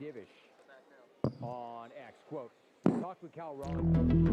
Divish on X. Quote, talk with Cal Rowan.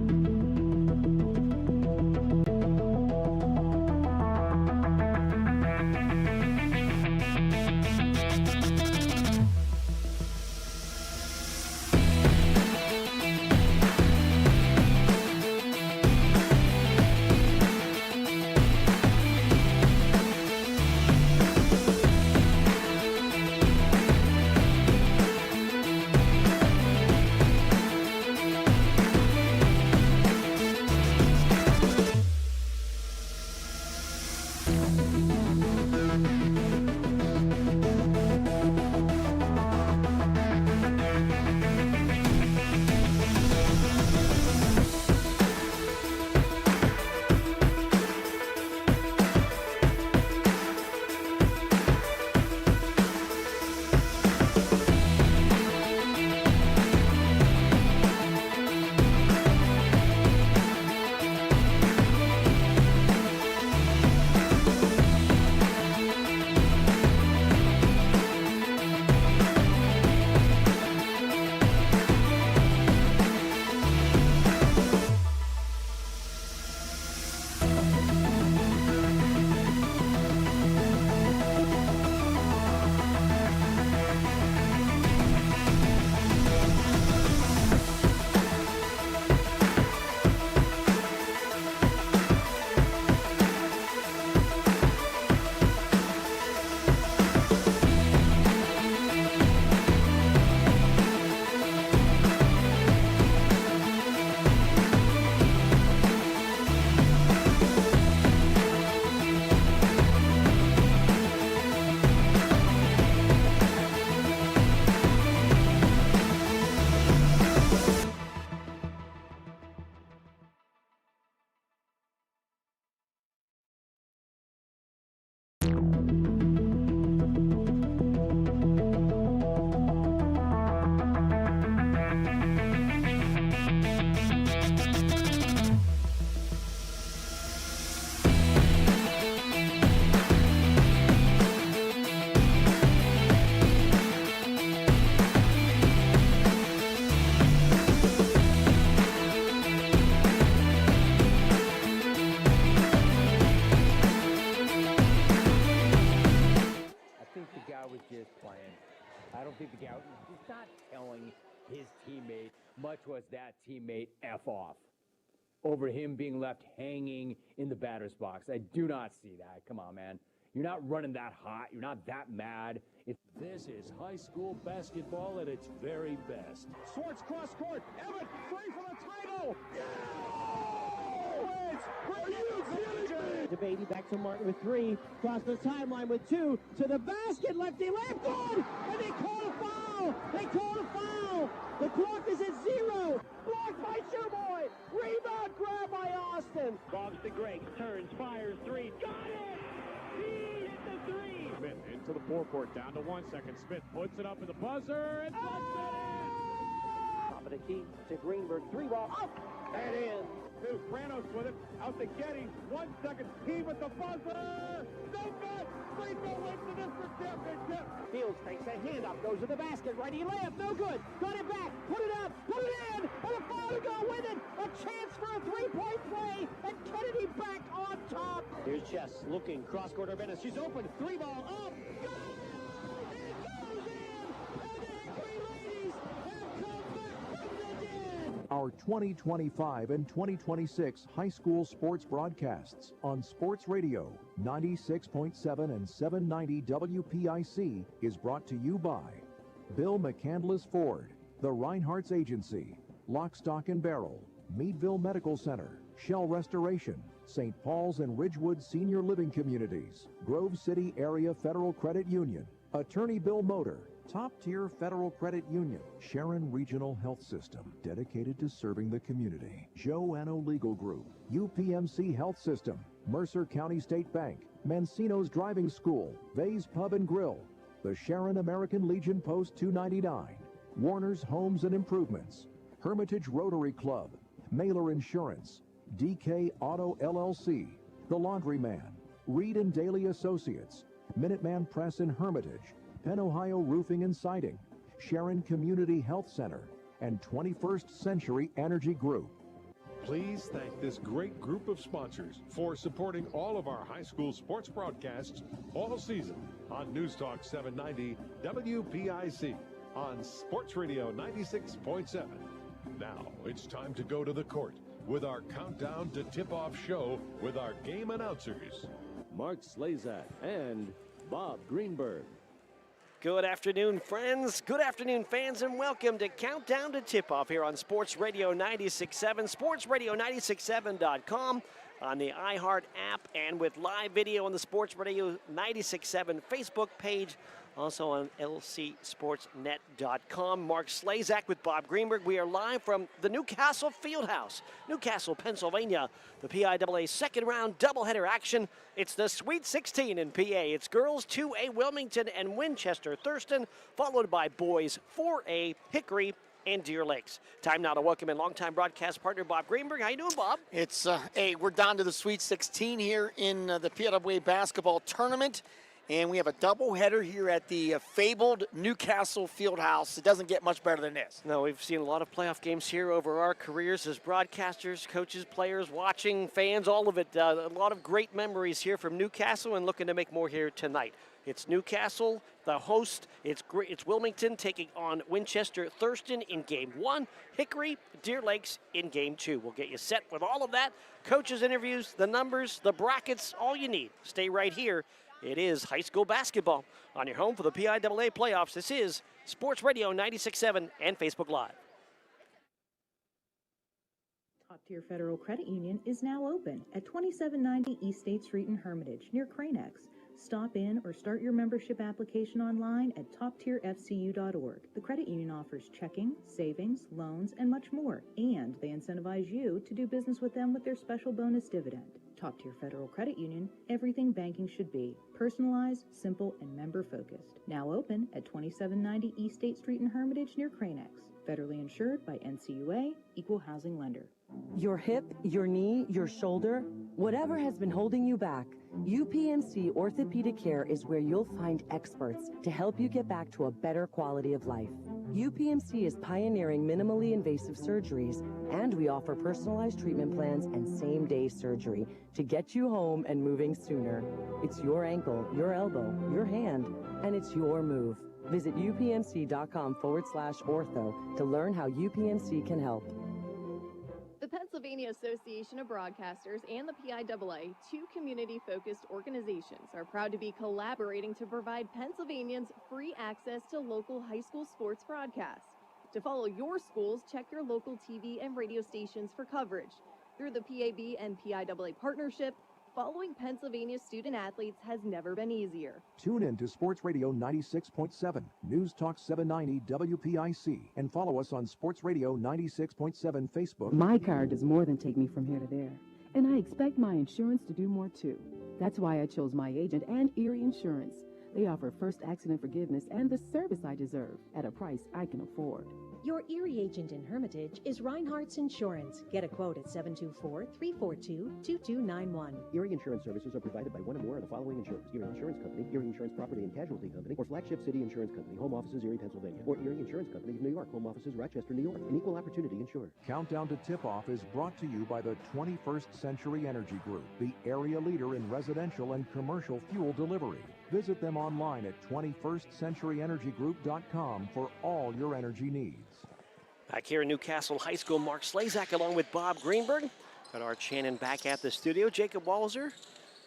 I don't think the guy was not telling his teammate, much was that teammate F off, over him being left hanging in the batter's box. I do not see that. Come on, man. You're not running that hot. You're not that mad. This is high school basketball at its very best. Swartz cross court. Everett free for the title. Yeah! DeBatey back to Martin with 3. Cross the timeline with 2. To the basket. Lefty left. Good! And they call a foul. They call a foul. The clock is at 0. Blocked by Shoeboy. Rebound grab by Austin. Bobs to Greg. Turns. Fires. 3. Got it! He hit the 3. Smith into the forecourt. Down to 1 second. Smith puts it up in the buzzer and puts it in. Top of the key to Greenberg. 3 ball up and in. Pranos with it, out to Getty, 1 second, he with the buzzer, no good, free throw wins the district championship. Fields takes a hand up, goes to the basket, righty layup, no good, got it back, put it up, put it in, and a foul to go with it, a chance for a 3-point play, and Kennedy back on top. Here's Chess looking, cross court Urbana, she's open, 3 ball up, go! Our 2025 and 2026 high school sports broadcasts on Sports Radio 96.7 and 790 WPIC is brought to you by Bill McCandless Ford, the Reinhardt's Agency, Lock, Stock and Barrel, Meadville Medical Center, Shell Restoration, St. Paul's and Ridgewood Senior Living Communities, Grove City Area Federal Credit Union, Attorney Bill Motor, Top-tier Federal Credit Union, Sharon Regional Health System, dedicated to serving the community, Joanno Legal Group, UPMC Health System, Mercer County State Bank, Mancino's Driving School, Vay's Pub and Grill, the Sharon American Legion Post 299, Warner's Homes and Improvements, Hermitage Rotary Club, Mailer Insurance, DK Auto LLC, The Laundryman, Reed and Daly Associates, Minuteman Press in Hermitage, Penn Ohio Roofing and Siding, Sharon Community Health Center, and 21st Century Energy Group. Please thank this great group of sponsors for supporting all of our high school sports broadcasts all season on News Talk 790 WPIC on Sports Radio 96.7. Now it's time to go to the court with our countdown to tip-off show with our game announcers, Mark Slazak and Bob Greenberg. Good afternoon, friends. Good afternoon, fans, and welcome to Countdown to Tip-Off here on Sports Radio 96.7, sportsradio967.com, on the iHeart app, and with live video on the Sports Radio 96.7 Facebook page, also on lcsportsnet.com. Mark Slazak with Bob Greenberg. We are live from the Newcastle Fieldhouse, Newcastle, Pennsylvania. The PIAA second-round doubleheader action. It's the Sweet 16 in PA. It's girls 2A Wilmington and Winchester Thurston, followed by boys 4A Hickory and Deer Lakes. Time now to welcome in longtime broadcast partner Bob Greenberg. How you doing, Bob? It's we're down to the Sweet 16 here in the PIAA basketball tournament. And we have a doubleheader here at the fabled Newcastle Fieldhouse. It doesn't get much better than this. No, we've seen a lot of playoff games here over our careers as broadcasters, coaches, players, watching, fans, all of it. A lot of great memories here from Newcastle and looking to make more here tonight. It's Newcastle, the host. It's Wilmington taking on Winchester Thurston in Game 1. Hickory, Deer Lakes in Game 2. We'll get you set with all of that. Coaches' interviews, the numbers, the brackets, all you need. Stay right here. It is high school basketball on your home for the PIAA playoffs. This is Sports Radio 96.7 and Facebook Live. Top Tier Federal Credit Union is now open at 2790 East State Street in Hermitage near Cranex. Stop in or start your membership application online at toptierfcu.org. The credit union offers checking, savings, loans, and much more, and they incentivize you to do business with them with their special bonus dividend. Top Tier Federal Credit Union, everything banking should be. Personalized, simple, and member-focused. Now open at 2790 East State Street in Hermitage near Cranex. Federally insured by NCUA, Equal Housing Lender. Your hip, your knee, your shoulder, whatever has been holding you back, UPMC Orthopedic Care is where you'll find experts to help you get back to a better quality of life. UPMC is pioneering minimally invasive surgeries, and we offer personalized treatment plans and same-day surgery to get you home and moving sooner. It's your ankle, your elbow, your hand, and it's your move. Visit upmc.com/ortho to learn how UPMC can help. The Pennsylvania Association of Broadcasters and the PIAA, two community-focused organizations, are proud to be collaborating to provide Pennsylvanians free access to local high school sports broadcasts. To follow your schools, check your local TV and radio stations for coverage. Through the PAB and PIAA partnership, following Pennsylvania student athletes has never been easier. Tune in to Sports Radio 96.7, News Talk 790 WPIC, and follow us on Sports Radio 96.7 Facebook. My car does more than take me from here to there, and I expect my insurance to do more too. That's why I chose my agent and Erie Insurance. They offer first accident forgiveness and the service I deserve at a price I can afford. Your Erie agent in Hermitage is Reinhardt's Insurance. Get a quote at 724-342-2291. Erie Insurance services are provided by one or more of the following insurers: Erie Insurance Company, Erie Insurance Property and Casualty Company, or Flagship City Insurance Company, home offices Erie, Pennsylvania, or Erie Insurance Company of New York, home offices Rochester, New York, an equal opportunity insurer. Countdown to Tip-Off is brought to you by the 21st Century Energy Group, the area leader in residential and commercial fuel delivery. Visit them online at 21stcenturyenergygroup.com for all your energy needs. Back here in Newcastle High School, Mark Slazak along with Bob Greenberg. Got Art Shannon back at the studio. Jacob Walzer,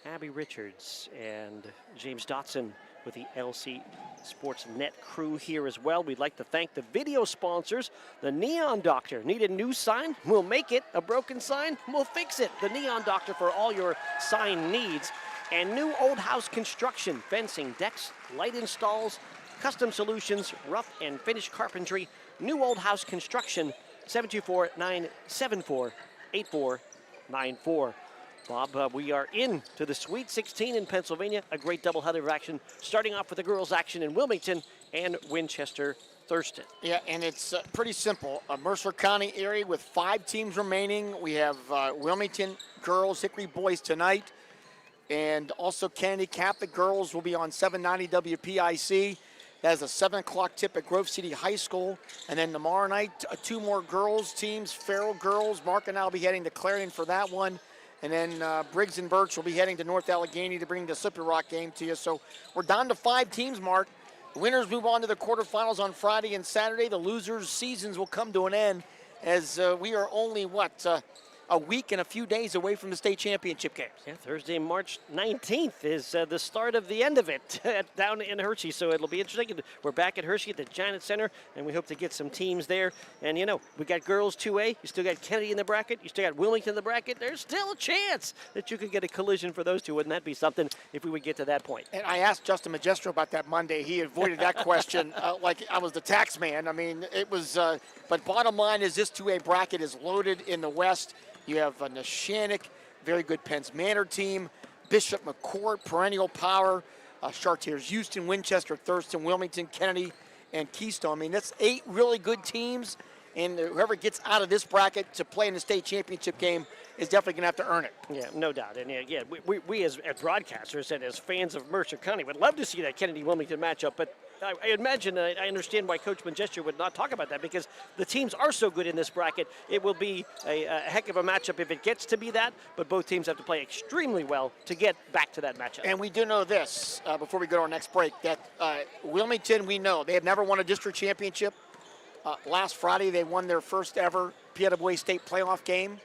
Abby Richards, and James Dotson with the LC SportsNet crew here as well. We'd like to thank the video sponsors. The Neon Doctor. Need a new sign? We'll make it. A broken sign? We'll fix it. The Neon Doctor for all your sign needs. And New Old House Construction, fencing, decks, light installs, custom solutions, rough and finish carpentry. New Old House Construction, 724-974-8494. Bob, we are in to the Sweet 16 in Pennsylvania, a great doubleheader of action, starting off with the girls' action in Wilmington and Winchester Thurston. Yeah, and it's pretty simple. Mercer County area with 5 teams remaining. We have Wilmington girls, Hickory boys tonight, and also Kennedy Catholic girls will be on 790 WPIC. That is a 7 o'clock tip at Grove City High School. And then tomorrow night, 2 more girls teams, Farrell girls. Mark and I will be heading to Clarion for that one. And then Briggs and Birch will be heading to North Allegheny to bring the Slippery Rock game to you. So we're down to 5 teams, Mark. The winners move on to the quarterfinals on Friday and Saturday. The losers' seasons will come to an end as we are only, a week and a few days away from the state championship games. Yeah, Thursday, March 19th is the start of the end of it down in Hershey. So it'll be interesting. We're back at Hershey at the Giant Center, and we hope to get some teams there. And, you know, we got girls 2A. You still got Kennedy in the bracket. You still got Wilmington in the bracket. There's still a chance that you could get a collision for those two. Wouldn't that be something if we would get to that point? And I asked Justin Magistro about that Monday. He avoided that question like I was the tax man. I mean, it was, but bottom line is this 2A bracket is loaded in the West. You have Neshannock, very good Penns Manor team, Bishop McCourt, perennial power, Chartiers Houston, Winchester Thurston, Wilmington, Kennedy, and Keystone. I mean, that's 8 really good teams, and whoever gets out of this bracket to play in the state championship game is definitely going to have to earn it. Yeah, no doubt. And yeah, we as broadcasters and as fans of Mercer County would love to see that Kennedy-Wilmington matchup, but I imagine, I understand why Coach Manchester would not talk about that because the teams are so good in this bracket. It will be a heck of a matchup if it gets to be that, but both teams have to play extremely well to get back to that matchup. And we do know this, before we go to our next break, that Wilmington, we know, they have never won a district championship. Last Friday, they won their first ever PIAA State playoff game.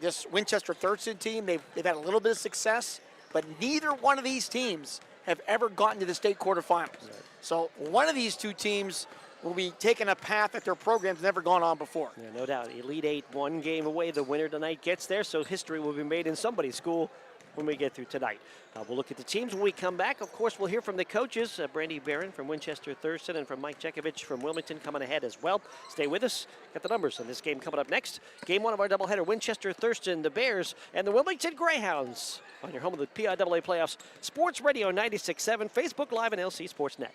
This Winchester Thurston team, they've had a little bit of success, but neither one of these teams have ever gotten to the state quarterfinals. Right. So one of these 2 teams will be taking a path that their program's never gone on before. Yeah, no doubt. Elite 8, 1 game away. The winner tonight gets there, so history will be made in somebody's school when we get through tonight. We'll look at the teams when we come back. Of course, we'll hear from the coaches, Brandy Barron from Winchester Thurston and from Mike Jekovich from Wilmington coming ahead as well. Stay with us. Got the numbers in this game coming up next. Game 1 of our doubleheader, Winchester Thurston, the Bears, and the Wilmington Greyhounds on your home of the PIAA Playoffs. Sports Radio 96.7, Facebook Live, and LC SportsNet.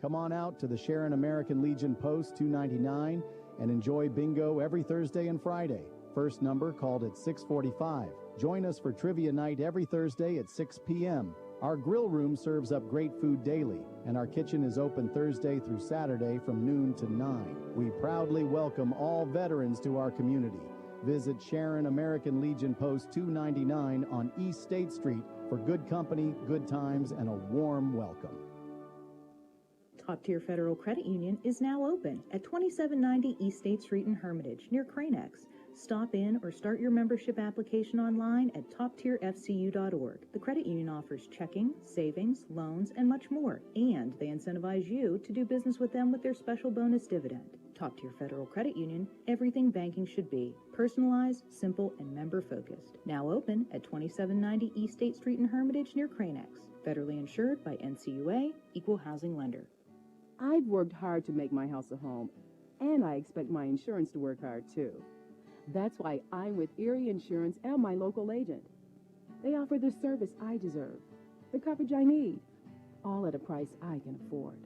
Come on out to the Sharon American Legion Post 299 and enjoy bingo every Thursday and Friday. First number called at 6:45. Join us for trivia night every Thursday at 6 p.m. Our grill room serves up great food daily, and our kitchen is open Thursday through Saturday from noon to 9. We proudly welcome all veterans to our community. Visit Sharon American Legion Post 299 on East State Street for good company, good times, and a warm welcome. Top Tier Federal Credit Union is now open at 2790 East State Street in Hermitage near Cranex. Stop in or start your membership application online at toptierfcu.org. The credit union offers checking, savings, loans, and much more, and they incentivize you to do business with them with their special bonus dividend. Top Tier Federal Credit Union, everything banking should be. Personalized, simple, and member-focused. Now open at 2790 East State Street in Hermitage near Cranex. Federally insured by NCUA, Equal Housing Lender. I've worked hard to make my house a home, and I expect my insurance to work hard too. That's why I'm with Erie Insurance and my local agent. They offer the service I deserve, the coverage I need, all at a price I can afford.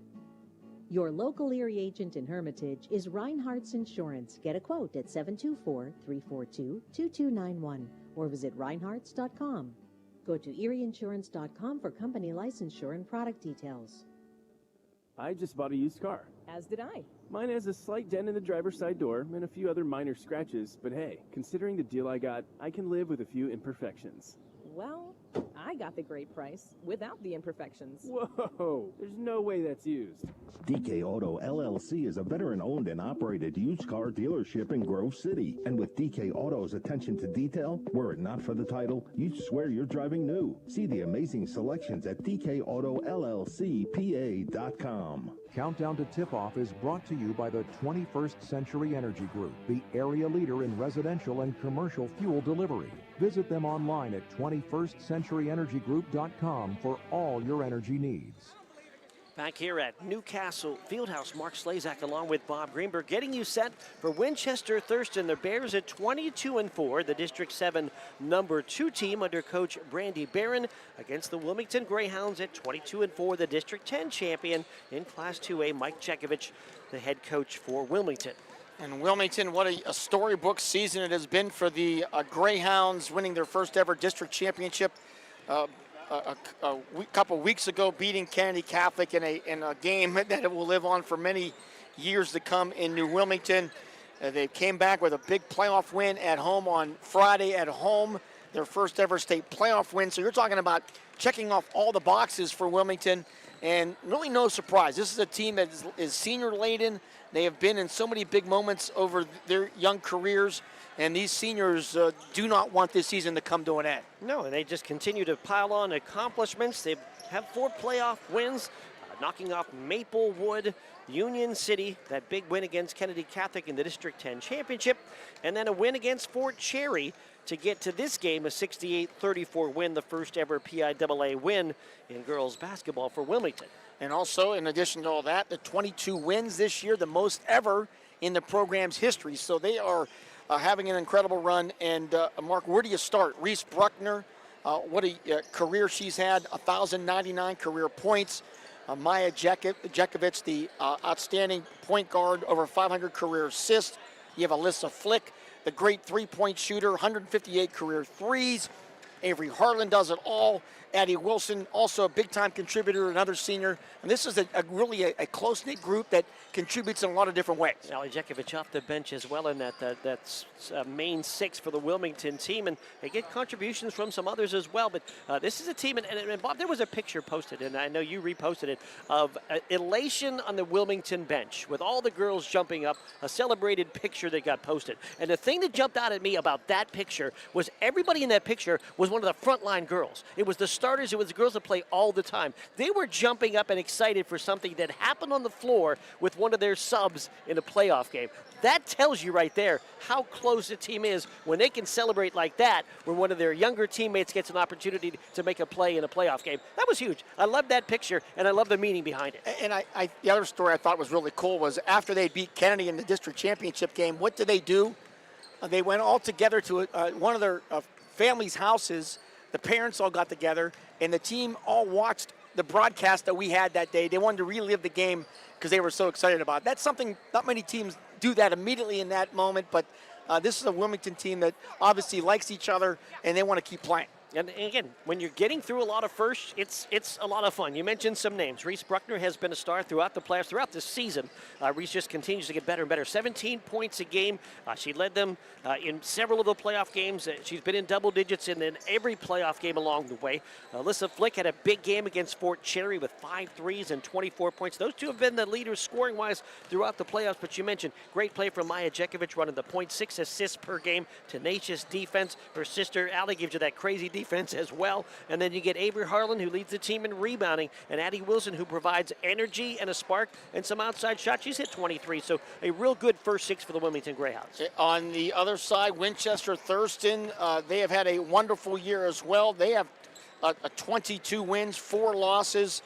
Your local Erie agent in Hermitage is Reinhardt's Insurance. Get a quote at 724-342-2291 or visit reinhardts.com. Go to erieinsurance.com for company licensure and product details. I just bought a used car. As did I. Mine has a slight dent in the driver's side door and a few other minor scratches, but hey, considering the deal I got, I can live with a few imperfections. Well, I got the great price without the imperfections. Whoa, there's no way that's used. DK Auto LLC is a veteran-owned and operated used car dealership in Grove City. And with DK Auto's attention to detail, were it not for the title, you'd swear you're driving new. See the amazing selections at DKAutoLLCPA.com. Countdown to Tip-Off is brought to you by the 21st Century Energy Group, the area leader in residential and commercial fuel delivery. Visit them online at 21stcenturyenergygroup.com for all your energy needs. Back here at Newcastle Fieldhouse, Mark Slazak along with Bob Greenberg getting you set for Winchester Thurston. The Bears at 22-4, the District 7 number 2 team under Coach Brandy Barron against the Wilmington Greyhounds at 22-4, the District 10 champion in Class 2A, Mike Jekovich, the head coach for Wilmington. And Wilmington, what a storybook season it has been for the Greyhounds, winning their first ever district championship. couple weeks ago, beating Kennedy Catholic in a game that it will live on for many years to come in New Wilmington. They came back with a big playoff win at home on Friday at home, their first ever state playoff win. So you're talking about checking off all the boxes for Wilmington, and really no surprise. This is a team that is senior laden. They have been in so many big moments over their young careers, and these seniors do not want this season to come to an end. No, and they just continue to pile on accomplishments. They have 4 playoff wins, knocking off Maplewood, Union City, that big win against Kennedy Catholic in the District 10 Championship, and then a win against Fort Cherry to get to this game, a 68-34 win, the first ever PIAA win in girls basketball for Wilmington. And also, in addition to all that, the 22 wins this year, the most ever in the program's history. So they are having an incredible run. And Mark, where do you start? Reese Bruckner, what a career she's had, 1,099 career points. Maya Jekovic, the outstanding point guard, over 500 career assists. You have Alyssa Flick, the great three-point shooter, 158 career threes. Avery Harlan does it all. Addie Wilson, also a big-time contributor, another senior. And this is really a close-knit group that contributes in a lot of different ways. Ali Jekovic off the bench as well in that's main 6 for the Wilmington team. And they get contributions from some others as well. But this is a team, and Bob, there was a picture posted, and I know you reposted it, of elation on the Wilmington bench with all the girls jumping up, a celebrated picture that got posted. And the thing that jumped out at me about that picture was everybody in that picture was one of the frontline girls. It was the starters, it was the girls that play all the time. They were jumping up and excited for something that happened on the floor with one of their subs in a playoff game. That tells you right there how close the team is when they can celebrate like that, when one of their younger teammates gets an opportunity to make a play in a playoff game. That was huge. I love that picture, and I love the meaning behind it. And the other story I thought was really cool was after they beat Kennedy in the district championship game, what did they do? They went all together to one of their families' houses. The parents all got together, and the team all watched the broadcast that we had that day. They wanted to relive the game because they were so excited about it. That's something, not many teams do that immediately in that moment, but this is a Wilmington team that obviously likes each other, and they want to keep playing. And again, when you're getting through a lot of firsts, it's a lot of fun. You mentioned some names. Reese Bruckner has been a star throughout the playoffs, throughout this season. Reese just continues to get better and better. 17 points a game. She led them in several of the playoff games. She's been in double digits in every playoff game along the way. Alyssa Flick had a big game against Fort Cherry with 5 threes and 24 points. Those two have been the leaders scoring-wise throughout the playoffs. But you mentioned great play from Maya Jekovic, running the point, 6 assists per game. Tenacious defense. Her sister, Allie, gives you that crazy defense as well. And then you get Avery Harlan, who leads the team in rebounding, and Addie Wilson, who provides energy and a spark and some outside shots. She's hit 23, so a real good first 6 for the Wilmington Greyhounds. On the other side, Winchester Thurston, they have had a wonderful year as well. They have 22 wins, 4 losses,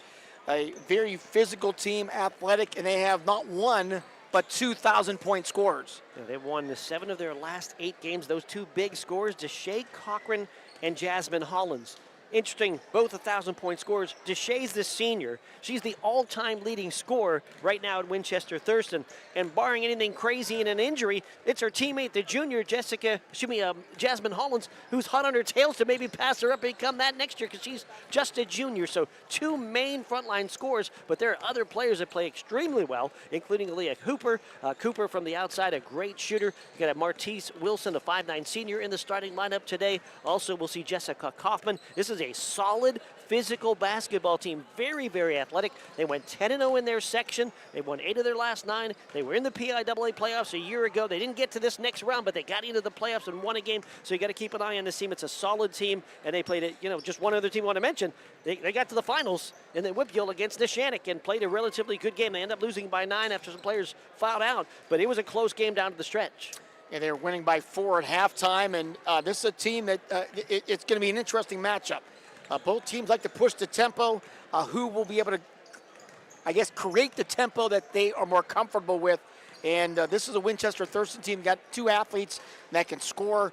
a very physical team, athletic, and they have not one but 2,000-point scorers. Yeah, they've won 7 of their last 8 games. Those 2 big scores, Deshae Cochran and Jasmine Hollins. Interesting, both 1,000-point scorers. Deshay's the senior. She's the all-time leading scorer right now at Winchester Thurston. And barring anything crazy and an injury, it's her teammate, the junior, Jasmine Hollins, who's hot on her tails to maybe pass her up and become that next year because she's just a junior. So 2 main frontline scorers, but there are other players that play extremely well, including Aaliyah Cooper. Cooper from the outside, a great shooter. You got Martise Wilson, a 5'9" senior, in the starting lineup today. Also, we'll see Jessica Kaufman. This is a solid physical basketball team, very, very athletic. They went 10-0 in their section. They won 8 of their last 9. They were in the PIAA playoffs a year ago. They didn't get to this next round, but they got into the playoffs and won a game. So you got to keep an eye on this team. It's a solid team, and they played it. Just one other team I want to mention. They got to the finals in the Whipkill against Neshannock and played a relatively good game. They ended up losing by 9 after some players fouled out, but it was a close game down to the stretch. Yeah, they're winning by 4 at halftime, and this is a team that it's going to be an interesting matchup. Both teams like to push the tempo. Who will be able to, I guess, create the tempo that they are more comfortable with? And this is a Winchester Thurston team. Got 2 athletes that can score.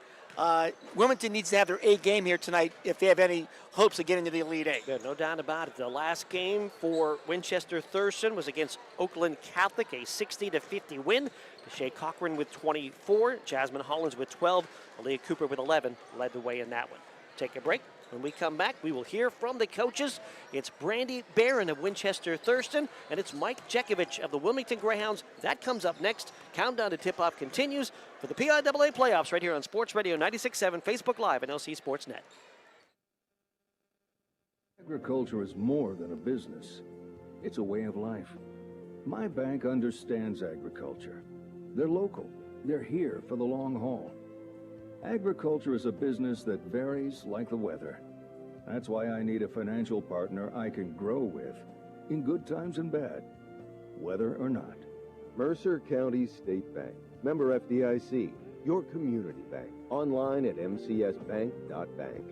Wilmington needs to have their A game here tonight if they have any hopes of getting to the Elite 8. Good, no doubt about it. The last game for Winchester Thurston was against Oakland Catholic, a 60-50 win. Deshae Cochran with 24, Jasmine Hollins with 12, Aaliyah Cooper with 11 led the way in that one. Take a break. When we come back, we will hear from the coaches. It's Brandy Barron of Winchester Thurston, and it's Mike Jekovich of the Wilmington Greyhounds. That comes up next. Countdown to tip-off continues for the PIAA playoffs right here on Sports Radio 96.7, Facebook Live, and LC SportsNet. Agriculture is more than a business. It's a way of life. My bank understands agriculture. They're local. They're here for the long haul. Agriculture is a business that varies like the weather. That's why I need a financial partner I can grow with, in good times and bad, weather or not. Mercer County State Bank, member FDIC, your community bank. Online at mcsbank.bank.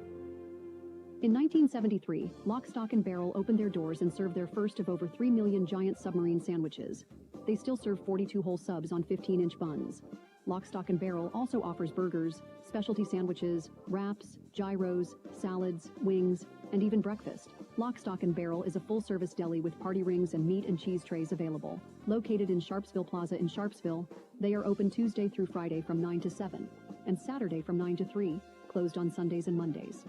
In 1973, Lock, Stock, and Barrel opened their doors and served their first of over 3 million giant submarine sandwiches. They still serve 42-hole subs on 15-inch buns. Lock, Stock, and Barrel also offers burgers, specialty sandwiches, wraps, gyros, salads, wings, and even breakfast. Lock, Stock, and Barrel is a full-service deli with party rings and meat and cheese trays available. Located in Sharpsville Plaza in Sharpsville, they are open Tuesday through Friday from 9 to 7, and Saturday from 9 to 3, closed on Sundays and Mondays.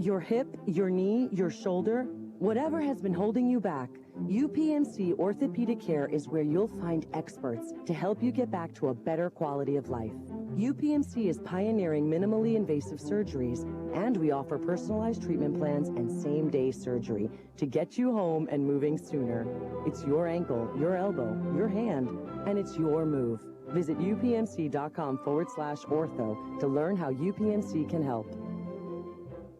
Your hip, your knee, your shoulder, whatever has been holding you back, UPMC Orthopedic Care is where you'll find experts to help you get back to a better quality of life. UPMC is pioneering minimally invasive surgeries, and we offer personalized treatment plans and same-day surgery to get you home and moving sooner. It's your ankle, your elbow, your hand, and it's your move. Visit upmc.com/ortho to learn how UPMC can help.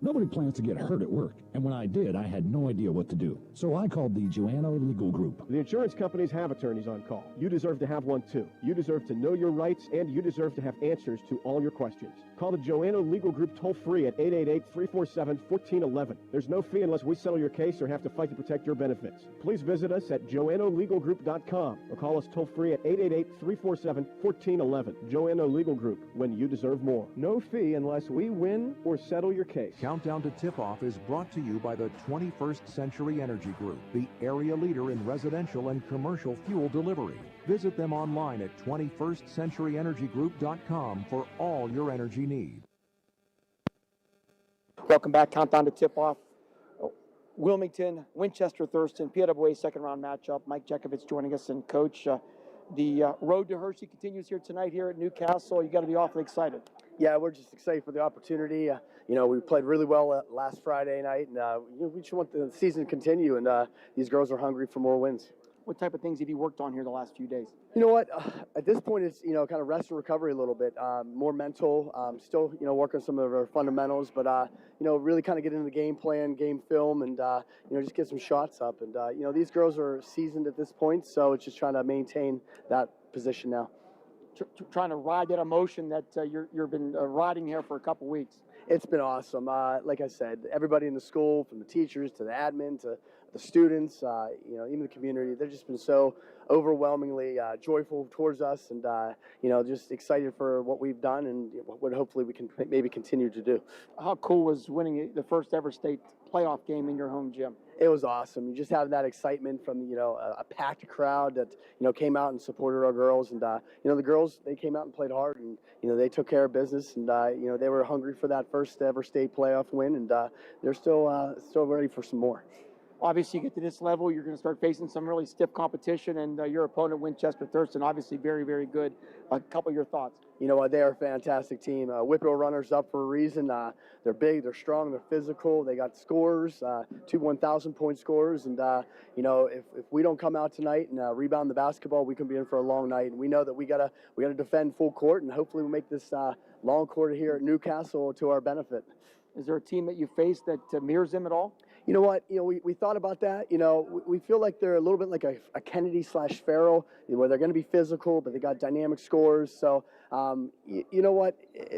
Nobody plans to get hurt at work, and when I did, I had no idea what to do. So I called the Joanna Legal Group. The insurance companies have attorneys on call. You deserve to have one too. You deserve to know your rights, and you deserve to have answers to all your questions. Call the Joanna Legal Group toll-free at 888-347-1411. There's no fee unless we settle your case or have to fight to protect your benefits. Please visit us at joannalegalgroup.com or call us toll-free at 888-347-1411. Joanna Legal Group, when you deserve more. No fee unless we win or settle your case. Countdown to Tip-Off is brought to you by the 21st Century Energy Group, the area leader in residential and commercial fuel delivery. Visit them online at 21stcenturyenergygroup.com for all your energy needs. Welcome back. Countdown to tip-off. Wilmington, Winchester Thurston, PIAA second-round matchup. Mike Jekovich joining us, and Coach, the road to Hershey continues here tonight here at Newcastle. You got to be awfully excited. Yeah, we're just excited for the opportunity. We played really well last Friday night, and we just want the season to continue, and these girls are hungry for more wins. What type of things have you worked on here the last few days? You know what? At this point, it's kind of rest and recovery a little bit, more mental. Still, working on some of our fundamentals, but really kind of get into the game plan, game film, and just get some shots up. And these girls are seasoned at this point, so it's just trying to maintain that position now. Trying to ride that emotion that you've been riding here for a couple weeks. It's been awesome. Like I said, everybody in the school, from the teachers to the admin to the students, even the community, they've just been so overwhelmingly joyful towards us, and just excited for what we've done and what hopefully we can maybe continue to do. How cool was winning the first ever state playoff game in your home gym? It was awesome. You just have that excitement from a packed crowd that came out and supported our girls, and the girls, they came out and played hard, and they took care of business, and they were hungry for that first ever state playoff win, and they're still ready for some more. Obviously, you get to this level, you're going to start facing some really stiff competition, and your opponent, Winchester Thurston, obviously very, very good. A couple of your thoughts. You know what? They are a fantastic team. Whippo runners up for a reason. They're big, they're strong, they're physical. They got scores, 2 1,000-point scores. And, if we don't come out tonight and rebound the basketball, we can be in for a long night. And we know that we gotta defend full court, and hopefully we make this long court here at Newcastle to our benefit. Is there a team that you face that mirrors them at all? You know what? We thought about that. We feel like they're a little bit like a Kennedy/Farrell, where they're going to be physical, but they got dynamic scores. So, you know what?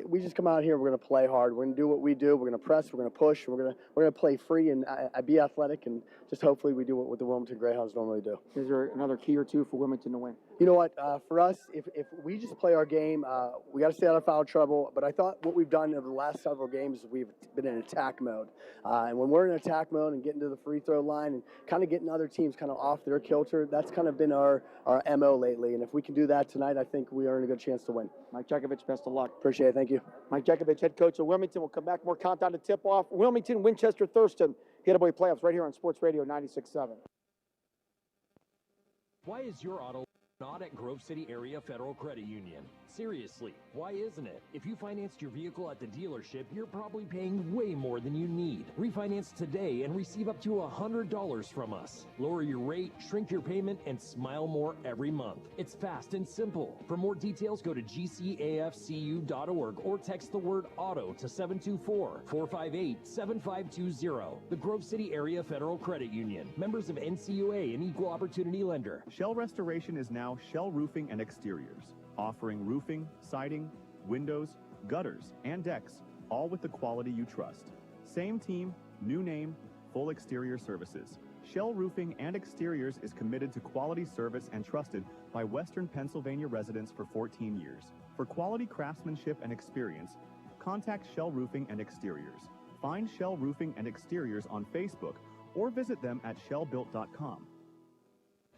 We just come out here. We're going to play hard. We're going to do what we do. We're going to press. We're going to push. We're going to play free and be athletic, and just hopefully we do what the Wilmington Greyhounds normally do. Is there another key or two for Wilmington to win? You know what? For us, if we just play our game, we got to stay out of foul trouble. But I thought what we've done over the last several games, we've been in attack mode. And when we're in attack mode and getting to the free throw line and kind of getting other teams kind of off their kilter, that's kind of been our MO lately. And if we can do that tonight, I think we are in a good chance to win. Mike Jekovich, best of luck. Appreciate it. Thank you. Mike Jekovich, head coach of Wilmington. We'll come back. More countdown to tip-off. Wilmington, Winchester Thurston. PIAA playoffs right here on Sports Radio 96.7. Why is your auto not at Grove City Area Federal Credit Union? Seriously, why isn't it? If you financed your vehicle at the dealership, you're probably paying way more than you need. Refinance today and receive up to $100 from us. Lower your rate, shrink your payment, and smile more every month. It's fast and simple. For more details, go to gcafcu.org or text the word auto to 724-458-7520. The Grove City Area Federal Credit Union. Members of NCUA and Equal Opportunity Lender. Shell Restoration is now Shell Roofing and Exteriors, offering roofing, siding, windows, gutters, and decks, all with the quality you trust. Same team, new name, full exterior services. Shell Roofing and Exteriors is committed to quality service and trusted by Western Pennsylvania residents for 14 years. For quality craftsmanship and experience, contact Shell Roofing and Exteriors. Find Shell Roofing and Exteriors on Facebook or visit them at shellbuilt.com.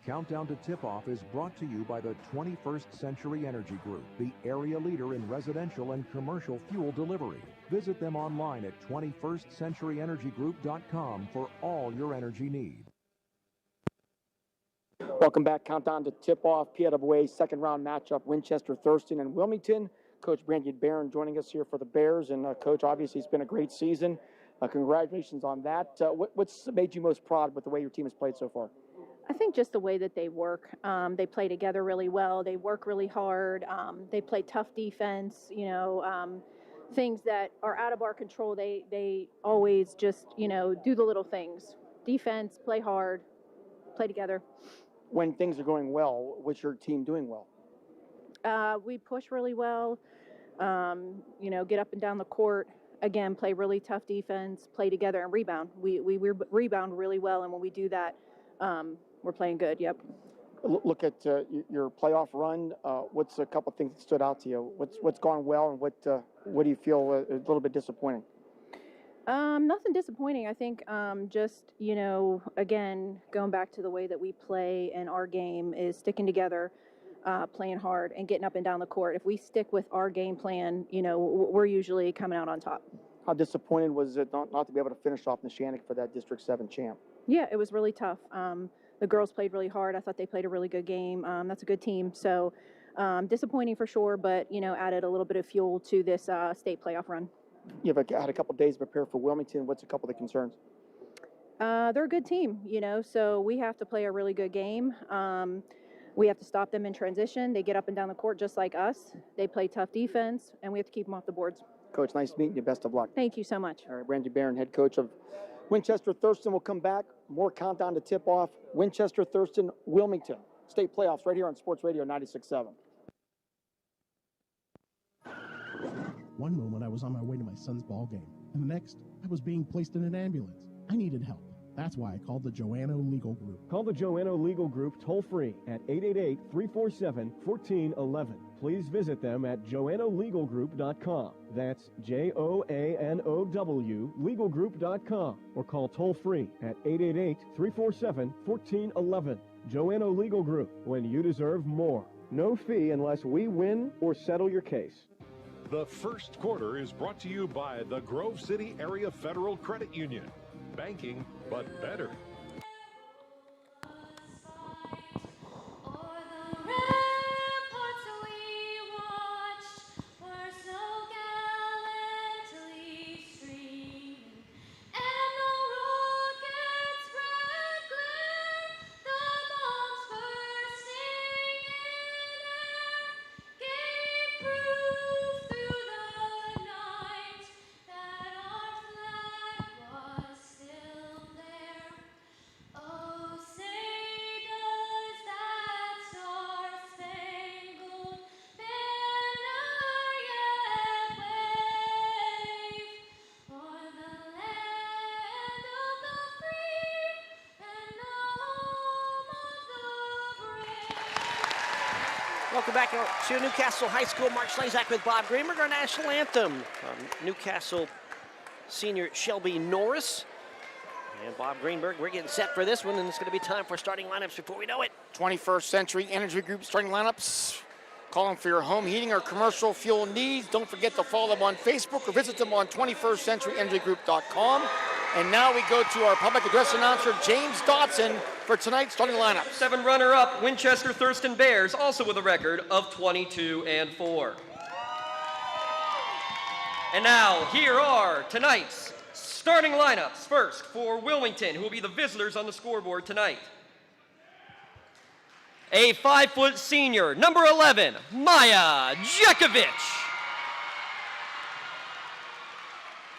Countdown to Tip-Off is brought to you by the 21st Century Energy Group, the area leader in residential and commercial fuel delivery. Visit them online at 21stcenturyenergygroup.com for all your energy needs. Welcome back. Countdown to tip-off. PIAA second-round matchup, Winchester Thurston and Wilmington. Coach Brandon Barron joining us here for the Bears. And, Coach, obviously it's been a great season. Congratulations on that. What's made you most proud with the way your team has played so far? I think just the way that they work. They play together really well. They work really hard. They play tough defense. Things that are out of our control. They always just do the little things. Defense, play hard, play together. When things are going well, what's your team doing well? We push really well. Get up and down the court. Again, play really tough defense. Play together and rebound. We rebound really well, and when we do that. We're playing good, yep. Look at your playoff run. What's a couple things that stood out to you? What's gone well, and what do you feel a little bit disappointing? Nothing disappointing. I think just, again, going back to the way that we play and our game is sticking together, playing hard, and getting up and down the court. If we stick with our game plan, we're usually coming out on top. How disappointed was it not to be able to finish off Neshannock for that District 7 champ? Yeah, it was really tough. The girls played really hard. I thought they played a really good game. That's a good team. So disappointing for sure, but, added a little bit of fuel to this state playoff run. You've had a couple days to prepare for Wilmington. What's a couple of the concerns? They're a good team, so we have to play a really good game. We have to stop them in transition. They get up and down the court just like us. They play tough defense, and we have to keep them off the boards. Coach, nice meeting you. Best of luck. Thank you so much. All right, Brandon Barron, head coach of Winchester Thurston, will come back. More countdown to tip-off. Winchester Thurston, Wilmington. State playoffs right here on Sports Radio 96.7. One moment I was on my way to my son's ball game, and the next I was being placed in an ambulance. I needed help. That's why I called the Joanno Legal Group. Call the Joanno Legal Group toll-free at 888-347-1411. Please visit them at joannolegalgroup.com. That's Joanow legalgroup.com. Or call toll-free at 888-347-1411. Joanno Legal Group, when you deserve more. No fee unless we win or settle your case. The first quarter is brought to you by the Grove City Area Federal Credit Union. Banking, but better. Welcome back to Newcastle High School. Mark Slazak with Bob Greenberg, our national anthem. Newcastle senior Shelby Norris and Bob Greenberg. We're getting set for this one, and it's going to be time for starting lineups before we know it. 21st Century Energy Group starting lineups. Call them for your home heating or commercial fuel needs. Don't forget to follow them on Facebook or visit them on 21stCenturyEnergyGroup.com. And now we go to our public address announcer, James Dotson, for tonight's starting lineup. 7 runner-up Winchester Thurston Bears, also with a record of 22-4. And now, here are tonight's starting lineups. First, for Wilmington, who will be the visitors on the scoreboard tonight. A 5-foot senior, number 11, Maya Jekovic.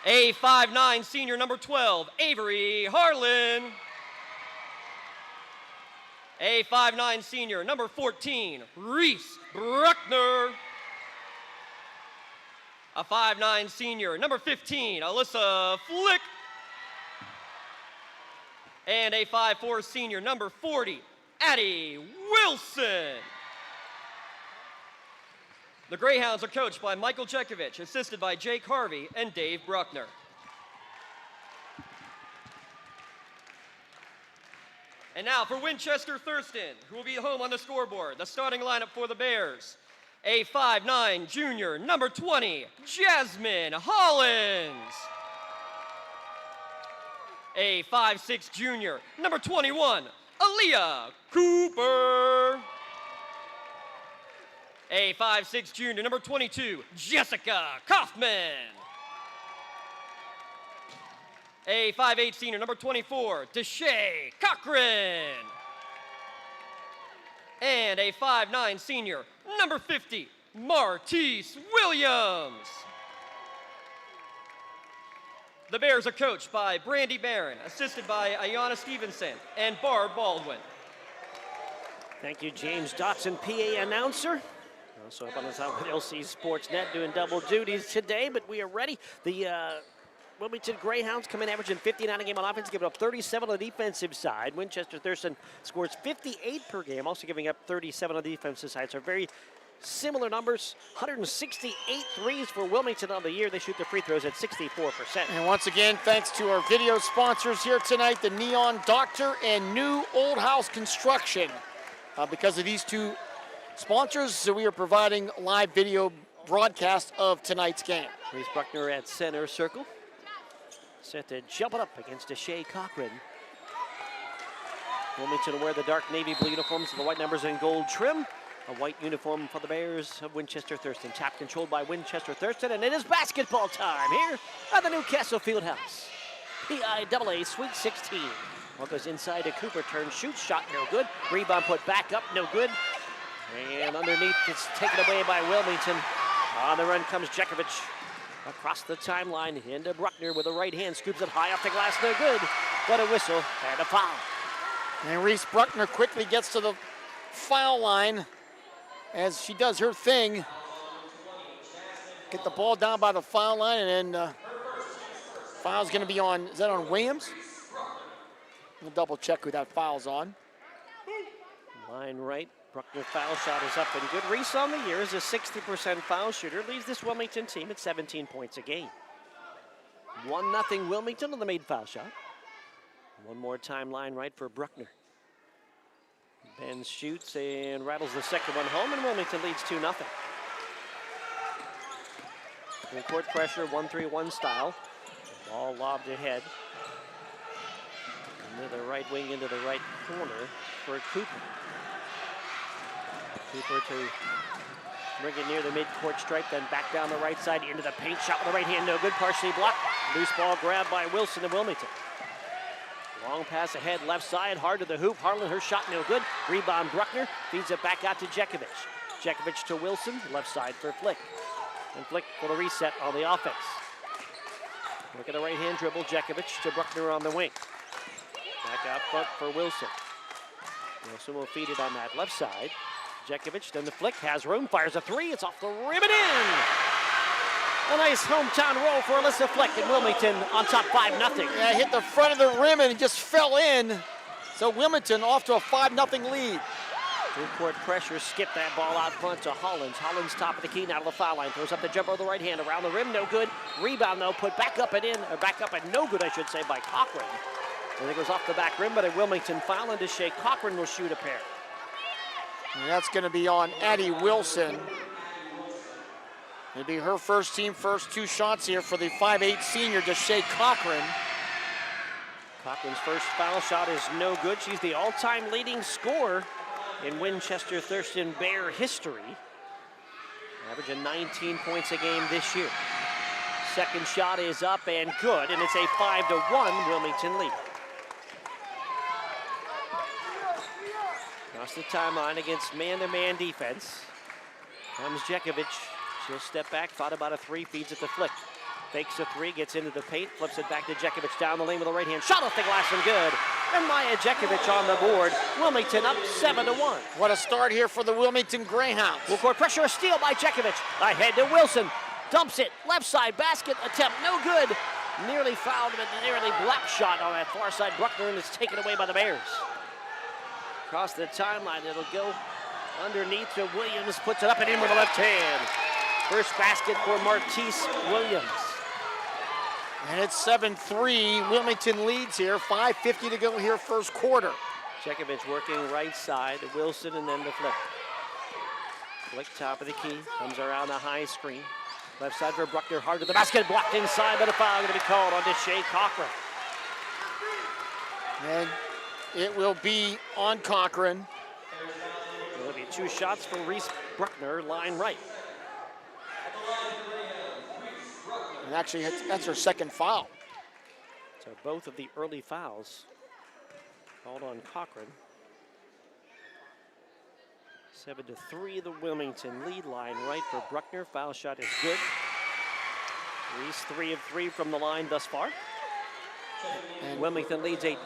A 5'9" senior, number 12, Avery Harlan. A 5'9" senior, number 14, Reese Bruckner. A 5'9" senior, number 15, Alyssa Flick. And a 5'4" senior, number 40, Addie Wilson. The Greyhounds are coached by Michael Jekovic, assisted by Jake Harvey and Dave Bruckner. And now for Winchester Thurston, who will be home on the scoreboard. The starting lineup for the Bears. A 5'9" junior, number 20, Jasmine Hollins. A 5'6" junior, number 21, Aaliyah Cooper. A 5'6" junior, number 22, Jessica Kaufman. A 5'8" senior, number 24, Deshae Cochran. And a 5'9" senior, number 50, Martise Williams. The Bears are coached by Brandy Barron, assisted by Ayanna Stevenson and Barb Baldwin. Thank you, James Dotson, PA announcer. Also up on the top with LC SportsNet doing double duties today, but we are ready. The Wilmington Greyhounds come in averaging 59 a game on offense, giving up 37 on the defensive side. Winchester Thurston scores 58 per game, also giving up 37 on the defensive side. So very similar numbers. 168 threes for Wilmington on the year. They shoot their free throws at 64%. And once again, thanks to our video sponsors here tonight, the Neon Doctor and New Old House Construction. Because of these two sponsors, so we are providing live video broadcast of tonight's game. Reese Bruckner at center circle. Set to jump it up against Deshae Cochran. Wilmington will wear the dark navy blue uniforms with the white numbers and gold trim. A white uniform for the Bears of Winchester Thurston. Tap controlled by Winchester Thurston, and it is basketball time here at the Newcastle Fieldhouse. PIAA Sweet 16. Ball goes inside to Cooper, turns, shoots, shot no good. Rebound put back up, no good. And underneath, it's taken away by Wilmington. On the run comes Jekovic. Across the timeline, into Bruckner with a right hand, scoops it high off the glass, no good. But a whistle and a foul. And Reese Bruckner quickly gets to the foul line as she does her thing. Get the ball down by the foul line, and then foul's gonna be on, is that on Williams? We'll double check who that foul's on. Line right. Bruckner foul shot is up and good. Reese on the year is a 60% foul shooter. Leaves this Wilmington team at 17 points a game. 1-0 Wilmington on the made foul shot. One more time line right for Bruckner. Ben shoots and rattles the second one home, and Wilmington leads 2-0. Full court pressure, 1-3-1 style. Ball lobbed ahead. Into the right wing, into the right corner for Cooper. Cooper to bring it near the mid-court stripe, then back down the right side into the paint. Shot with the right hand, no good, partially blocked. Loose ball grabbed by Wilson and Wilmington. Long pass ahead, left side, hard to the hoop. Harlan, her shot no good. Rebound Bruckner, feeds it back out to Jekovic. Jekovic to Wilson, left side for Flick. And Flick for the reset on the offense. Look at the right hand dribble, Jekovic to Bruckner on the wing. Back out front for Wilson. Wilson will feed it on that left side. Jekovic, then the Flick, has room, fires a three, it's off the rim and in! A nice hometown roll for Alyssa Flick in Wilmington on top 5-0. Yeah, hit the front of the rim and it just fell in. So Wilmington off to a 5-0 lead. Full-court pressure, skip that ball out front to Hollins. Hollins top of the key, now to the foul line. Throws up the jumper with the right hand, around the rim, no good. Rebound though, put back up and in, or back up and no good, I should say, by Cochran. And it goes off the back rim, but a Wilmington foul, and Deshae Cochran will shoot a pair. And that's going to be on Addie Wilson. It'll be her first team first 2 shots here for the 5'8" senior, Deshae Cochran. Cochran's first foul shot is no good. She's the all-time leading scorer in Winchester Thurston Bear history. Averaging 19 points a game this year. Second shot is up and good, and it's a 5-1 Wilmington lead. Across the timeline against man-to-man defense. Comes Jekovic. She'll step back, thought about a 3, feeds it to Flick. Fakes a 3, gets into the paint, flips it back to Jekovic down the lane with a right hand. Shot off the glass and good. And Maya Jekovic on the board. Wilmington up 7-1. What a start here for the Wilmington Greyhounds. Full court pressure, a steal by Jekovic. Ahead to Wilson. Dumps it, left side basket attempt, no good. Nearly fouled, but nearly block shot on that far side. Bruckner, and it's taken away by the Bears. Across the timeline, it'll go underneath to Williams, puts it up and in with the left hand. First basket for Martise Williams. And it's 7-3, Wilmington leads here, 5:50 to go here first quarter. Jekovic working right side, Wilson and then the Flick. Flick top of the key, comes around the high screen. Left side for Bruckner, hard to the basket, blocked inside, but a foul going to be called on Deshae Cochran. And it will be on Cochran. There will be 2 shots for Reese Bruckner, line right. And actually, that's her second foul. So both of the early fouls called on Cochran. 7-3, the Wilmington lead, line right for Bruckner. Foul shot is good. Reese 3 of 3 from the line thus far. And Wilmington leads 8-3.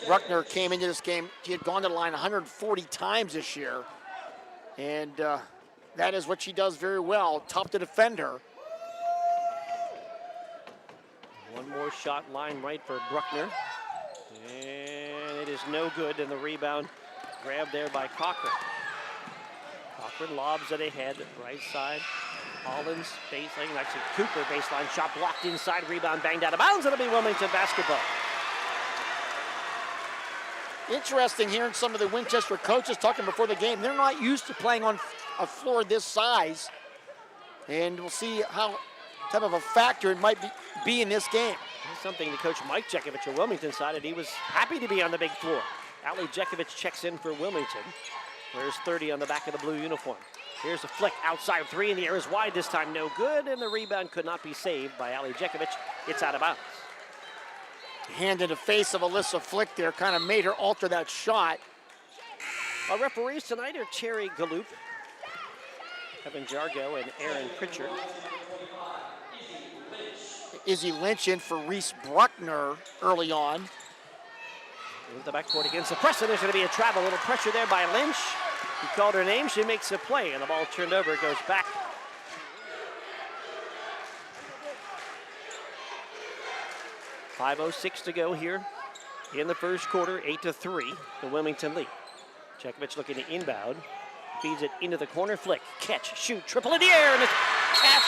Bruckner came into this game, he had gone to the line 140 times this year. And that is what she does very well, tough to defend her. One more shot, line right for Bruckner. And it is no good, and the rebound grabbed there by Cochran. Cochran lobs it ahead, right side. Hollins, baseline, actually Cooper, baseline shot blocked inside, rebound banged out of bounds. It'll be Wilmington basketball. Interesting hearing some of the Winchester coaches talking before the game. They're not used to playing on a floor this size. And we'll see how type of a factor it might be in this game. That's something the coach Mike Jekovic of Wilmington decided he was happy to be on the big floor. Ali Jekovic checks in for Wilmington. There's 30 on the back of the blue uniform. Here's a Flick, outside 3 in the air is wide this time, no good, and the rebound could not be saved by Ali Jekovic. It's out of bounds. Hand in the face of Alyssa Flick there, kind of made her alter that shot. Our referees tonight are Terry Galloop, Kevin Jargo, and Aaron Pritchard. Izzy Lynch in for Reese Bruckner early on. With the backcourt against the press, and there's going to be a travel. A little pressure there by Lynch. He called her name, she makes a play, and the ball turned over, goes back. .506 to go here in the first quarter, 8-3, the Wilmington lead. Jekovic looking to inbound, feeds it into the corner, Flick, catch, shoot, triple in the air, and it's catch.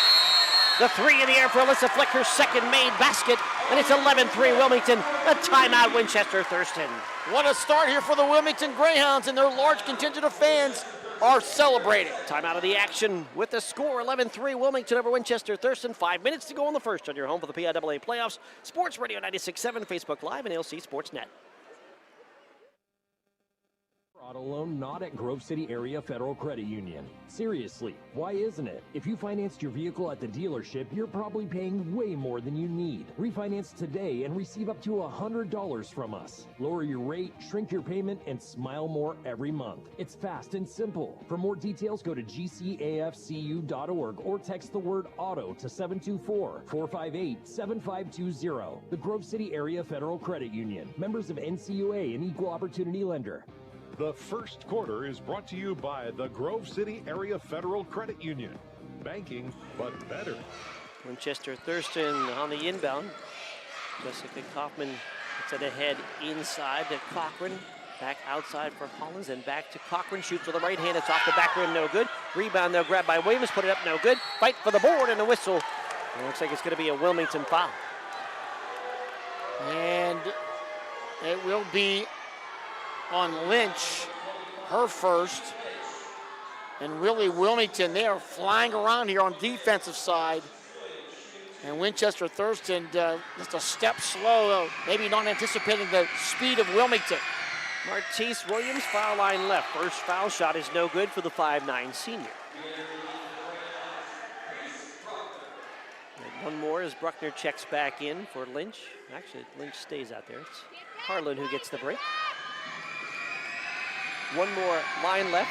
The 3 in the air for Alyssa Flick, her second made basket, and it's 11-3 Wilmington, a timeout Winchester Thurston. What a start here for the Wilmington Greyhounds, and their large contingent of fans are celebrating. Timeout of the action with the score, 11-3 Wilmington over Winchester Thurston. 5 minutes to go in the first on your home for the PIAA playoffs. Sports Radio 96.7, Facebook Live, and LC SportsNet. Auto loan not at Grove City Area Federal Credit Union. Seriously, why isn't it? If you financed your vehicle at the dealership, you're probably paying way more than you need. Refinance today and receive up to $100 from us. Lower your rate, shrink your payment, and smile more every month. It's fast and simple. For more details, go to gcafcu.org or text the word AUTO to 724-458-7520. The Grove City Area Federal Credit Union. Members of NCUA and Equal Opportunity Lender. The first quarter is brought to you by the Grove City Area Federal Credit Union. Banking, but better. Winchester Thurston on the inbound. Jessica Kaufman gets it ahead inside to Cochran. Back outside for Hollins and back to Cochran. Shoots with the right hand. It's off the back rim, no good. Rebound, though, grabbed by Williams. Put it up, no good. Fight for the board and a whistle. It looks like it's going to be a Wilmington foul. And it will be on Lynch, her first. And really, Wilmington, they are flying around here on defensive side. And Winchester Thurston just a step slow, maybe not anticipating the speed of Wilmington. Martise Williams, foul line left. First foul shot is no good for the 5'9" senior. And one more as Bruckner checks back in for Lynch. Actually, Lynch stays out there. It's Harlan who gets the break. One more line left.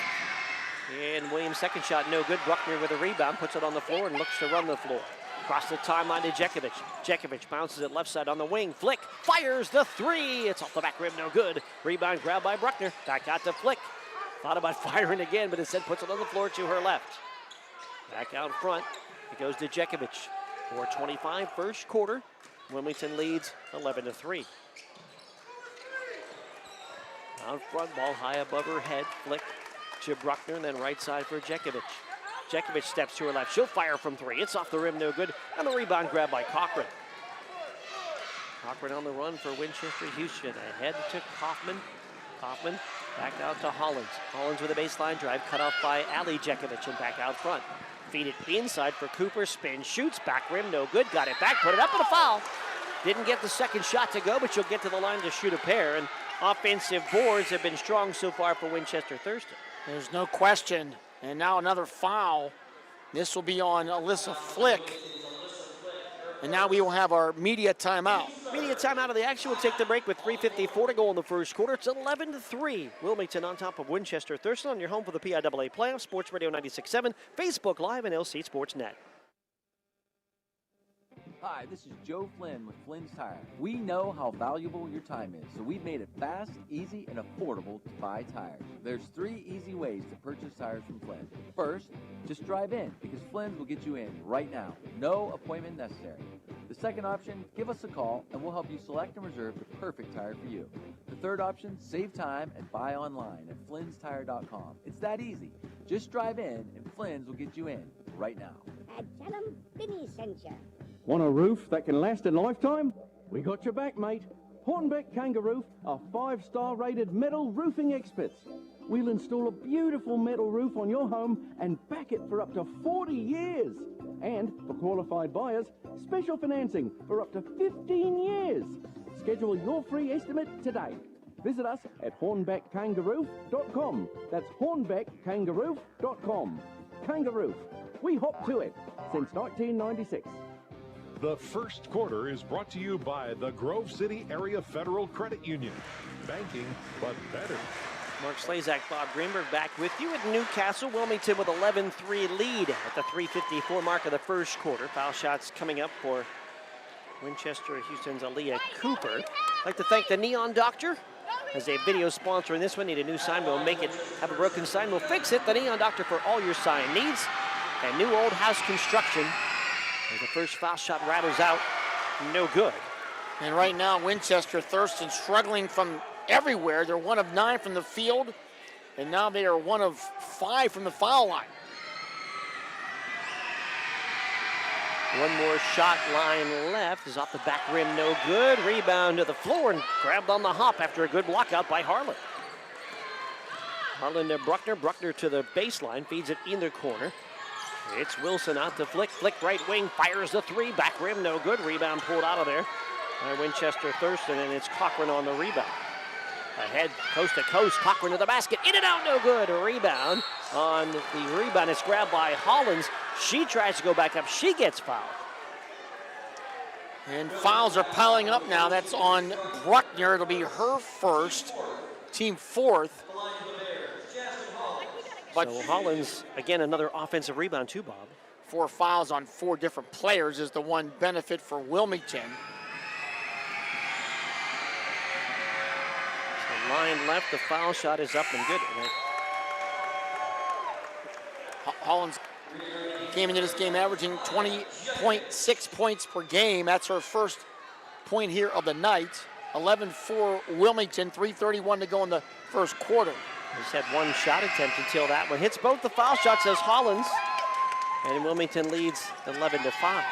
And Williams' second shot no good. Bruckner with a rebound, puts it on the floor and looks to run the floor. Across the timeline to Jekovic. Jekovic bounces it left side on the wing. Flick fires the three. It's off the back rim, no good. Rebound grabbed by Bruckner. Back out to Flick. Thought about firing again, but instead puts it on the floor to her left. Back out front. It goes to Jekovic. 4:25 first quarter. Wilmington leads 11-3. Out front, ball high above her head. Flick to Bruckner, and then right side for Jekovic. Jekovic steps to her left. She'll fire from three. It's off the rim, no good. And the rebound grab by Cochran. Cochran on the run for Winchester Houston. Ahead to Kaufman. Kaufman back out to Hollins. Hollins with a baseline drive, cut off by Ali Jekovic and back out front. Feed it inside for Cooper. Spin, shoots, back rim, no good. Got it back, put it up and a foul. Didn't get the second shot to go, but she'll get to the line to shoot a pair. And offensive boards have been strong so far for Winchester Thurston. There's no question. And now another foul. This will be on Alyssa Flick. And now we will have our media timeout. Media timeout of the action. We'll take the break with 3:54 to go in the first quarter. It's 11-3. Wilmington on top of Winchester Thurston on your home for the PIAA playoffs. Sports Radio 96.7, Facebook Live, and LC SportsNet. Hi, this is Joe Flynn with Flynn's Tire. We know how valuable your time is, so we've made it fast, easy, and affordable to buy tires. There's 3 easy ways to purchase tires from Flynn. First, just drive in, because Flynn's will get you in right now. No appointment necessary. The second option, give us a call, and we'll help you select and reserve the perfect tire for you. The third option, save time and buy online at flynnstire.com. It's that easy. Just drive in, and Flynn's will get you in right now. Tell 'em Vinny sent you. Want a roof that can last a lifetime? We got your back, mate. Hornbeck Kangaroo are 5-star rated metal roofing experts. We'll install a beautiful metal roof on your home and back it for up to 40 years. And for qualified buyers, special financing for up to 15 years. Schedule your free estimate today. Visit us at hornbeckkangaroo.com. That's hornbeckkangaroo.com. Kangaroo. We hop to it since 1996. The first quarter is brought to you by the Grove City Area Federal Credit Union. Banking, but better. Mark Slazak, Bob Greenberg back with you at Newcastle. Wilmington with 11-3 lead at the 3:54 mark of the first quarter. Foul shots coming up for Winchester Houston's Aaliyah Cooper. I'd like to thank the Neon Doctor as a video sponsor in this one. Need a new sign, we'll make it. Have a broken sign, we'll fix it. The Neon Doctor for all your sign needs. And new old house construction. As the first foul shot rattles out, no good. And right now, Winchester Thurston struggling from everywhere. They're 1 of 9 from the field, and now they are 1 of 5 from the foul line. One more shot line left is off the back rim, no good. Rebound to the floor and grabbed on the hop after a good block out by Harlan. Harlan to Bruckner. Bruckner to the baseline, feeds it in the corner. It's Wilson out to Flick. Flick right wing, fires the 3. Back rim, no good. Rebound pulled out of there by Winchester Thurston, and it's Cochran on the rebound. Ahead, coast to coast, Cochran to the basket. In and out, no good. A rebound. On the rebound, it's grabbed by Hollins. She tries to go back up. She gets fouled. And fouls are piling up now. That's on Bruckner. It'll be her first, team 4th. But so Hollins, again, another offensive rebound too, Bob. 4 fouls on 4 different players is the one benefit for Wilmington. So line left, the foul shot is up and good. Hollins came into this game averaging 20.6 points per game. That's her first point here of the night. 11-4 Wilmington, 3:31 to go in the first quarter. Just had 1 shot attempt until that one hits both the foul shots as Hollins. And Wilmington leads 11-5.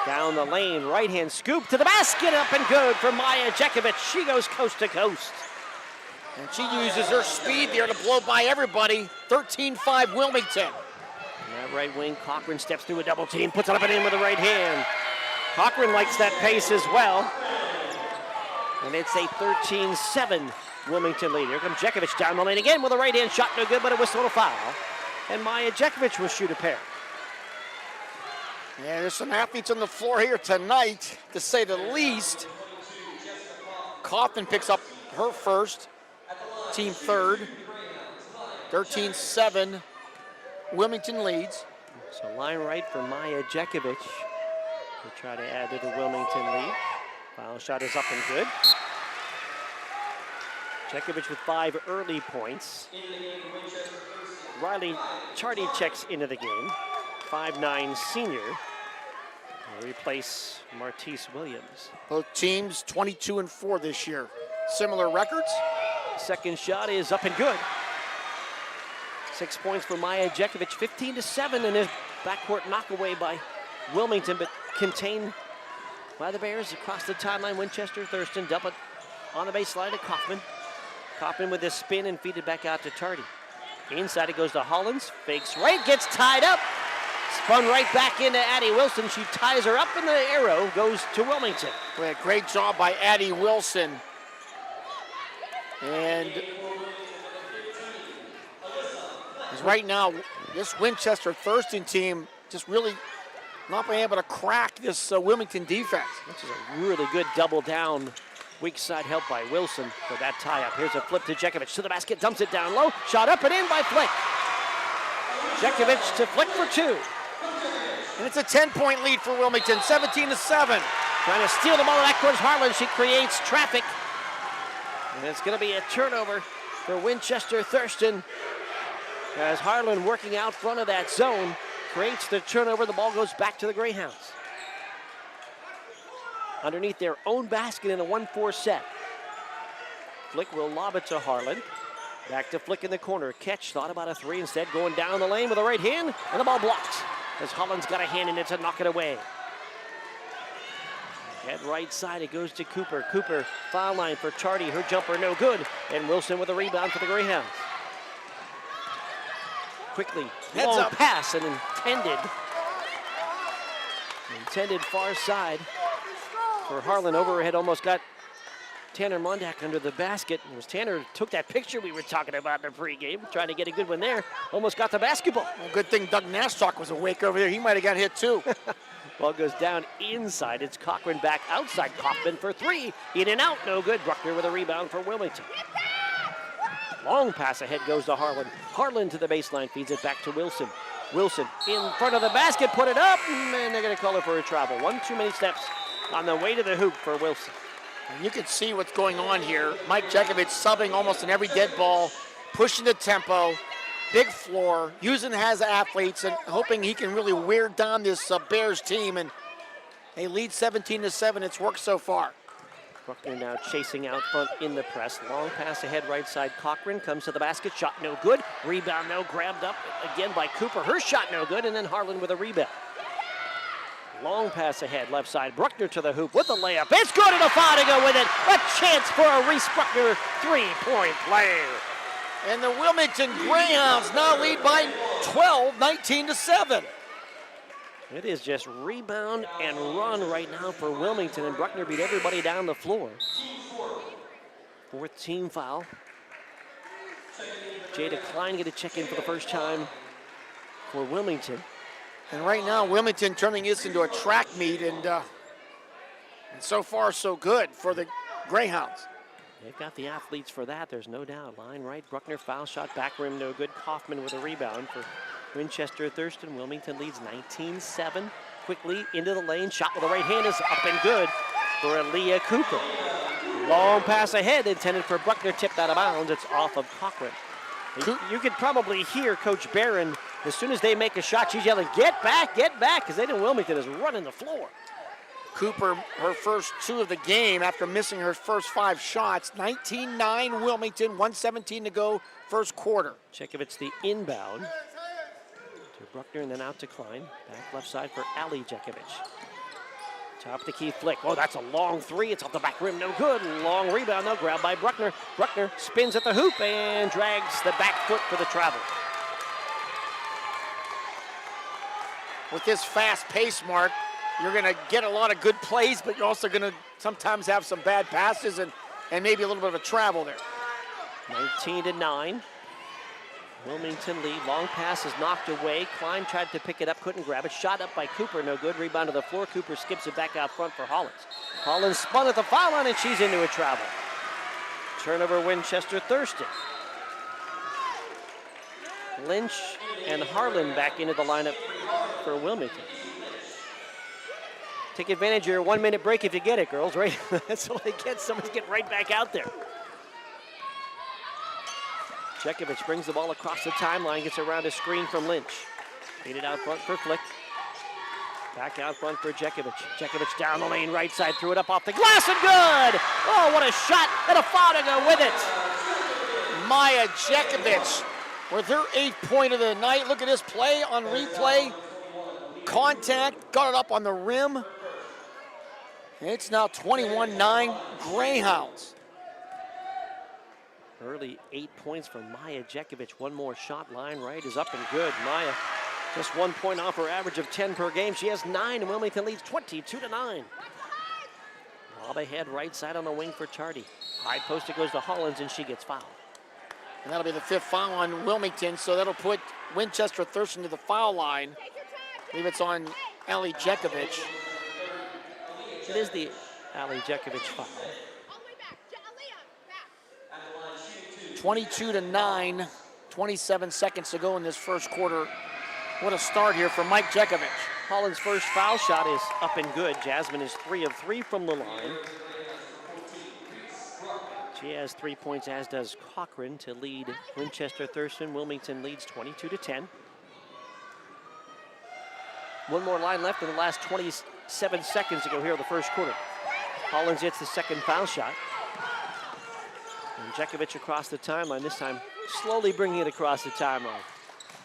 Down the lane, right-hand scoop to the basket, up and good for Maya Jekovic. She goes coast to coast. And she uses her speed there to blow by everybody. 13-5 Wilmington. And that right wing, Cochran steps through a double team, puts it up and in with the right hand. Cochran likes that pace as well. And it's a 13-7 Wilmington lead. Here comes Jekovic down the lane again with a right hand shot, no good, but a whistle and a foul. And Maya Jekovic will shoot a pair. Yeah, there's some athletes on the floor here tonight, to say the least. Kaufman picks up her first, team third. 13-7, Wilmington leads. So line right for Maya Jekovic to try to add to the Wilmington lead. Foul shot is up and good. Jekovic with 5 early points. Riley Chardy checks into the game. 5'9" senior. Will replace Martise Williams. Both teams 22-4 this year. Similar records. Second shot is up and good. 6 points for Maya Jekovic. 15-7 in his backcourt knockaway by Wilmington, but contained by the Bears across the timeline. Winchester Thurston dump it on the baseline to Kaufman. Kaufman with his spin and feed it back out to Tardy. Inside it goes to Hollins. Fakes right, gets tied up. Spun right back into Addie Wilson. She ties her up, and the arrow goes to Wilmington. Well, great job by Addie Wilson. And right now, this Winchester Thurston team just really not being able to crack this Wilmington defense. This is a really good double down. Weak side help by Wilson for that tie-up. Here's a flip to Jekovic to the basket, dumps it down low. Shot up and in by Flick. Jekovic to Flick for 2. And it's a 10-point lead for Wilmington, 17-7. Trying to steal the ball in that court is Harlan. She creates traffic. And it's going to be a turnover for Winchester Thurston. As Harlan working out front of that zone creates the turnover. The ball goes back to the Greyhounds. Underneath their own basket in a 1-4 set. Flick will lob it to Harlan. Back to Flick in the corner. Catch, thought about a 3, instead going down the lane with the right hand, and the ball blocks as Holland's got a hand in it to knock it away. At right side, it goes to Cooper. Cooper, foul line for Chardy. Her jumper no good, and Wilson with a rebound for the Greyhounds. Quickly, long pass and intended far side for Harlan. Overhead almost got Tanner Mondak under the basket. It was Tanner took that picture we were talking about in the pregame, trying to get a good one there. Almost got the basketball. Well, good thing Doug Nashtalk was awake over there. He might have got hit too. Ball goes down inside. It's Cochran back outside. Kaufman for 3. In and out, no good. Bruckner with a rebound for Wilmington. Long pass ahead goes to Harlan. Harlan to the baseline, feeds it back to Wilson. Wilson in front of the basket, put it up, and they're going to call her for a travel. 1 too many steps on the way to the hoop for Wilson. And you can see what's going on here. Mike Jekovic subbing almost in every dead ball, pushing the tempo, big floor, using has athletes, and hoping he can really wear down this Bears team. And they lead 17-7. It's worked so far. Bruckner now chasing out front in the press. Long pass ahead, right side. Cochran comes to the basket. Shot no good. Rebound no. Grabbed up again by Cooper. Her shot no good. And then Harlan with a rebound. Long pass ahead, left side. Bruckner to the hoop with the layup. It's good and a foul to go with it. A chance for a Reese Bruckner 3-point play. And the Wilmington Greyhounds now lead by 12, 19-7. It is just rebound and run right now for Wilmington, and Bruckner beat everybody down the floor. 4th team foul. Jada Klein get a check in for the first time for Wilmington. And right now, Wilmington turning this into a track meet, and so far so good for the Greyhounds. They've got the athletes for that, there's no doubt. Line right, Bruckner foul shot, back rim no good. Kaufman with a rebound for Winchester Thurston. Wilmington leads 19-7. Quickly into the lane, shot with the right hand is up and good for Aaliyah Cooper. Long pass ahead, intended for Bruckner, tipped out of bounds. It's off of Cochran. You could probably hear Coach Barron, as soon as they make a shot, she's yelling, get back, because they know Wilmington is running the floor. Cooper, her first 2 of the game after missing her first 5 shots. 19-9 Wilmington, 1:17 to go, first quarter. Jekovic the inbound to Bruckner and then out to Klein. Back left side for Ali Jekovic. Top of the key flick. Oh, that's a long three. It's off the back rim. No good. Long rebound, though. Grabbed by Bruckner. Bruckner spins at the hoop and drags the back foot for the travel. With this fast pace, Mark, you're going to get a lot of good plays, but you're also going to sometimes have some bad passes and maybe a little bit of a travel there. 19-9. Wilmington lead. Long pass is knocked away. Klein tried to pick it up, couldn't grab it. Shot up by Cooper, no good. Rebound to the floor. Cooper skips it back out front for Hollins. Hollins spun at the foul line, and she's into a travel. Turnover, Winchester Thurston. Lynch and Harlan back into the lineup for Wilmington. Take advantage of your 1 minute break if you get it, girls, right? That's all they get. Somebody's getting right back out there. Jekovic brings the ball across the timeline, gets around a screen from Lynch. Feed it out front for Flick. Back out front for Jekovic. Jekovic down the lane, right side, threw it up off the glass and good! Oh, what a shot and a foul to go with it. Maya Jekovic with her 8th point of the night. Look at this play on replay. Contact, got it up on the rim. It's now 21-9 Greyhounds. Early 8 points from Maya Jekovic. One more shot, line right is up and good. Maya just 1 point off her average of 10 per game. She has 9 and Wilmington leads 22-9. Lob ahead right side on the wing for Tardy. High post it goes to Hollins and she gets fouled. And that'll be the 5th foul on Wilmington, so that'll put Winchester Thurston to the foul line. I believe it's on Ali Jekovic. It is the Ali Jekovic foul. 22-9, 27 seconds to go in this first quarter. What a start here for Mike Jekovic. Hollins' first foul shot is up and good. Jasmine is 3 of 3 from the line. She has 3 points, as does Cochran, to lead Winchester Thurston. Wilmington leads 22-10. One more line left in the last 27 seconds to go here in the first quarter. Hollins hits the second foul shot. And Jekovic across the timeline, this time slowly bringing it across the timeline.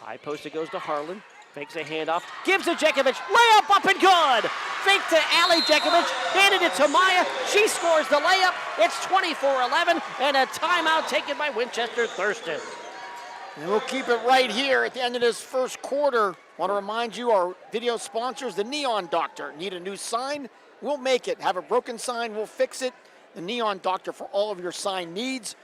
High post it goes to Harlan. Fakes a handoff, gives to Jekovic, layup up and good! Fake to Ali Jekovic, handed it to Maya. She scores the layup. It's 24-11, and a timeout taken by Winchester Thurston. And we'll keep it right here at the end of this first quarter. Want to remind you, our video sponsors, the Neon Doctor. Need a new sign? We'll make it. Have a broken sign? We'll fix it. The Neon Doctor for all of your sign needs.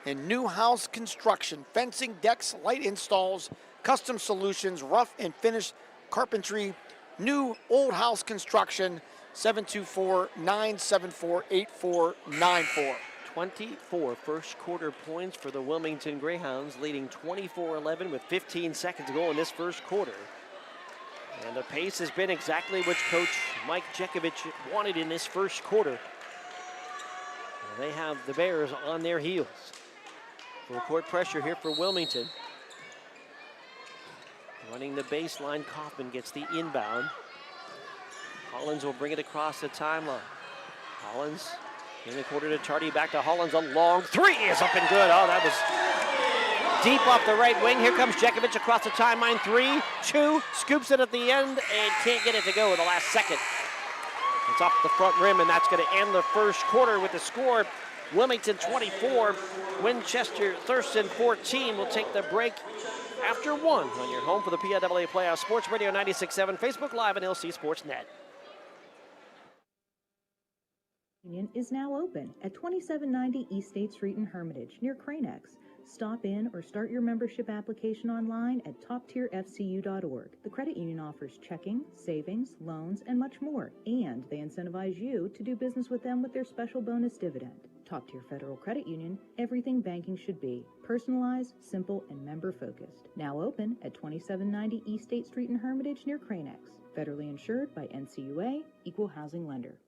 And new house construction, fencing, decks, light installs, custom solutions, rough and finished carpentry, new old house construction, 724-974-8494. 24 first quarter points for the Wilmington Greyhounds, leading 24-11 with 15 seconds to go in this first quarter. And the pace has been exactly what Coach Mike Jekovic wanted in this first quarter. And they have the Bears on their heels. Full court pressure here for Wilmington. Running the baseline, Kaufman gets the inbound. Hollins will bring it across the timeline. Hollins in the quarter to Tardy, back to Hollins. A long three is up and good. Oh, that was deep off the right wing. Here comes Jekovic across the timeline. 3-2, scoops it at the end and can't get it to go in the last second. It's off the front rim, and that's going to end the first quarter with the score. Wilmington 24, Winchester Thurston 14. We'll take the break after 1 on your home for the PIAA Playoff Sports Radio 96.7, Facebook Live and LC SportsNet. Union is now open at 2790 East State Street in Hermitage, near Cranex. Stop in or start your membership application online at toptierfcu.org. The credit union offers checking, savings, loans, and much more, and they incentivize you to do business with them with their special bonus dividend. Top Tier Federal Credit Union, everything banking should be. Personalized, simple, and member-focused. Now open at 2790 East State Street in Hermitage, near Cranex. Federally insured by NCUA, Equal Housing Lender.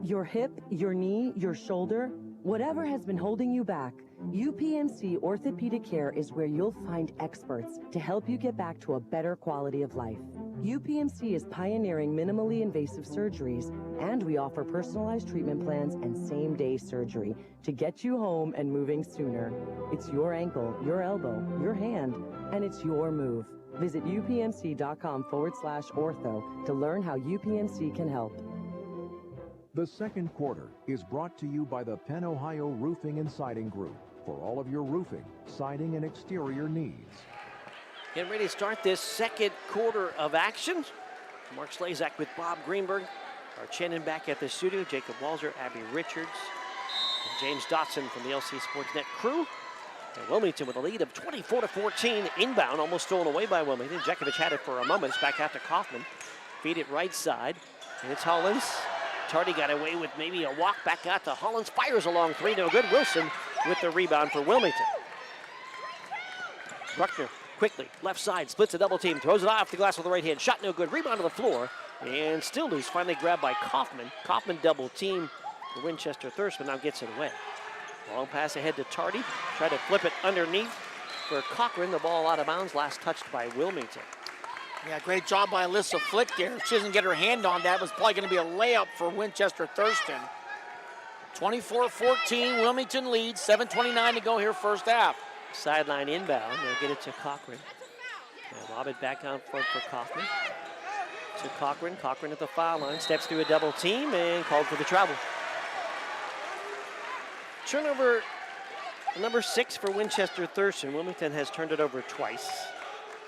Your hip, your knee, your shoulder, whatever has been holding you back, UPMC Orthopedic Care is where you'll find experts to help you get back to a better quality of life. UPMC is pioneering minimally invasive surgeries, and we offer personalized treatment plans and same-day surgery to get you home and moving sooner. It's your ankle, your elbow, your hand, and it's your move. Visit upmc.com/ortho to learn how UPMC can help. The second quarter is brought to you by the Penn Ohio Roofing and Siding Group for all of your roofing, siding, and exterior needs. Getting ready to start this second quarter of action. Mark Slazak with Bob Greenberg. Our Shannon back at the studio. Jacob Walzer, Abby Richards, and James Dotson from the LC SportsNet crew. And Wilmington with a lead of 24-14 inbound, almost stolen away by Wilmington. Jekovic had it for a moment. It's back out to Kaufman. Feed it right side. And it's Hollins. Tardy got away with maybe a walk back out to Hollins. Fires along three, no good. Wilson with the rebound for Wilmington. Bruckner quickly, left side, splits a double team, throws it off the glass with the right hand. Shot no good, rebound to the floor. And still loose, finally grabbed by Kaufman. Kaufman double team for Winchester Thurston, now gets it away. Long pass ahead to Tardy. Try to flip it underneath for Cochran. The ball out of bounds, last touched by Wilmington. Yeah, great job by Alyssa Flick there. If she doesn't get her hand on that, it was probably going to be a layup for Winchester Thurston. 24-14, Wilmington leads. 7:29 to go here first half. Sideline inbound. They'll get it to Cochran. And lob it back out front for Kaufman. To Cochran. Cochran at the foul line. Steps through a double team and called for the travel. Turnover number 6 for Winchester Thurston. Wilmington has turned it over twice.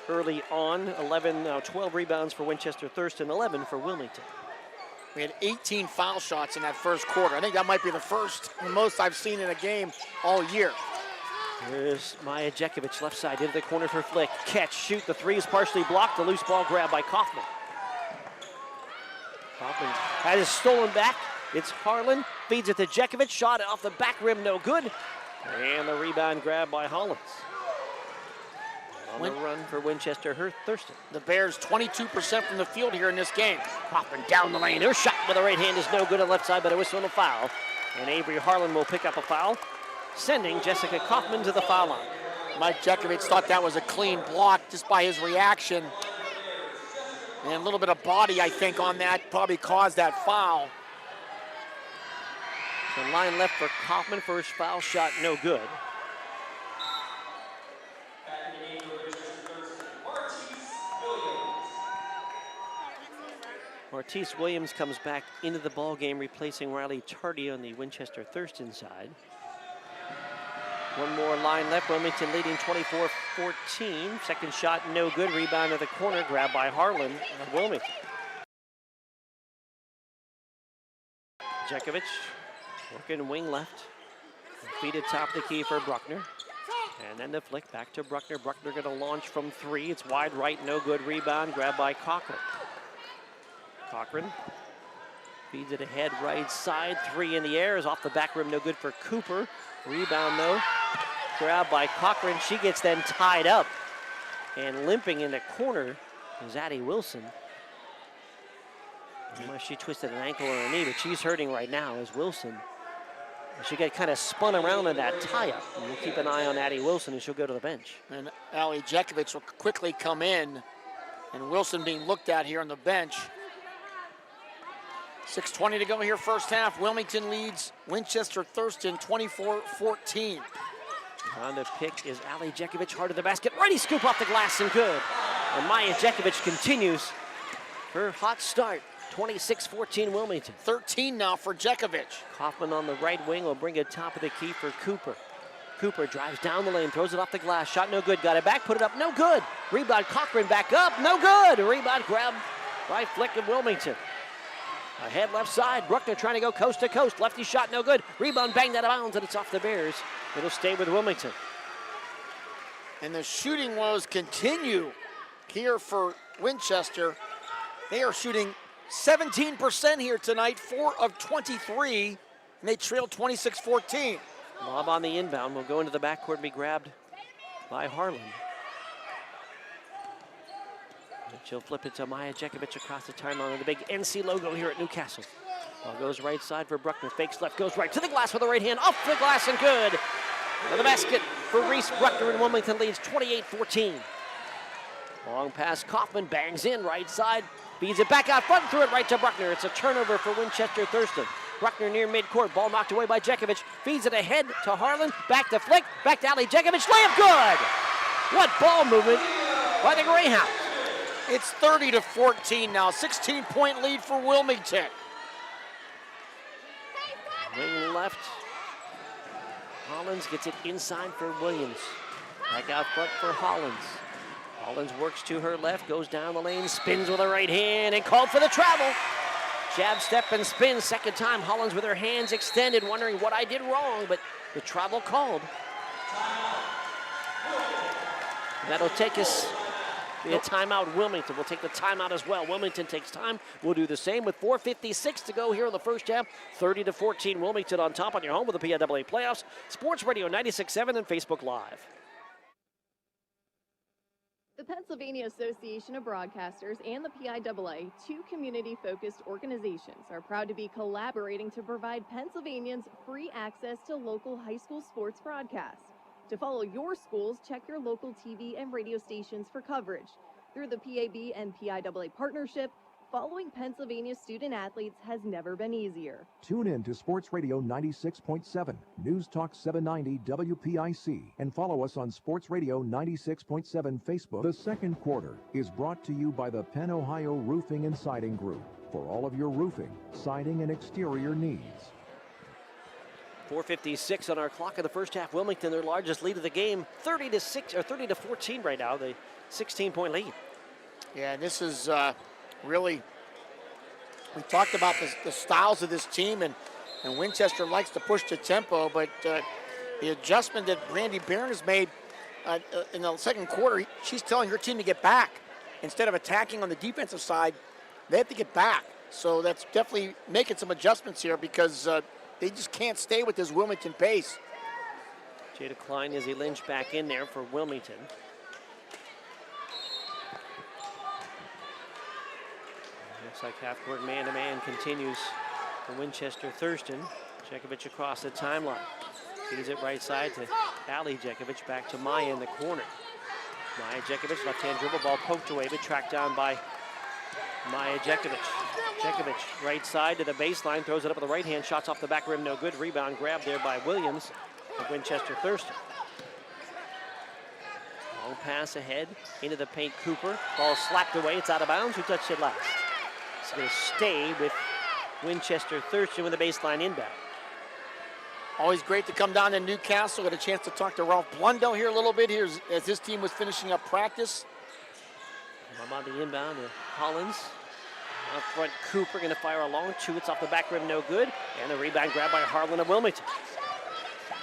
Early on, 12 rebounds for Winchester Thurston, 11 for Wilmington. We had 18 foul shots in that first quarter. I think that might be the first and most I've seen in a game all year. There's Maya Jekovic, left side, into the corner for Flick. Catch, shoot, the three is partially blocked. The loose ball grab by Kaufman. Kaufman has it stolen back. It's Harlan, feeds it to Jekovic, shot off the back rim, no good. And the rebound grab by Hollins. On the run for Winchester Thurston. The Bears 22% from the field here in this game. Kaufman down the lane. Her shot with the right hand is no good on the left side, but a whistle and a foul. And Avery Harlan will pick up a foul, sending Jessica Kaufman to the foul line. Mike Jekovic thought that was a clean block just by his reaction. And a little bit of body, I think, on that probably caused that foul. The line left for Kaufman. First foul shot, no good. Martise Williams comes back into the ball game, replacing Riley Tardy on the Winchester Thurston side. One more line left. Wilmington leading 24-14. Second shot, no good. Rebound to the corner, grabbed by Harlan of Wilmington. Jekovic working wing left. Feed it top of the key for Bruckner. And then the flick back to Bruckner. Bruckner going to launch from three. It's wide right, no good. Rebound, grabbed by Cochran. Cochran feeds it ahead right side. Three in the air is off the back rim, no good for Cooper. Rebound though, grabbed by Cochran. She gets then tied up. And limping in the corner is Addie Wilson. Unless she twisted an ankle or a knee, but she's hurting right now as Wilson. She got kind of spun around in that tie-up. And we'll keep an eye on Addie Wilson and she'll go to the bench. And Allie Jekovic will quickly come in. And Wilson being looked at here on the bench. 6:20 to go here first half. Wilmington leads Winchester Thurston 24-14. On the pick is Allie Jekovic, hard to the basket. Righty scoop off the glass and good. And Maya Jekovic continues her hot start. 26-14 Wilmington. 13 now for Jekovic. Kaufman on the right wing will bring it top of the key for Cooper. Cooper drives down the lane, throws it off the glass. Shot no good, got it back, put it up, no good. Rebound Cochran back up, no good. Rebound grab by Flick of Wilmington. Ahead left side, Bruckner trying to go coast to coast. Lefty shot no good. Rebound banged out of bounds and it's off the Bears. It'll stay with Wilmington. And the shooting woes continue here for Winchester. They are shooting 17% here tonight, 4 of 23, and they trail 26-14. Lob on the inbound will go into the backcourt and be grabbed by Harlan. And she'll flip it to Maya Jekovic across the timeline on the big NC logo here at Newcastle. Ball goes right side for Bruckner, fakes left, goes right to the glass with the right hand, off the glass and good. And the basket for Reese Bruckner, and Wilmington leads 28-14. Long pass, Kaufman bangs in right side. Feeds it back out front, threw it right to Bruckner. It's a turnover for Winchester Thurston. Bruckner near midcourt, ball knocked away by Jekovic. Feeds it ahead to Harlan, back to Flick, back to Allie Jekovic, layup good! What ball movement by the Greyhounds. It's 30-14 now, 16-point lead for Wilmington. Wing left. Hollins gets it inside for Williams. Back out front for Hollins. Hollins works to her left, goes down the lane, spins with her right hand, and called for the travel. Jab, step, and spin. Second time, Hollins with her hands extended, wondering what I did wrong, but the travel called. That'll take us a timeout. Wilmington will take the timeout as well. Wilmington takes time. We'll do the same with 4:56 to go here in the first half. 30-14, Wilmington on top on your home with the PIAA playoffs. Sports Radio 96.7 and Facebook Live. The Pennsylvania Association of Broadcasters and the PIAA, two community-focused organizations, are proud to be collaborating to provide Pennsylvanians free access to local high school sports broadcasts. To follow your schools, check your local TV and radio stations for coverage. Through the PAB and PIAA partnership, following Pennsylvania student athletes has never been easier. Tune in to Sports Radio 96.7, News Talk 790 WPIC, and follow us on Sports Radio 96.7 Facebook. The second quarter is brought to you by the Penn Ohio Roofing and Siding Group for all of your roofing, siding, and exterior needs. 4:56 on our clock in the first half. Wilmington, their largest lead of the game, 30-14 right now. The 16-point lead. Yeah, this is really, we talked about the styles of this team, and Winchester likes to push the tempo, but the adjustment that Brandy Barron has made in the second quarter, she's telling her team to get back. Instead of attacking on the defensive side, they have to get back. So that's definitely making some adjustments here because they just can't stay with this Wilmington pace. Jada Klein, Izzy Lynch back in there for Wilmington. Looks like half-court man-to-man continues for Winchester Thurston. Jekovic across the timeline. Feeds it right side to Ali Jekovic, back to Maya in the corner. Maya Jekovic, left-hand dribble, ball poked away, but tracked down by Maya Jekovic. Jekovic, right side to the baseline, throws it up with the right hand, shots off the back rim, no good. Rebound grabbed there by Williams of Winchester Thurston. Long pass ahead, into the paint, Cooper. Ball slapped away, it's out of bounds. Who touched it last? It's going to stay with Winchester Thurston with the baseline inbound. Always great to come down to Newcastle. Got a chance to talk to Ralph Blundo here a little bit here as his team was finishing up practice. On the inbound to Hollins. Up front, Cooper going to fire a long two. It's off the back rim, no good. And the rebound grabbed by Harlan of Wilmington.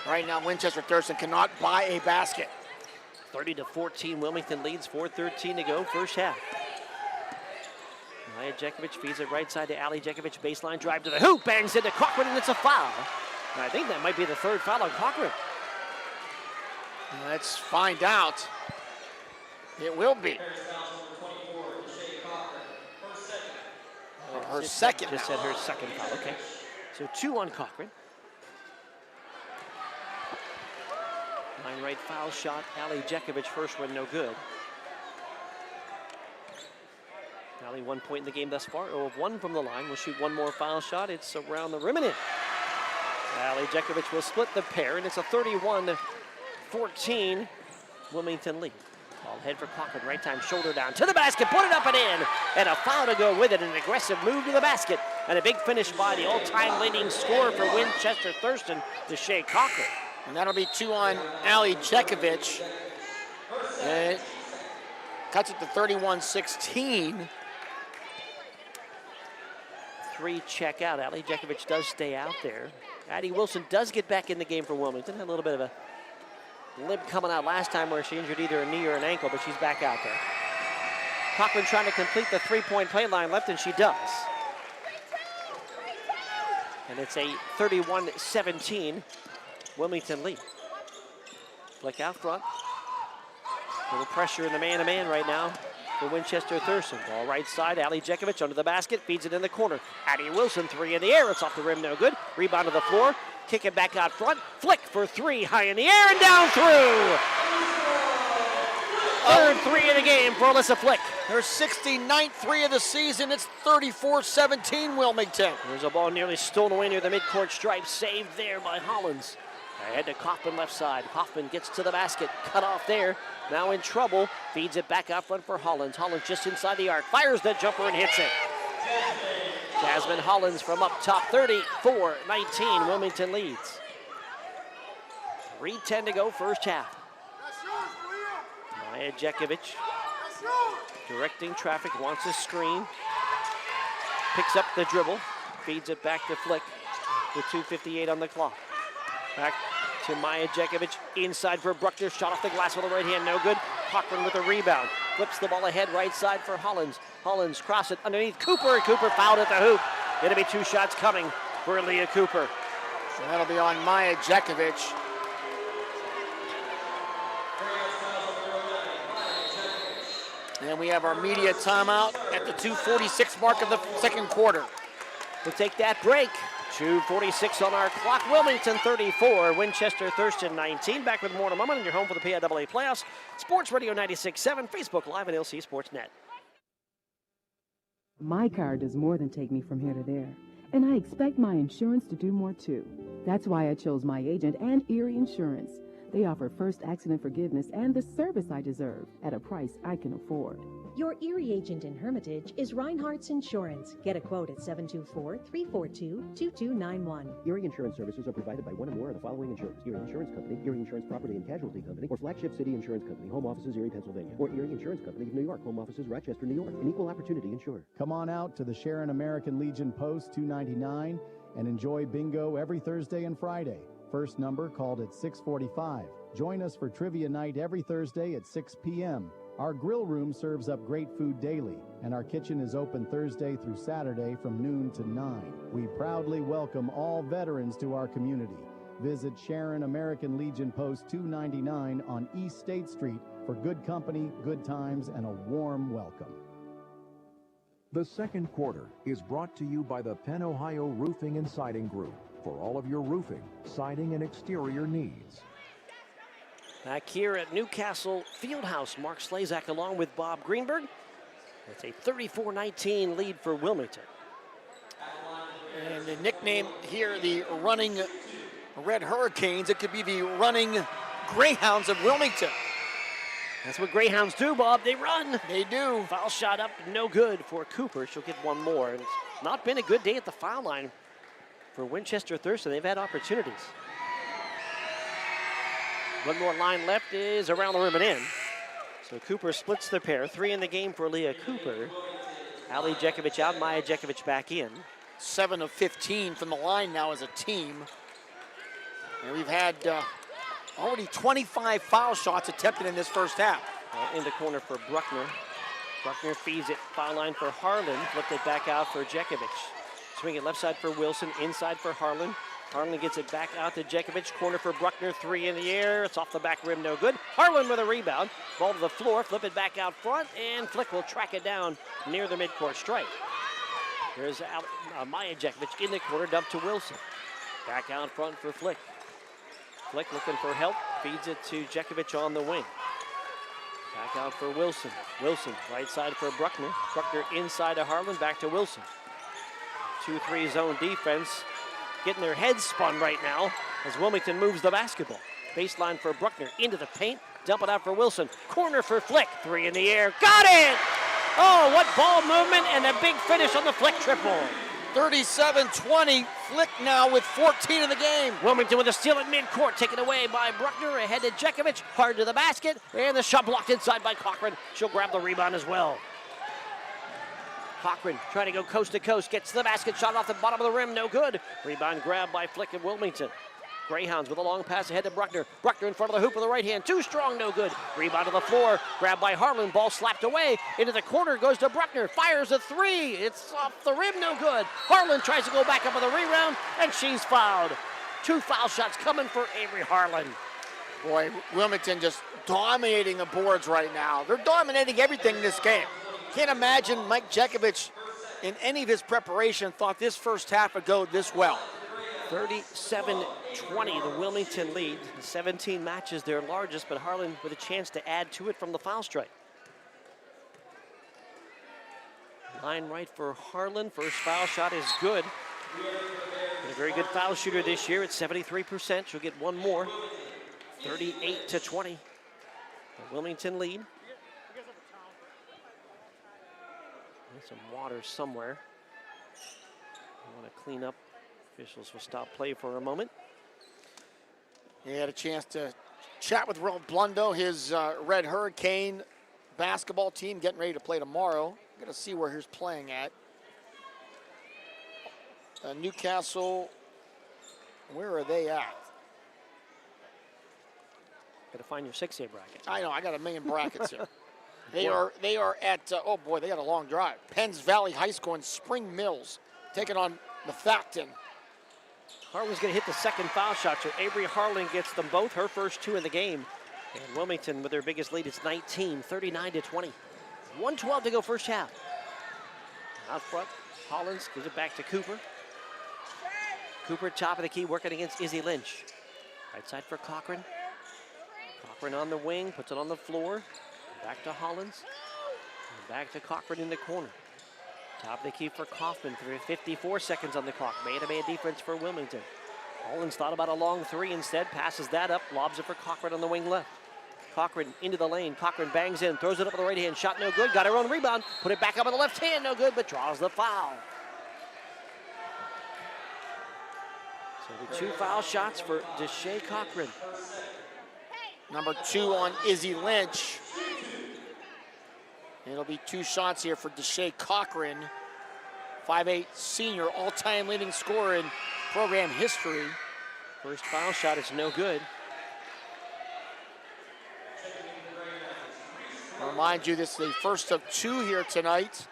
Right now, Winchester Thurston cannot buy a basket. 30-14, Wilmington leads, 4:13 to go, first half. Maya Jekovic feeds it right side to Ali Jekovic, baseline drive to the hoop, bangs into Cochran, and it's a foul. And I think that might be the third foul on Cochran. Let's find out. It will be. Her second. Just said her second foul, okay. So 2 on Cochran. Line right foul shot, Ali Jekovic, first one no good. Ali 1 point in the game thus far, 0 of 1 from the line. Will shoot one more foul shot, it's around the rim and in. Ali Jekovic will split the pair, and it's a 31-14 Wilmington lead. Ball head for Cochran, right time, shoulder down to the basket, put it up and in, and a foul to go with it, an aggressive move to the basket, and a big finish by the all-time leading scorer for Winchester Thurston, Deshae Cochran. And that'll be 2 on Ali Jekovic. And it cuts it to 31-16. 3 check out. Ali Jekovic does stay out there. Addie Wilson does get back in the game for Wilmington. Had a little bit of a limp coming out last time where she injured either a knee or an ankle, but she's back out there. Cochran trying to complete the 3-point play line left, and she does. And it's a 31-17 Wilmington lead. Flick out front. A little pressure in the man-to-man right now for Winchester Thurston. Ball right side, Ali Jekovic under the basket, feeds it in the corner. Addie Wilson, 3 in the air, it's off the rim, no good. Rebound to the floor, kick it back out front, flick for 3, high in the air and down through. Third 3 of the game for Alyssa Flick. Her 69th 3 of the season, it's 34-17 Wilmington. There's a ball nearly stolen away near the midcourt stripe, saved there by Hollins. Ahead to Kaufman left side. Kaufman gets to the basket, cut off there. Now in trouble, feeds it back out front for Hollins. Hollins just inside the arc, fires the jumper and hits it. Jasmine Hollins from up top, 34-19. Wilmington leads. 3:10 to go, first half. Maya Jekovic directing traffic, wants a screen. Picks up the dribble, feeds it back to Flick with 2:58 on the clock. Back to Maya Jekovic, inside for Bruckner, shot off the glass with the right hand, no good. Cochran with a rebound, flips the ball ahead, right side for Hollins. Hollins cross it underneath Cooper, and Cooper fouled at the hoop. Gonna be 2 shots coming for Leah Cooper. So that'll be on Maya Jekovic. And we have our media timeout at the 2:46 mark of the second quarter. We'll take that break. 2:46 on our clock. Wilmington 34, Winchester Thurston 19. Back with more in a moment in your home for the PIAA playoffs. Sports Radio 96.7, Facebook Live and LC SportsNet. My car does more than take me from here to there. And I expect my insurance to do more too. That's why I chose my agent and Erie Insurance. They offer first accident forgiveness and the service I deserve at a price I can afford. Your Erie agent in Hermitage is Reinhardt's Insurance. Get a quote at 724-342-2291. Erie Insurance services are provided by one or more of the following insurers: Erie Insurance Company, Erie Insurance Property and Casualty Company, or Flagship City Insurance Company, home offices Erie, Pennsylvania, or Erie Insurance Company of New York, home offices Rochester, New York, an equal opportunity insurer. Come on out to the Sharon American Legion Post 299 and enjoy bingo every Thursday and Friday. First number called at 6:45. Join us for trivia night every Thursday at 6 p.m. Our grill room serves up great food daily, and our kitchen is open Thursday through Saturday from noon to 9. We proudly welcome all veterans to our community. Visit Sharon American Legion Post 299 on East State Street for good company, good times, and a warm welcome. The second quarter is brought to you by the Penn Ohio Roofing and Siding Group for all of your roofing, siding, and exterior needs. Back here at Newcastle Fieldhouse, Mark Slazak along with Bob Greenberg. It's a 34-19 lead for Wilmington. And the nickname here, the running Red Hurricanes, it could be the running Greyhounds of Wilmington. That's what Greyhounds do, Bob. They run. They do. Foul shot up, no good for Cooper. She'll get one more. And it's not been a good day at the foul line for Winchester Thurston. They've had opportunities. One more line left is around the rim and in. So Cooper splits the pair. 3 in the game for Leah Cooper. Ali Jekovic out, Maya Jekovic back in. 7 of 15 from the line now as a team. And we've had already 25 foul shots attempted in this first half. In the corner for Bruckner. Bruckner feeds it, foul line for Harlan. Flipped it back out for Jekovic. Swing it left side for Wilson, inside for Harlan. Harlan gets it back out to Jekovic. Corner for Bruckner, 3 in the air. It's off the back rim, no good. Harlan with a rebound. Ball to the floor, flip it back out front, and Flick will track it down near the midcourt stripe. There's Maya Jekovic in the corner, dump to Wilson. Back out front for Flick. Flick looking for help, feeds it to Jekovic on the wing. Back out for Wilson. Wilson, right side for Bruckner. Bruckner inside to Harlan, back to Wilson. 2-3 zone defense. Getting their heads spun right now as Wilmington moves the basketball. Baseline for Bruckner, into the paint, dump it out for Wilson. Corner for Flick, 3 in the air, got it! Oh, what ball movement and a big finish on the Flick triple. 37-20, Flick now with 14 in the game. Wilmington with a steal at midcourt, taken away by Bruckner, ahead to Jekovic, hard to the basket, and the shot blocked inside by Cochran. She'll grab the rebound as well. Cochran trying to go coast to coast, gets the basket, shot off the bottom of the rim, no good. Rebound grabbed by Flick of Wilmington. Greyhounds with a long pass ahead to Bruckner. Bruckner in front of the hoop with the right hand, too strong, no good. Rebound to the floor, grabbed by Harlan, ball slapped away. Into the corner goes to Bruckner, fires a 3. It's off the rim, no good. Harlan tries to go back up with a rebound, and she's fouled. 2 foul shots coming for Avery Harlan. Boy, Wilmington just dominating the boards right now. They're dominating everything in this game. Can't imagine Mike Jekovic in any of his preparation thought this first half would go this well. 37-20, the Wilmington lead. 17 matches, their largest, but Harlan with a chance to add to it from the foul stripe. Line right for Harlan. First foul shot is good. Been a very good foul shooter this year at 73%. She'll get one more. 38-20. The Wilmington lead. There's some water somewhere. want to clean up. Officials will stop play for a moment. He had a chance to chat with Will Blundo, his Red Hurricane basketball team getting ready to play tomorrow. Going to see where he's playing at. Newcastle, where are they at? Got to find your 6A bracket. I know, I got a million brackets here. They are at, oh boy, they got a long drive. Penns Valley High School in Spring Mills, taking on Methacton. Harlan's going to hit the second foul shot, so Avery Harlan gets them both, her first 2 in the game. And Wilmington with their biggest lead, it's 19, 39-20. 1:12 to go first half. Out front, Hollins gives it back to Cooper. Cooper, top of the key, working against Izzy Lynch. Right side for Cochran. Cochran on the wing, puts it on the floor. Back to Hollins. And back to Cochran in the corner. Top of the key for Kaufman, 54 seconds on the clock. Man-to-man defense for Wilmington. Hollins thought about a long 3 instead, passes that up, lobs it for Cochran on the wing left. Cochran into the lane, Cochran bangs in, throws it up with the right hand, shot no good, got her own rebound, put it back up on the left hand, no good, but draws the foul. So the 2 foul shots for Deshae Cochran. Number 2 on Izzy Lynch. It'll be 2 shots here for Deshae Cochran, 5'8" senior, all-time leading scorer in program history. First foul shot is no good. I'll remind you, this is the first of 2 here tonight.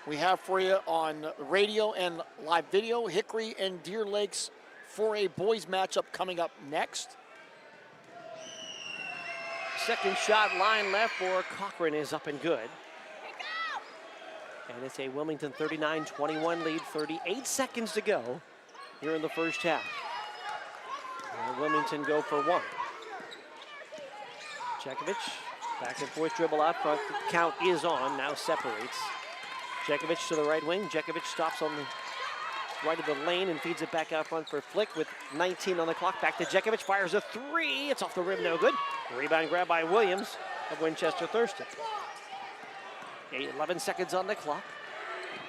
We have for you on radio and live video, Hickory and Deer Lakes 4A boys matchup coming up next. Second shot, line left for Cochran is up and good. And it's a Wilmington 39-21 lead, 38 seconds to go here in the first half. And Wilmington go for 1. Jekovic, back and forth dribble out front. The count is on, now separates. Jekovic to the right wing. Jekovic stops on the right of the lane and feeds it back out front for Flick with 19 on the clock. Back to Jekovic, fires a 3. It's off the rim, no good. Rebound grab by Williams of Winchester Thurston. 11 seconds on the clock.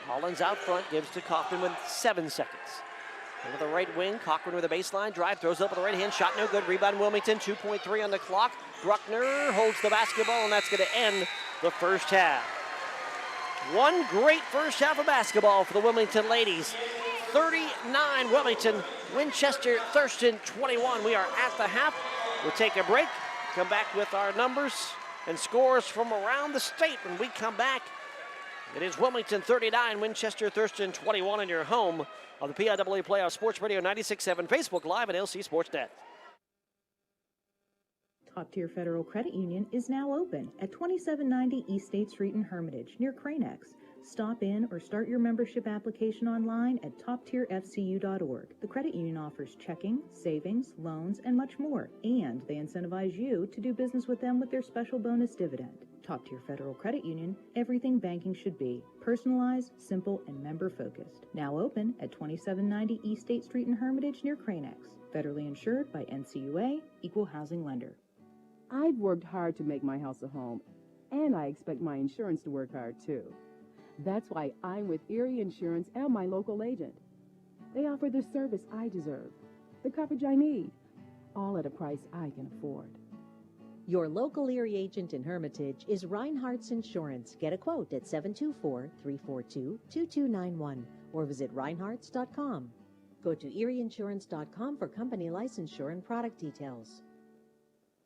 Hollins out front, gives to Kaufman with 7 seconds. Over the right wing, Cochran with a baseline drive, throws it up with the right hand, shot no good. Rebound Wilmington, 2.3 on the clock. Bruckner holds the basketball, and that's going to end the first half. One great first half of basketball for the Wilmington ladies. 39 Wilmington, Winchester Thurston 21. We are at the half. We'll take a break, come back with our numbers and scores from around the state when we come back. It is Wilmington 39, Winchester Thurston 21 in your home of the PIAA Playoff Sports Radio 96.7, Facebook Live and LC SportsNet. Top Tier Federal Credit Union is now open at 2790 East State Street in Hermitage near Cranex. Stop in or start your membership application online at toptierfcu.org. The credit union offers checking, savings, loans, and much more, and they incentivize you to do business with them with their special bonus dividend. Top Tier Federal Credit Union, everything banking should be. Personalized, simple, and member-focused. Now open at 2790 East State Street in Hermitage near Cranex. Federally insured by NCUA, Equal Housing Lender. I've worked hard to make my house a home, and I expect my insurance to work hard too. That's why I'm with Erie Insurance and my local agent. They offer the service I deserve, the coverage I need, all at a price I can afford. Your local Erie agent in Hermitage is Reinhardt's Insurance. Get a quote at 724-342-2291 or visit reinhardts.com. Go to erieinsurance.com for company licensure and product details.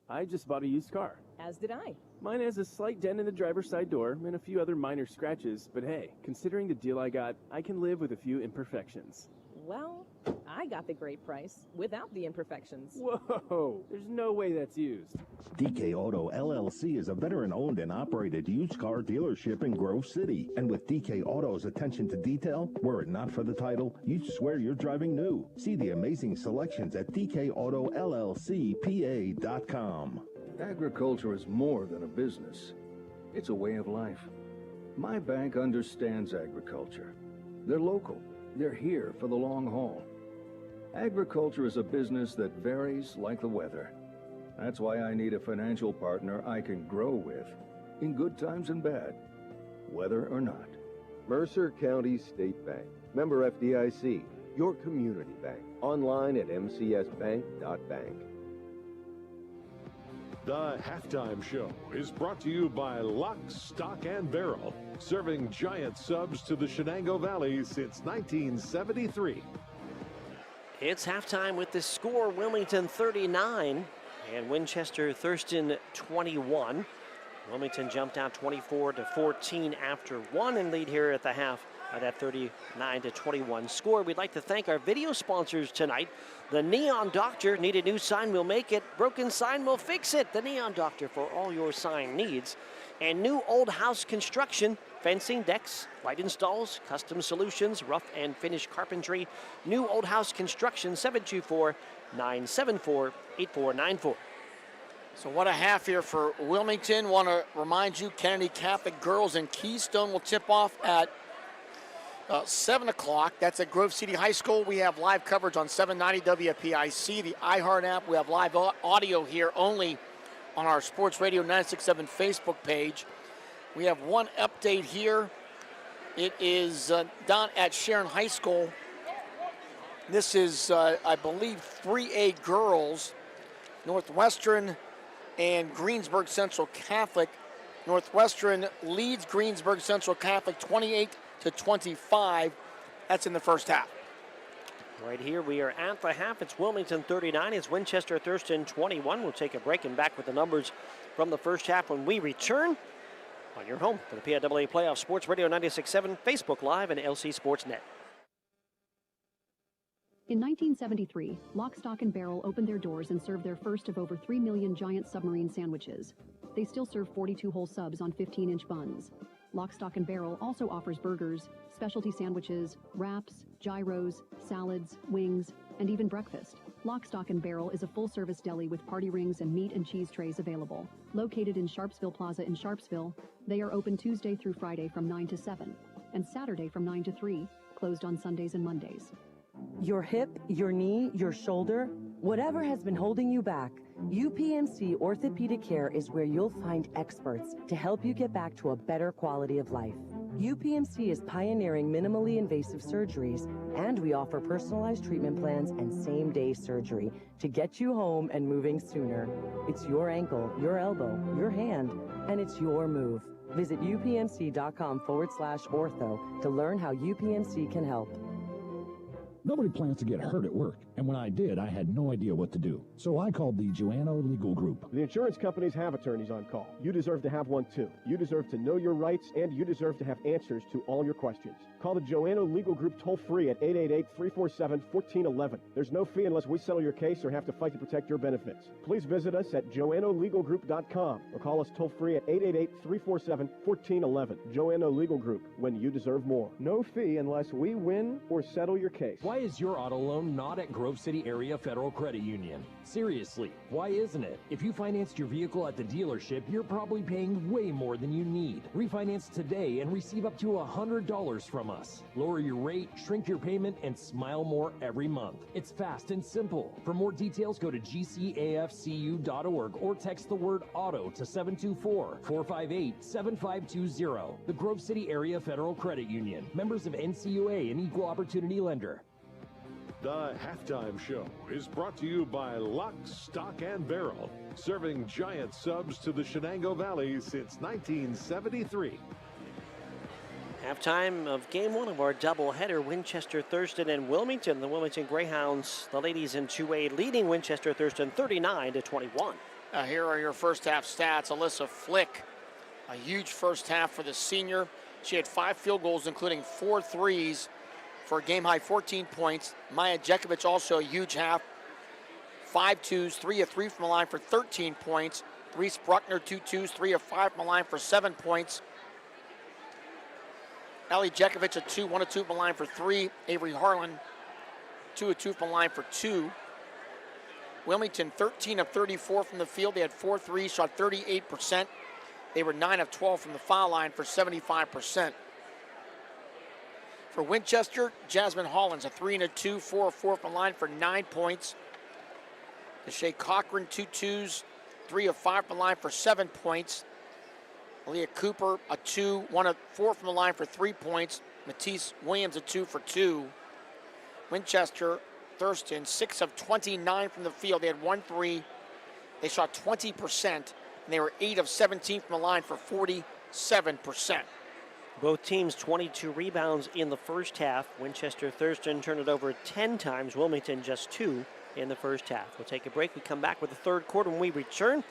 I just bought a used car. As did I. Mine has a slight dent in the driver's side door and a few other minor scratches, but hey, considering the deal I got, I can live with a few imperfections. Well, I got the great price without the imperfections. Whoa, there's no way that's used. DK Auto LLC is a veteran-owned and operated used car dealership in Grove City. And with DK Auto's attention to detail, were it not for the title, you'd swear you're driving new. See the amazing selections at DKAutoLLCPA.com. Agriculture is more than a business. It's a way of life. My bank understands agriculture. They're local. They're here for the long haul. Agriculture is a business that varies like the weather. That's why I need a financial partner I can grow with, in good times and bad, weather or not. Mercer County State Bank, Member FDIC, your community bank. Online at mcsbank.bank. The halftime show is brought to you by Lock, Stock, and Barrel, serving giant subs to the Shenango Valley since 1973. It's halftime with the score, Wilmington 39 and Winchester Thurston 21. Wilmington jumped out 24-14 after one and lead here at the half by that 39-21 score. We'd like to thank our video sponsors tonight. The Neon Doctor. Need a new sign, we'll make it. Broken sign, we'll fix it. The Neon Doctor for all your sign needs. And New Old House Construction, fencing, decks, light installs, custom solutions, rough and finish carpentry. New Old House Construction, 724-974-8494. So what a half here for Wilmington. Want to remind you, Kennedy Catholic Girls in Keystone will tip off at 7 o'clock. That's at Grove City High School. We have live coverage on 790 WPIC, the iHeart app. We have live audio here only on our Sports Radio 96.7 Facebook page. We have one update here. It is down at Sharon High School. This is, I believe, 3A girls. Northwestern and Greensburg Central Catholic. Northwestern leads Greensburg Central Catholic 28-25. That's in the first half. Right here, we are at the half. It's Wilmington 39. It's Winchester Thurston 21. We'll take a break and back with the numbers from the first half when we return on your home for the PIAA Playoff Sports Radio 96.7, Facebook Live, and LC SportsNet. In 1973, Lock, Stock, and Barrel opened their doors and served their first of over 3 million giant submarine sandwiches. They still serve 42-hole subs on 15-inch buns. Lock, Stock, and Barrel also offers burgers, specialty sandwiches, wraps, gyros, salads, wings, and even breakfast. Lock, Stock, and Barrel is a full-service deli with party rings and meat and cheese trays available. Located in Sharpsville Plaza in Sharpsville, they are open Tuesday through Friday from 9 to 7, and Saturday from 9 to 3, closed on Sundays and Mondays. Your hip, your knee, your shoulder, whatever has been holding you back, UPMC Orthopedic Care is where you'll find experts to help you get back to a better quality of life. UPMC is pioneering minimally invasive surgeries, and we offer personalized treatment plans and same-day surgery to get you home and moving sooner. It's your ankle, your elbow, your hand, and it's your move. Visit upmc.com/ortho to learn how UPMC can help. Nobody plans to get hurt at work, and when I did, I had no idea what to do. So I called the Joanno Legal Group. The insurance companies have attorneys on call. You deserve to have one too. You deserve to know your rights, and you deserve to have answers to all your questions. Call the Joanno Legal Group toll-free at 888-347-1411. There's no fee unless we settle your case or have to fight to protect your benefits. Please visit us at joannolegalgroup.com or call us toll-free at 888-347-1411. Joanno Legal Group, when you deserve more. No fee unless we win or settle your case. Why is your auto loan not at Grove City Area Federal Credit Union? Seriously, why isn't it? If you financed your vehicle at the dealership, you're probably paying way more than you need. Refinance today and receive up to $100 from us. Lower your rate, shrink your payment, and smile more every month. It's fast and simple. For more details, go to gcafcu.org or text the word AUTO to 724-458-7520. The Grove City Area Federal Credit Union. Members of NCUA and Equal Opportunity Lender. The halftime show is brought to you by Lock, Stock, and Barrel, serving giant subs to the Shenango Valley since 1973. Halftime of game one of our doubleheader, Winchester Thurston and Wilmington. The Wilmington Greyhounds, the ladies in 2A, leading Winchester Thurston 39-21. Here are your first half stats. Alyssa Flick, a huge first half for the senior. She had 5 field goals, including 4 threes for a game-high 14 points. Maya Jekovic also a huge half. 5 twos, 3 of 3 from the line for 13 points. Reese Bruckner, 2 twos, 3 of 5 from the line for 7 points. Ellie Jekovic, a 2, 1 of 2 from the line for 3. Avery Harlan, 2 of 2 from the line for 2. Wilmington, 13 of 34 from the field. They had 4 threes, shot 38%. They were 9 of 12 from the foul line for 75%. For Winchester, Jasmine Hollins, a 3 and a 2, 4 of 4 from the line for 9 points. Deshae Cochran, 2 twos, 3 of 5 from the line for 7 points. Aaliyah Cooper, a 2, 1 of 4 from the line for 3 points. Matisse Williams, a 2 for 2. Winchester Thurston, 6 of 29 from the field. They had 1 3. They shot 20%, and they were 8 of 17 from the line for 47%. Both teams 22 rebounds in the first half. Winchester Thurston turned it over 10 times. Wilmington just 2 in the first half. We'll take a break. We come back with the third quarter when we return.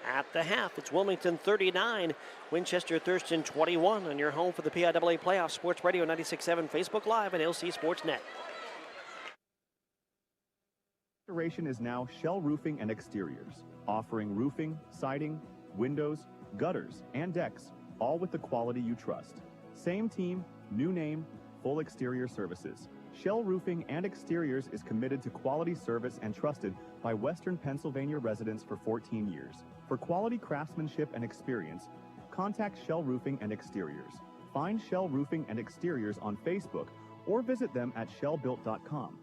At the half, it's Wilmington 39, Winchester Thurston 21 on your home for the PIAA Playoffs. Sports Radio 96.7, Facebook Live, and LC SportsNet. Restoration is now Shell Roofing and Exteriors, offering roofing, siding, windows, gutters, and decks, all with the quality you trust. Same team, new name, full exterior services. Shell Roofing and Exteriors is committed to quality service and trusted by Western Pennsylvania residents for 14 years. For quality craftsmanship and experience, contact Shell Roofing and Exteriors. Find Shell Roofing and Exteriors on Facebook or visit them at shellbuilt.com.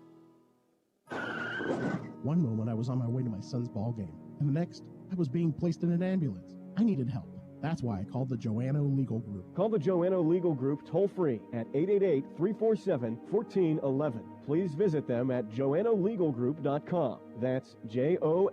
One moment I was on my way to my son's ball game, and the next I was being placed in an ambulance. I needed help. That's why I called the Joanno Legal Group. Call the Joanno Legal Group toll-free at 888-347-1411. Please visit them at joannolegalgroup.com. That's Joanow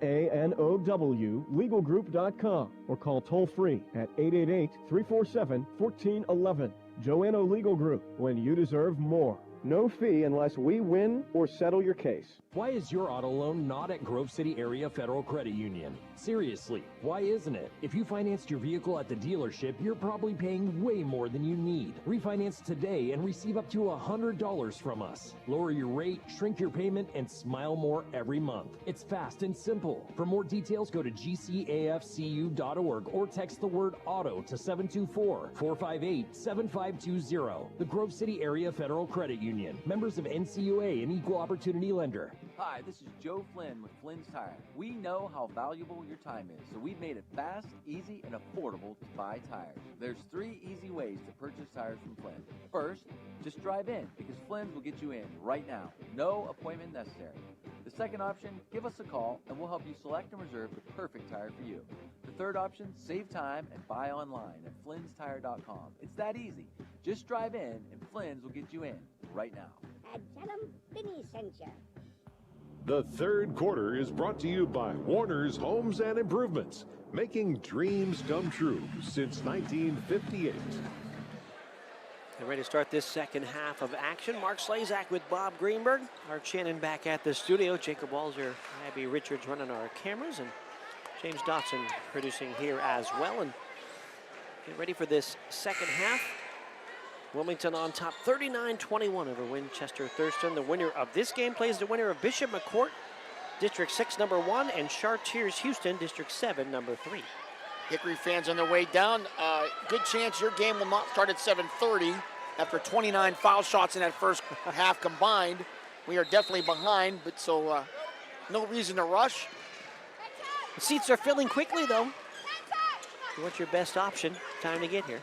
legalgroup.com, or call toll-free at 888-347-1411. Joanno Legal Group, when you deserve more. No fee unless we win or settle your case. Why is your auto loan not at Grove City Area Federal Credit Union? Seriously, why isn't it? If you financed your vehicle at the dealership, you're probably paying way more than you need. Refinance today and receive up to $100 from us. Lower your rate, shrink your payment, and smile more every month. It's fast and simple. For more details, go to gcafcu.org or text the word AUTO to 724-458-7520. The Grove City Area Federal Credit Union. Members of NCUA, an equal opportunity lender. Hi, this is Joe Flynn with Flynn's Tire. We know how valuable your time is, so we've made it fast, easy, and affordable to buy tires. There's 3 easy ways to purchase tires from Flynn. First, just drive in, because Flynn's will get you in right now. No appointment necessary. The second option, give us a call, and we'll help you select and reserve the perfect tire for you. The third option, save time and buy online at flynnstire.com. It's that easy. Just drive in, and Flynn's will get you in right now. Tell 'em Vinny sent ya. The third quarter is brought to you by Warner's Homes and Improvements, making dreams come true since 1958. They're ready to start this second half of action. Mark Slazak with Bob Greenberg. Art Shannon back at the studio. Jacob Walzer, Abby Richards running our cameras, and James Dotson producing here as well. And get ready for this second half. Wilmington on top 39-21 over Winchester Thurston. The winner of this game plays the winner of Bishop McCourt, District 6, number 1, and Chartiers Houston, District 7, number 3. Hickory fans on their way down. Good chance your game will not start at 7:30 after 29 foul shots in that first half combined. We are definitely behind, but so no reason to rush. The seats are filling quickly, though. What's your best option? Time to get here.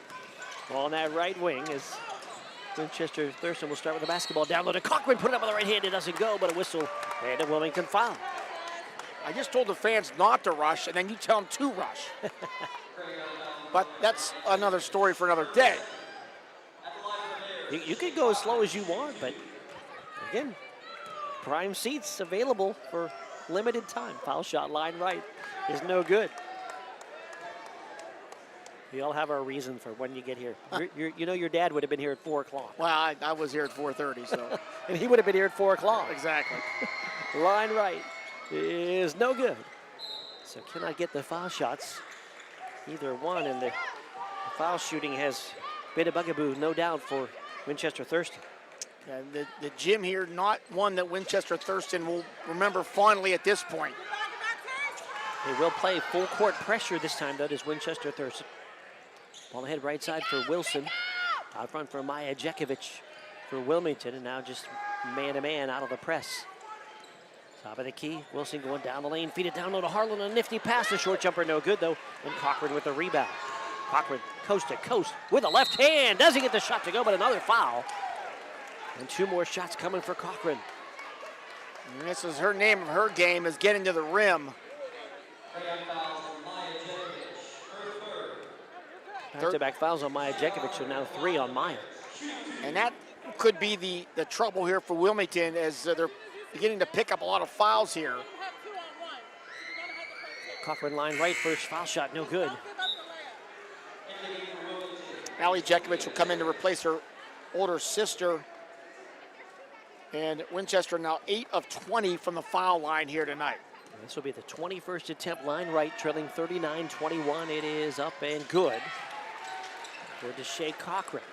Ball on that right wing as Winchester Thurston will start with the basketball down low to Cochran. Put it up with the right hand. It doesn't go, but a whistle and a Wilmington foul. I just told the fans not to rush, and then you tell them to rush. But that's another story for another day. You could go as slow as you want, but again, prime seats available for limited time. Foul shot line right is no good. We all have our reason for when you get here. You know your dad would have been here at 4 o'clock. Well, I was here at 4:30, so. And he would have been here at 4 o'clock. Exactly. Line right is no good. So cannot get the foul shots, either one, and the foul shooting has been a bugaboo, no doubt, for Winchester Thurston. And the gym here, not one that Winchester Thurston will remember fondly at this point. They will play full court pressure this time, though, does Winchester Thurston. Ball ahead right side for Wilson. Out front for Maya Jekovic for Wilmington, and now just man-to-man out of the press. Top of the key, Wilson going down the lane, feed it down low to Harlan, a nifty pass. The short jumper no good, though, and Cochran with the rebound. Cochran coast to coast with a left hand. Doesn't get the shot to go, but another foul. And 2 more shots coming for Cochran. And this is her name of her game, is getting to the rim. Back-to-back fouls on Maya Jekovic, so now 3 on Maya. And that could be the trouble here for Wilmington as they're beginning to pick up a lot of fouls here. Cochran line right, first foul shot, no good. Allie Jekovic will come in to replace her older sister. And Winchester now 8 of 20 from the foul line here tonight. This will be the 21st attempt, line right, trailing 39-21. It is up and good. Good to Shea Cochran.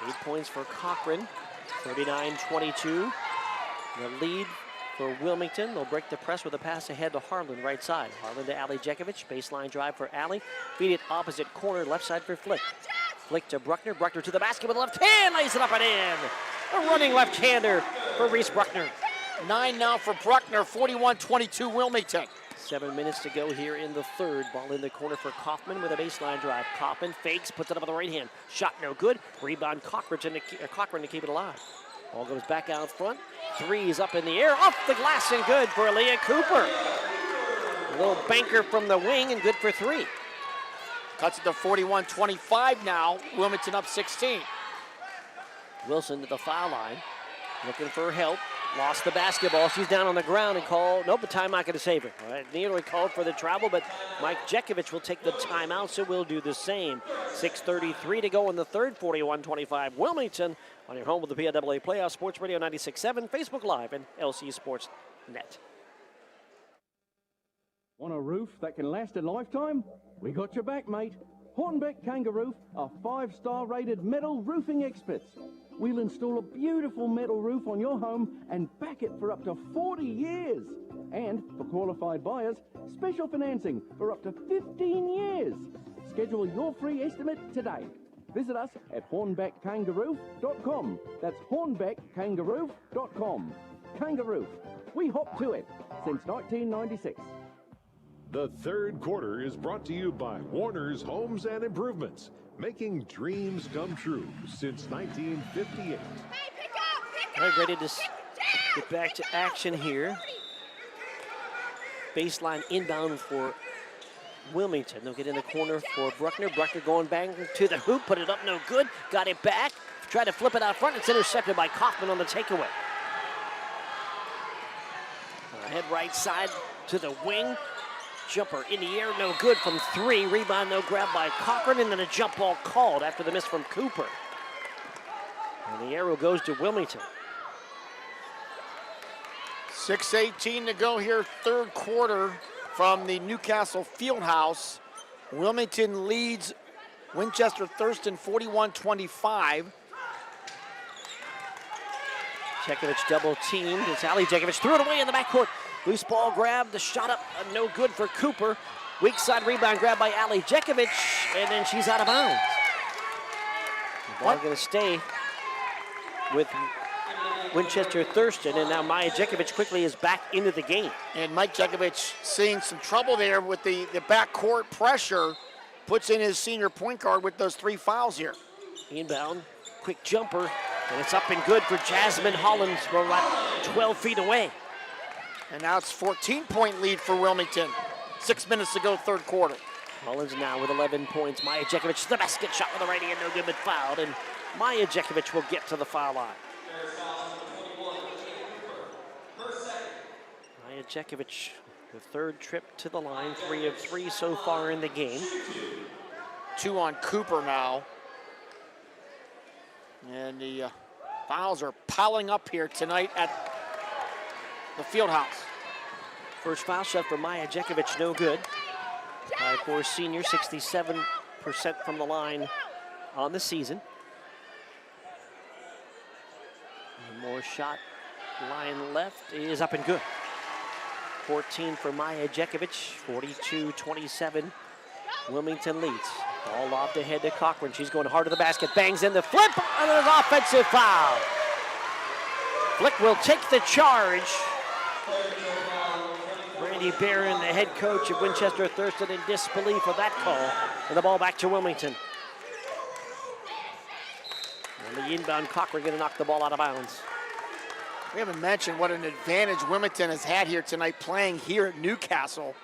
8 points for Cochran, 39-22. The lead for Wilmington. They'll break the press with a pass ahead to Harlan, right side. Harlan to Allie Jekovic, baseline drive for Allie. Feed it opposite corner, left side for Flick. Flick to Bruckner, Bruckner to the basket with the left hand, lays it up and in. A running left-hander for Reese Bruckner. 9 now for Bruckner, 41-22 Wilmington. 7 minutes to go here in the third. Ball in the corner for Kaufman with a baseline drive. Kaufman fakes, puts it up with the right hand. Shot no good. Rebound Cochran to keep it alive. Ball goes back out front. Three's up in the air, off the glass and good for Leah Cooper. A little banker from the wing and good for 3. Cuts it to 41-25 now. Wilmington up 16. Wilson to the foul line, looking for help. Lost the basketball. She's down on the ground and called. Nope, the timeout going to save her. All right, nearly called for the travel, but Mike Jekovic will take the timeout, so we'll do the same. 6:33 to go in the third, 41-25. Wilmington on your home with the PIAA Playoff Sports Radio 96.7, Facebook Live, and LC SportsNet. Want a roof that can last a lifetime? We got your back, mate. Hornbeck Kangaroo are 5-star rated metal roofing experts. We'll install a beautiful metal roof on your home and back it for up to 40 years. And for qualified buyers, special financing for up to 15 years. Schedule your free estimate today. Visit us at hornbeckkangaroo.com. That's hornbeckkangaroo.com. Kangaroo. We hop to it since 1996. The third quarter is brought to you by Warner's Homes and Improvements, making dreams come true since 1958. All right, ready to get back to action here. Baseline inbound for Wilmington. They'll get in the corner for Bruckner. Bruckner going bang to the hoop, put it up, no good. Got it back, tried to flip it out front. It's intercepted by Kaufman on the takeaway. Head right side to the wing. Jumper in the air, no good from 3. Rebound, no grab by Cochran, and then a jump ball called after the miss from Cooper. And the arrow goes to Wilmington. 6:18 to go here, third quarter from the Newcastle Fieldhouse. Wilmington leads Winchester Thurston 41-25. Jekovic double teamed. It's Allie Jekovic, threw it away in the backcourt. Loose ball grab, the shot up, no good for Cooper. Weak side rebound grab by Allie Jekovic, and then she's out of bounds. The ball going to stay with Winchester Thurston, and now Maya Jekovic quickly is back into the game. And Mike Jekovic seeing some trouble there with the backcourt pressure, puts in his senior point guard with those 3 fouls here. Inbound, quick jumper, and it's up and good for Jasmine Hollins from about 12 feet away. And now it's 14-point lead for Wilmington. 6 minutes to go, third quarter. Hollins now with 11 points. Maya Jekovic, the basket shot with the right hand, no good, but fouled. And Maya Jekovic will get to the foul line. Maya Jekovic, the third trip to the line, 3 of 3 so far in the game. 2 on Cooper now. And the fouls are piling up here tonight at the Fieldhouse. First foul shot for Maya Jekovic, no good. 5'4" senior, 67% from the line on the season. One more shot, line left is up and good. 14 for Maya Jekovic, 42-27. Wilmington leads. Ball lobbed ahead to Cochran. She's going hard to the basket, bangs in the flip, and there's an offensive foul. Flick will take the charge. Randy Barron, the head coach of Winchester Thurston, in disbelief of that call. And the ball back to Wilmington. And the inbound Cochran going to knock the ball out of bounds. We haven't mentioned what an advantage Wilmington has had here tonight playing here at Newcastle.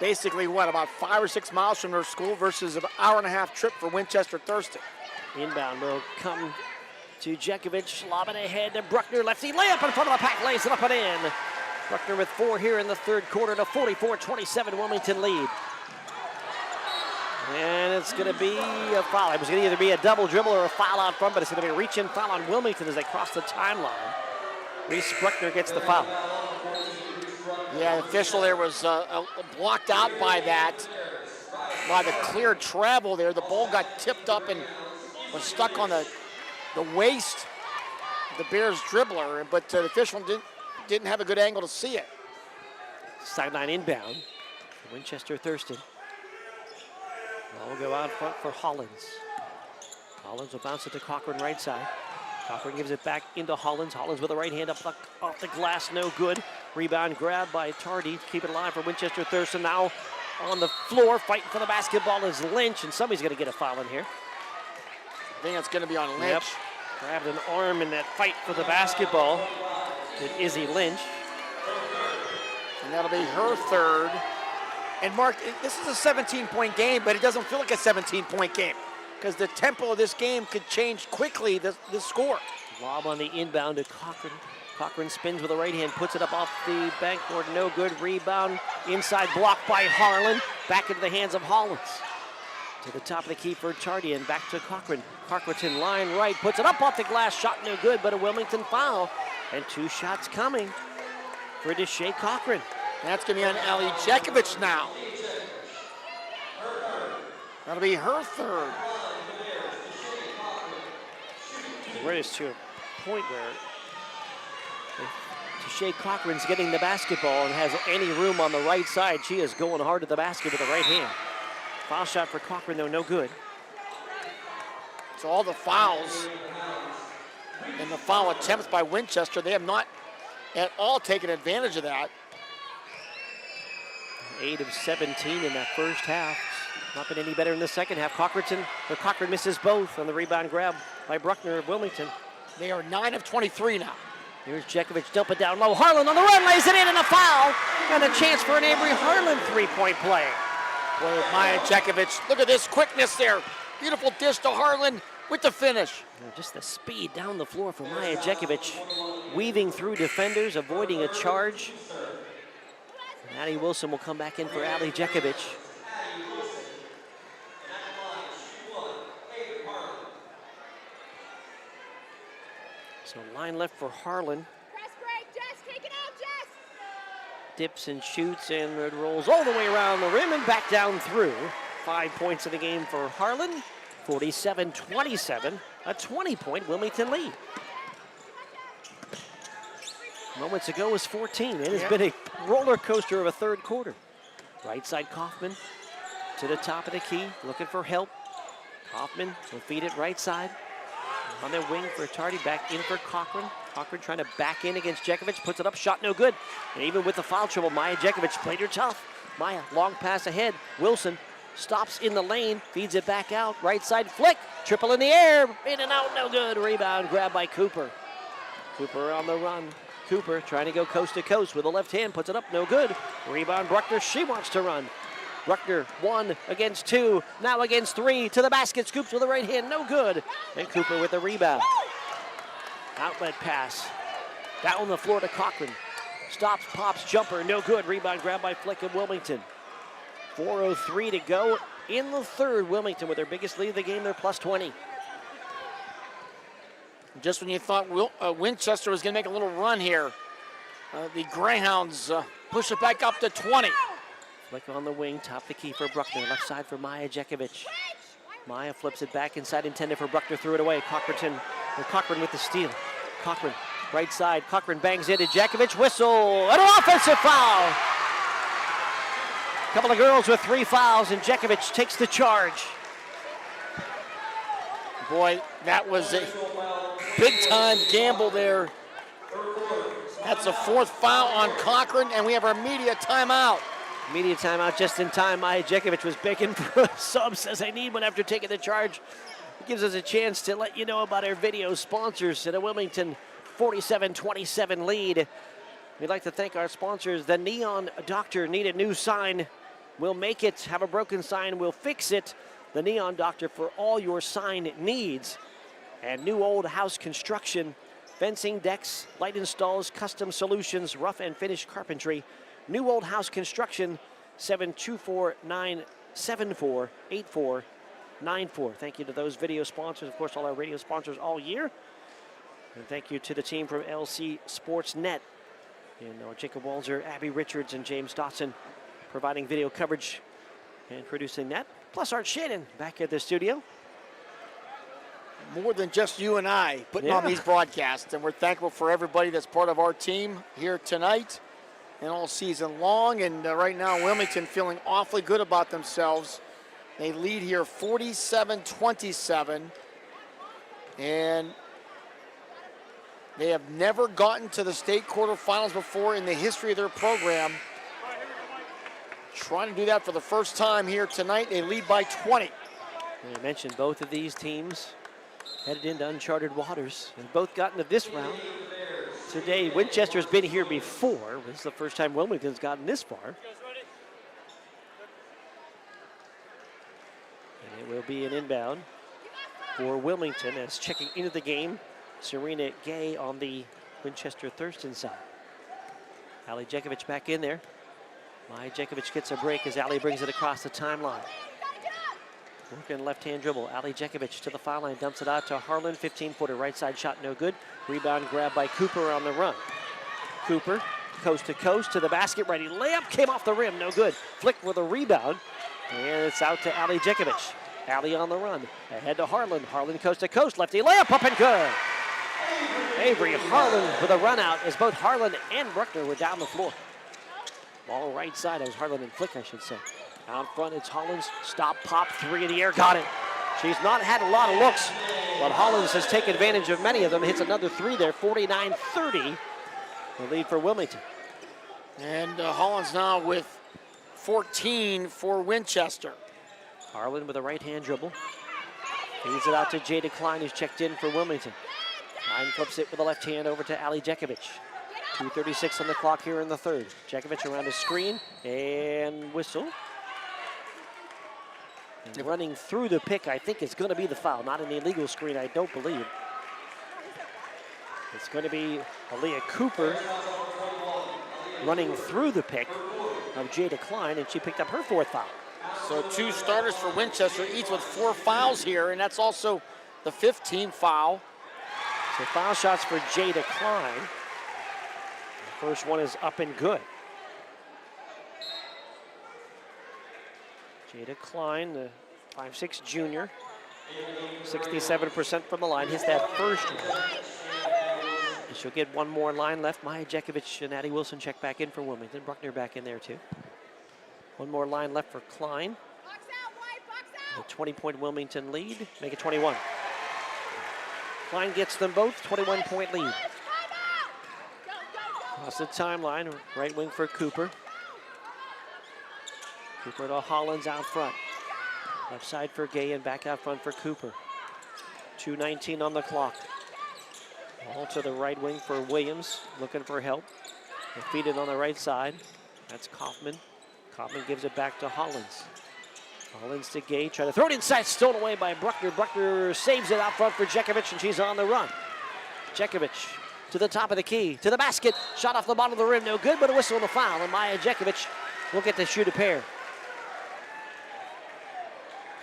Basically, what, about 5 or 6 miles from their school versus an hour-and-a-half trip for Winchester Thurston. Inbound will come to Jekovic, lob it ahead to Bruckner, lefty layup in front of the pack, lays it up and in. Bruckner with 4 here in the third quarter to 44-27 Wilmington lead. And it's going to be a foul. It was going to either be a double dribble or a foul out front, but it's going to be a reach-in foul on Wilmington as they cross the timeline. Reese Bruckner gets the foul. Yeah, the official there was blocked out by the cleared travel there. The ball got tipped up and was stuck on the waist of the Bears dribbler, but the official didn't have a good angle to see it. Sideline inbound. Winchester Thurston. Ball will go out front for Hollins. Hollins will bounce it to Cochran right side. Cochran gives it back into Hollins. Hollins with a right hand up off the glass, no good. Rebound grab by Tardy to keep it alive for Winchester Thurston. Now on the floor, fighting for the basketball is Lynch, and somebody's going to get a foul in here. I think it's going to be on Lynch. Yep. Grabbed an arm in that fight for the basketball. Did Izzy Lynch. And that'll be her third. And Mark, this is a 17-point game, but it doesn't feel like a 17-point game because the tempo of this game could change quickly, this score. Lob on the inbound to Cochran. Cochran spins with the right hand, puts it up off the backboard, no good. Rebound, inside block by Harlan. Back into the hands of Hollins. To the top of the key for Tardy and back to Cochran. Cochran line right, puts it up off the glass, shot no good, but a Wilmington foul. And 2 shots coming for Deshae Cochran. That's going to be on Allie Jekovic now. That'll be her third. We're just to a point where Deshae Cochran's getting the basketball and has any room on the right side. She is going hard to the basket with the right hand. Foul shot for Cochran, though, no good. So all the fouls and the foul attempts by Winchester, they have not at all taken advantage of that. 8 of 17 in that first half. Not been any better in the second half. Cochran misses both on the rebound grab by Bruckner of Wilmington. They are 9 of 23 now. Here's Jekovic, dump it down low. Harlan on the run, lays it in, and a foul. And a chance for an Avery Harlan three-point play. Boy, Maya Jekovic, look at this quickness there. Beautiful dish to Harlan with the finish. Just the speed down the floor for Maya Jekovic. Weaving through defenders, avoiding a charge. Addie Wilson will come back in for Allie Jekovic. So line left for Harlan. Press break, Jess, take it out, Jess. Dips and shoots and it rolls all the way around the rim and back down through. 5 points in the game for Harlan. 47-27, a 20-point Wilmington lead. Moments ago was 14. It has been a roller coaster of a third quarter. Right side Kaufman to the top of the key, looking for help. Kaufman will feed it right side. On their wing for Tardy, back in for Cochran. Cochran trying to back in against Jekovic, puts it up, shot no good. And even with the foul trouble, Maya Jekovic played her tough. Maya, long pass ahead. Wilson stops in the lane, feeds it back out. Right side flick, triple in the air, in and out, no good. Rebound grab by Cooper. Cooper on the run. Cooper trying to go coast to coast with a left hand, puts it up, no good. Rebound Bruckner, she wants to run. Bruckner 1 against 2, now against 3, to the basket, scoops with the right hand, no good. And Cooper with the rebound. Outlet pass, down the floor to Cochran. Stops, pops, jumper, no good. Rebound grab by Flick of Wilmington. 4:03 to go in the third. Wilmington with their biggest lead of the game, they're plus 20. Just when you thought Winchester was going to make a little run here, the Greyhounds push it back up to 20. Flick on the wing, top the key for Bruckner. Left side for Maya Jekovic. Maya flips it back inside, intended for Bruckner, threw it away. Cochran with the steal. Cochran, right side. Cochran bangs into Jekovic, whistle, and an offensive foul. A couple of girls with 3 fouls, and Jekovic takes the charge. Boy, that was a big-time gamble there. That's the 4th foul on Cochran, and we have our media timeout. Media timeout just in time. Maya Jekovic was begging for a sub, says I need one after taking the charge. It gives us a chance to let you know about our video sponsors at a Wilmington 47-27 lead. We'd like to thank our sponsors. The Neon Doctor, need a new sign, we'll make it. Have a broken sign, we'll fix it. The Neon Doctor for all your sign needs. and New Old House Construction, fencing, decks, light installs, custom solutions, rough and finish carpentry. New Old House Construction, 724-974-8494. Thank you to those video sponsors, of course, all our radio sponsors all year. And thank you to the team from LC SportsNet. Jacob Walzer, Abby Richards, and James Dotson providing video coverage and producing that. Plus Art Shannon back at the studio. More than just you and I putting on these broadcasts, and we're thankful for everybody that's part of our team here tonight and all season long. And right now, Wilmington feeling awfully good about themselves. They lead here 47-27, and they have never gotten to the state quarterfinals before in the history of their program. Trying to do that for the first time here tonight. They lead by 20. I mentioned both of these teams headed into uncharted waters. They've both gotten to this round. Today, Winchester's been here before. This is the first time Wilmington's gotten this far. And it will be an inbound for Wilmington as checking into the game, Serena Gay on the Winchester Thurston side. Ali Jekovic back in there. Maya Jekovic gets a break as Ali brings it across the timeline. Working left-hand dribble. Ali Jekovic to the foul line, dumps it out to Harlan. 15-footer right side shot, no good. Rebound grab by Cooper on the run. Cooper, coast to coast to the basket, ready layup, came off the rim, no good. Flick with a rebound, and it's out to Ali Jekovic. Ali on the run, ahead to Harlan. Harlan coast to coast, lefty layup, up and good. Avery Harlan with a run out as both Harlan and Bruckner were down the floor. Ball right side, it was Harlan and Flick, I should say. Out front, it's Hollins. Stop, pop, three in the air, got it. She's not had a lot of looks, but Hollins has taken advantage of many of them. Hits another three there, 49-30. The lead for Wilmington. And Hollins now with 14 for Winchester. Harlan with a right-hand dribble. Feeds it out to Jada Klein, who's checked in for Wilmington. Klein flips it with the left hand over to Ali Jekovic. 2:36 on the clock here in the third. Jekovic around his screen and whistle. And running through the pick, I think, is going to be the foul. Not an illegal screen, I don't believe. It's going to be Aaliyah Cooper running through the pick of Jada Klein, and she picked up her fourth foul. So two starters for Winchester, each with 4 fouls here, and that's also the 15th foul. So foul shots for Jada Klein. The first one is up and good. Jada Klein, the 5'6" junior, 67% from the line, hits that first one. And she'll get one more line left. Maya Jekovic and Addie Wilson check back in for Wilmington. Bruckner back in there too. One more line left for Klein. A 20-point Wilmington lead, make it 21. Klein gets them both, 21-point lead. Across the timeline, right wing for Cooper. Cooper to Hollins out front. Left side for Gay and back out front for Cooper. 2:19 on the clock. Ball to the right wing for Williams, looking for help. They feed it on the right side. That's Kaufman. Kaufman gives it back to Hollins. Hollins to Gay, trying to throw it inside, stolen away by Bruckner. Bruckner saves it out front for Jekovic, and she's on the run. Jekovic to the top of the key, to the basket. Shot off the bottom of the rim, no good, but a whistle and a foul, and Maya Jekovic will get to shoot a pair.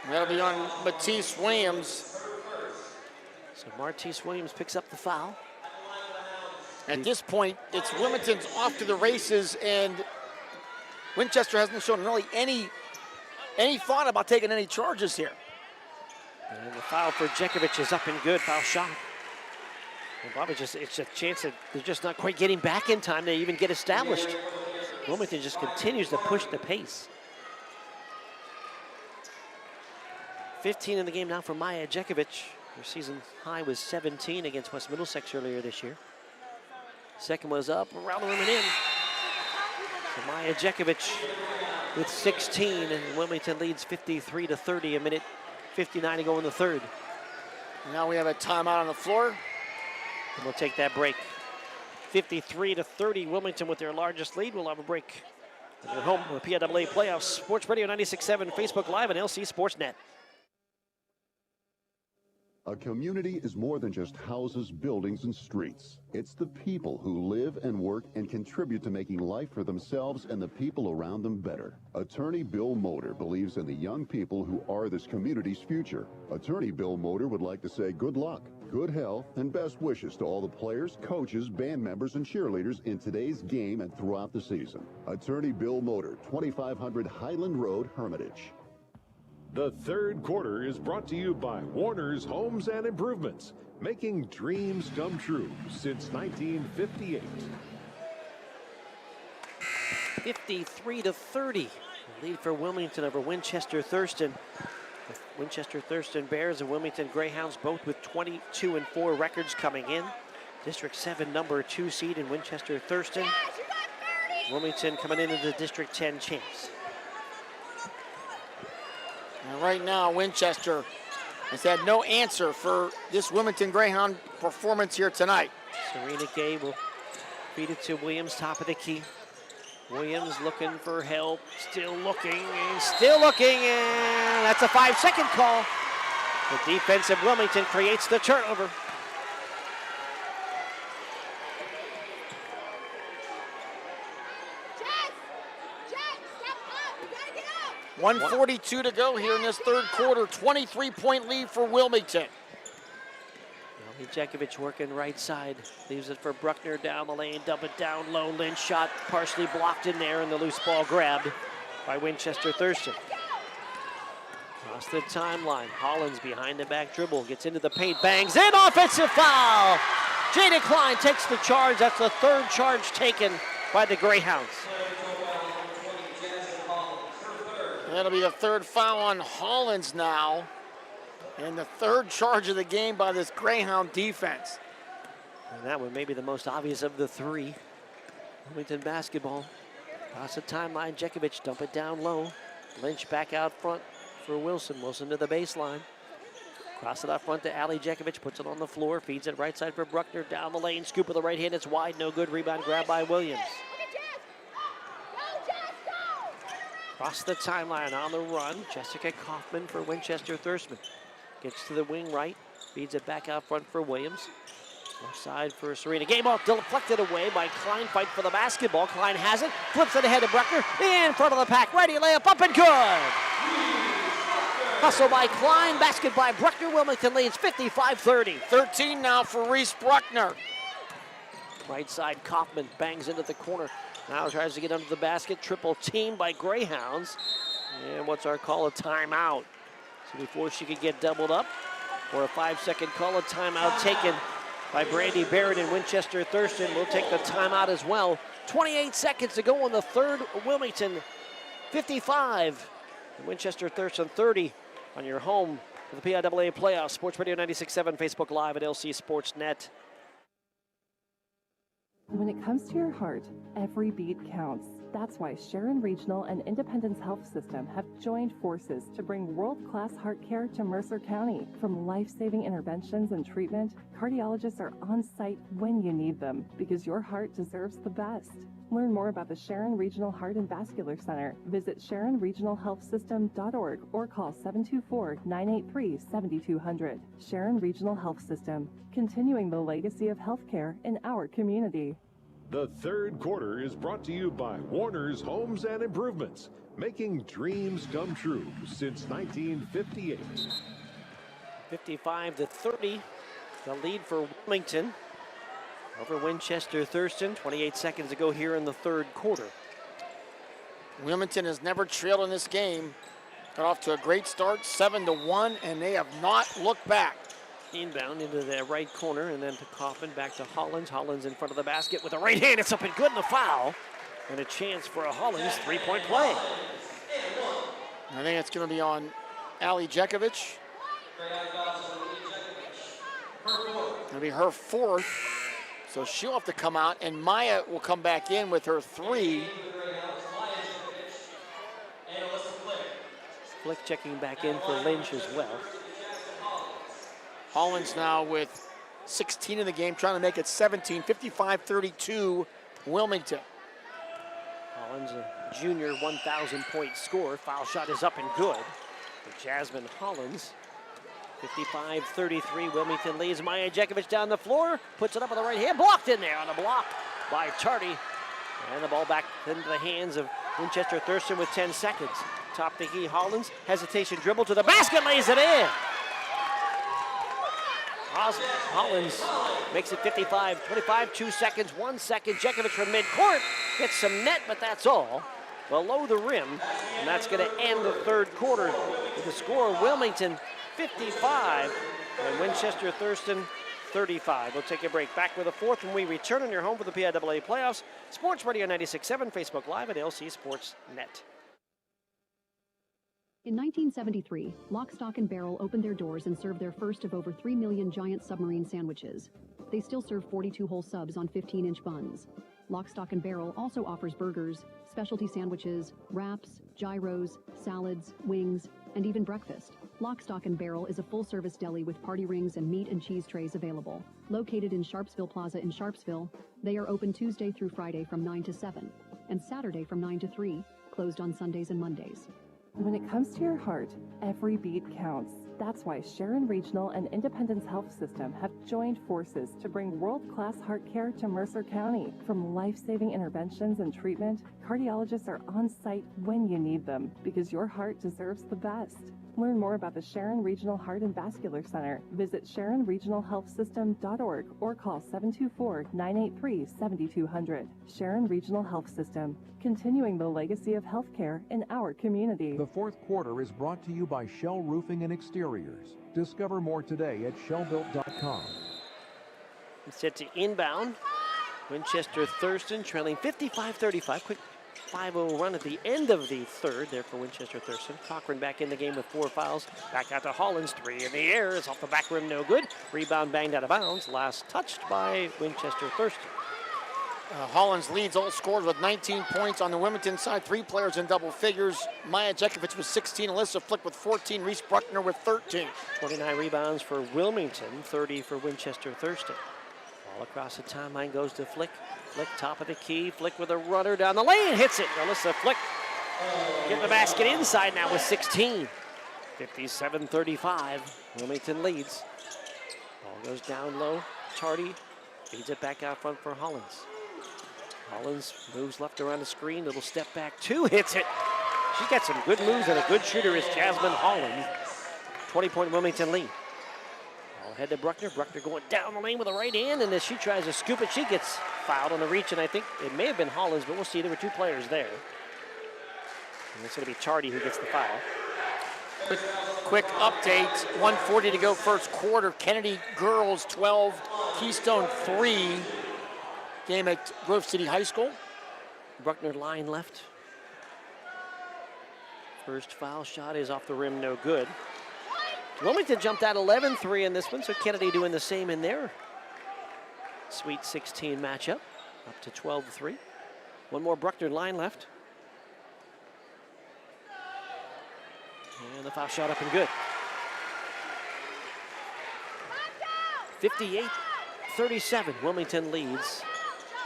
That'll be on Matisse Williams. So Martise Williams picks up the foul. At this point, it's Wilmington's off to the races, and Winchester hasn't shown really any thought about taking any charges here. And the foul for Jekovic is up and good, foul shot. And Bobby, it's a chance that they're just not quite getting back in time to even get established. Wilmington just continues to push the pace. 15 in the game now for Maya Jekovic. Her season high was 17 against West Middlesex earlier this year. Second was up, around the rim and in. So Maya Jekovic with 16, and Wilmington leads 53-30, a minute 59 to go in the third. Now we have a timeout on the floor. And we'll take that break. 53-30, Wilmington with their largest lead. We'll have a break. We're home with PIAA Playoffs. Sports Radio 96.7, Facebook Live, and LC SportsNet. A community is more than just houses, buildings, and streets. It's the people who live and work and contribute to making life for themselves and the people around them better. Attorney Bill Motor believes in the young people who are this community's future. Attorney Bill Motor would like to say good luck, good health, and best wishes to all the players, coaches, band members, and cheerleaders in today's game and throughout the season. Attorney Bill Motor, 2500 Highland Road, Hermitage. The third quarter is brought to you by Warner's Homes and Improvements, making dreams come true since 1958. 53-30. Lead for Wilmington over Winchester Thurston. The Winchester Thurston Bears and Wilmington Greyhounds both with 22-4 records coming in. District 7 number 2 seed in Winchester Thurston. Wilmington coming into the District 10 champs. And right now, Winchester has had no answer for this Wilmington Greyhound performance here tonight. Serena Gay will feed it to Williams, top of the key. Williams looking for help, still looking, and that's a 5-second call. The defense of Wilmington creates the turnover. 1:42 to go here in this third quarter. 23-point lead for Wilmington. Jekovic working right side. Leaves it for Bruckner down the lane. Dump it down low. Lynch shot partially blocked in there, and the loose ball grabbed by Winchester Thurston. Across the timeline. Hollins behind the back dribble. Gets into the paint. Bangs in. Offensive foul. Jada Klein takes the charge. That's the third charge taken by the Greyhounds. That'll be the third foul on Hollins now. And the third charge of the game by this Greyhound defense. And that one may be the most obvious of the three. Wilmington basketball. Across the timeline, Jekovic dump it down low. Lynch back out front for Wilson. Wilson to the baseline. Cross it out front to Ali Jekovic, puts it on the floor, feeds it right side for Bruckner, down the lane, scoop with the right hand, it's wide, no good, rebound grab by Williams. Across the timeline on the run, Jessica Kaufman for Winchester Thurston. Gets to the wing right, feeds it back out front for Williams. Left side for Serena. Game off, deflected away by Klein. Fight for the basketball. Klein has it, flips it ahead to Bruckner. In front of the pack, ready, layup up and good. Hustle by Klein, basket by Bruckner. Wilmington leads 55-30. 13 now for Reese Bruckner. Right side, Kaufman bangs into the corner. Now tries to get under the basket. Triple team by Greyhounds. And what's our call? A timeout. So before she could get doubled up, or a 5-second call, a timeout taken by Brandy Barrett and Winchester Thurston. We'll take the timeout as well. 28 seconds to go in the third. Wilmington 55. Winchester Thurston 30 on your home for the PIAA playoffs. Sports Radio 96.7, Facebook Live at LC SportsNet. When it comes to your heart, every beat counts. That's why Sharon Regional and Independence Health System have joined forces to bring world-class heart care to Mercer County. From life-saving interventions and treatment, cardiologists are on site when you need them, because your heart deserves the best. Learn more about the Sharon Regional Heart and Vascular Center. Visit SharonRegionalHealthSystem.org or call 724-983-7200. Sharon Regional Health System, continuing the legacy of healthcare in our community. The third quarter is brought to you by Warner's Homes and Improvements, making dreams come true since 1958. 55-30, the lead for Wilmington over Winchester Thurston. 28 seconds to go here in the third quarter. Wilmington has never trailed in this game. Got off to a great start, 7-1, and they have not looked back. Inbound into the right corner, and then to Kaufman, back to Hollins. Hollins in front of the basket with a right hand. It's up and good, and a foul. And a chance for a Hollins three-point play. I think it's going to be on Ali Jekovic. It'll be her fourth. So she'll have to come out, and Maya will come back in with her three. Flick checking back in for Lynch as well. Hollins now with 16 in the game, trying to make it 17, 55-32 Wilmington. Hollins, a junior 1,000-point scorer. Foul shot is up and good for Jasmine Hollins. 55-33, Wilmington leads. Maya Jekovic down the floor, puts it up with the right hand, blocked in there on a block by Tardy. And the ball back into the hands of Winchester Thurston with 10 seconds. Top to he, Hollins, hesitation dribble to the basket, lays it in. Hollins makes it 55-25, 2 seconds, 1 second. Jekovic from midcourt gets some net, but that's all. Below the rim, and that's going to end the third quarter with the score Wilmington 55 and Winchester Thurston 35. We'll take a break. Back with the fourth when we return on your home for the PIAA playoffs. Sports Radio 96.7, Facebook Live at LC SportsNet. In 1973, Lock, Stock, and Barrel opened their doors and served their first of over 3 million giant submarine sandwiches. They still serve 42-hole subs on 15-inch buns. Lock, Stock, and Barrel also offers burgers, specialty sandwiches, wraps, gyros, salads, wings, and even breakfast. Lock, Stock, and Barrel is a full-service deli with party rings and meat and cheese trays available. Located in Sharpsville Plaza in Sharpsville, they are open Tuesday through Friday from 9 to 7, and Saturday from 9 to 3, closed on Sundays and Mondays. When it comes to your heart, every beat counts. That's why Sharon Regional and Independence Health System have joined forces to bring world-class heart care to Mercer County. From life-saving interventions and treatment, cardiologists are on site when you need them because your heart deserves the best. Learn more about the Sharon Regional Heart and Vascular Center. Visit SharonRegionalHealthSystem.org or call 724-983-7200. Sharon Regional Health System, continuing the legacy of healthcare in our community. The fourth quarter is brought to you by Shell Roofing and Exteriors. Discover more today at shellbuilt.com. Set to inbound. Winchester Thurston trailing 55-35. Quick 5-0 run at the end of the third there for Winchester Thurston. Cochran back in the game with 4 fouls. Back out to Hollins. 3 in the air. It's off the back rim, no good. Rebound banged out of bounds. Last touched by Winchester Thurston. Hollins leads all scorers with 19 points on the Wilmington side. 3 players in double figures. Maya Jekovic with 16, Alyssa Flick with 14, Reese Bruckner with 13. 29 rebounds for Wilmington, 30 for Winchester Thurston. All across the timeline goes to Flick. Flick top of the key. Flick with a runner down the lane. Hits it. Alyssa Flick getting the basket inside now with 16. 57-35. Wilmington leads. Ball goes down low. Tardy feeds it back out front for Hollins. Hollins moves left around the screen. Little step back. 2 hits it. She's got some good moves and a good shooter is Jasmine Hollins. 20-point Wilmington lead. Ball head to Bruckner. Bruckner going down the lane with the right hand, and as she tries to scoop it, she gets fouled on the reach, and I think it may have been Hollins, but we'll see. There were 2 players there. And it's going to be Tardy who gets the foul. Quick update. 1:40 to go first quarter. Kennedy girls 12, Keystone 3. Game at Grove City High School. Bruckner line left. First foul shot is off the rim, no good. Wilmington jumped out 11-3 in this one, so Kennedy doing the same in their Sweet 16 matchup, up to 12-3. One more Bruckner line left. And the foul shot up and good. 58-37, Wilmington leads.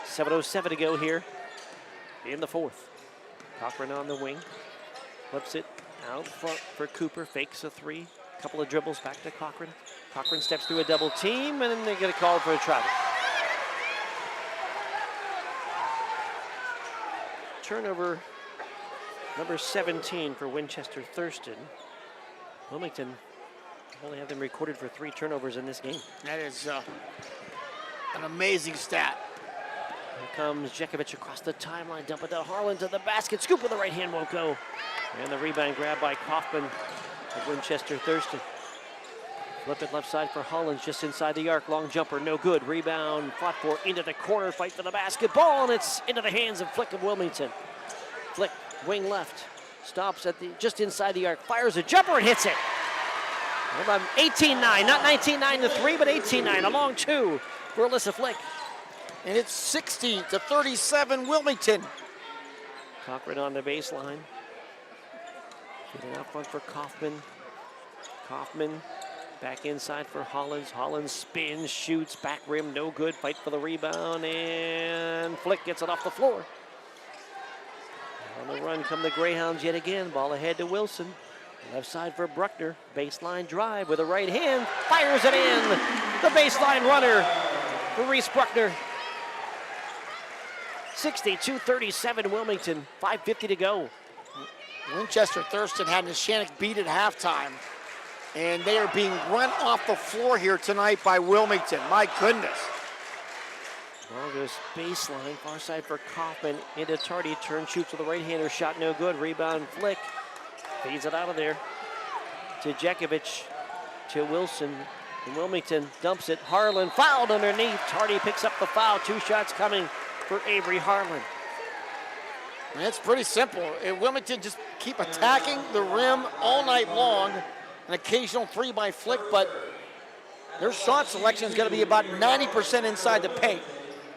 7:07 to go here in the fourth. Cochran on the wing, flips it out front for Cooper, fakes a 3. Couple of dribbles back to Cochran. Cochran steps through a double team, and then they get a call for a travel. Turnover number 17 for Winchester Thurston. Wilmington only have them recorded for 3 turnovers in this game. That is an amazing stat. Here comes Jekovic across the timeline, dump it to Harlan to the basket, scoop with the right hand, won't go. And the rebound grab by Kaufman of Winchester Thurston. Flip it left side for Hollins, just inside the arc, long jumper, no good. Rebound, fought for into the corner, fight for the basketball, and it's into the hands of Flick of Wilmington. Flick, wing left, stops at the just inside the arc, fires a jumper and hits it. 18-9, not 19-9 to 3, but 18-9, a long 2 for Alyssa Flick. And it's 60-37 Wilmington. Cochran on the baseline. Getting out front for Kaufman. Kaufman back inside for Hollins. Hollins spins, shoots, back rim, no good. Fight for the rebound, and Flick gets it off the floor. On the run come the Greyhounds yet again. Ball ahead to Wilson. Left side for Bruckner. Baseline drive with a right hand. Fires it in. The baseline runner for Reese Bruckner. 62-37 Wilmington. 5:50 to go. Winchester Thurston had Neshannock beat at halftime. And they are being run off the floor here tonight by Wilmington. My goodness. Ball goes baseline, far side for Kaufman. Into Tardy, turn, shoots with a right-hander, shot no good. Rebound, Flick. Feeds it out of there to Jekovic, to Wilson. And Wilmington dumps it. Harlan fouled underneath. Tardy picks up the foul. 2 shots coming for Avery Harlan. And it's pretty simple. Wilmington just keep attacking the rim all night long. An occasional 3 by Flick, but their shot selection is going to be about 90% inside the paint.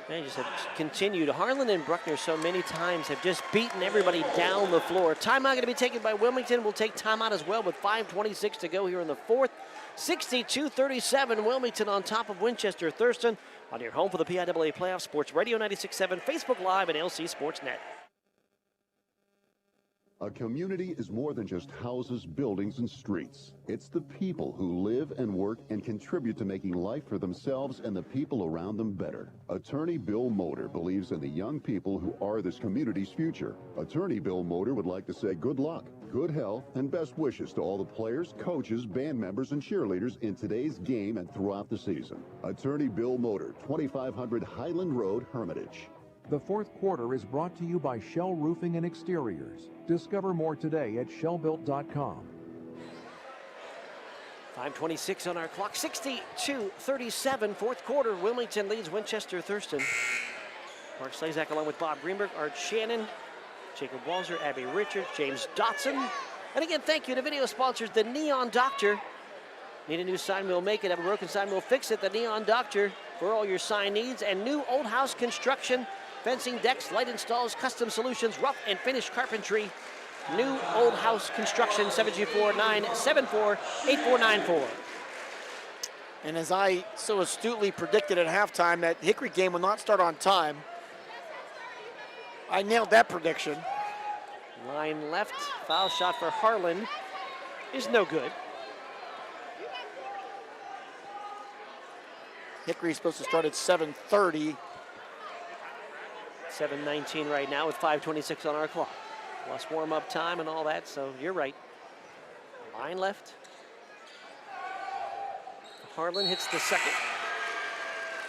They just have continued. Harlan and Bruckner so many times have just beaten everybody down the floor. Timeout going to be taken by Wilmington. We'll take timeout as well with 5:26 to go here in the fourth. 62-37, Wilmington on top of Winchester Thurston on your home for the PIAA Playoff Sports Radio 96.7, Facebook Live, and LC SportsNet. A community is more than just houses, buildings, and streets. It's the people who live and work and contribute to making life for themselves and the people around them better. Attorney Bill Motor believes in the young people who are this community's future. Attorney Bill Motor would like to say good luck, good health, and best wishes to all the players, coaches, band members, and cheerleaders in today's game and throughout the season. Attorney Bill Motor, 2500 Highland Road, Hermitage. The fourth quarter is brought to you by Shell Roofing and Exteriors. Discover more today at shellbuilt.com. 5:26 on our clock. 62-37, fourth quarter. Wilmington leads Winchester Thurston. Mark Slazak along with Bob Greenberg, Art Shannon, Jacob Walzer, Abby Richards, James Dotson. And again, thank you to video sponsors, the Neon Doctor. Need a new sign, we'll make it. Have a broken sign, we'll fix it. The Neon Doctor for all your sign needs. And new old house construction. Fencing, decks, light installs, custom solutions, rough and finish carpentry. New old house construction, 724-974-8494. And as I so astutely predicted at halftime, that Hickory game will not start on time. I nailed that prediction. Line left, foul shot for Harlan is no good. Hickory's supposed to start at 7:30. 7:19 right now with 5:26 on our clock. Plus warm-up time and all that, so you're right. Line left. Harlan hits the second.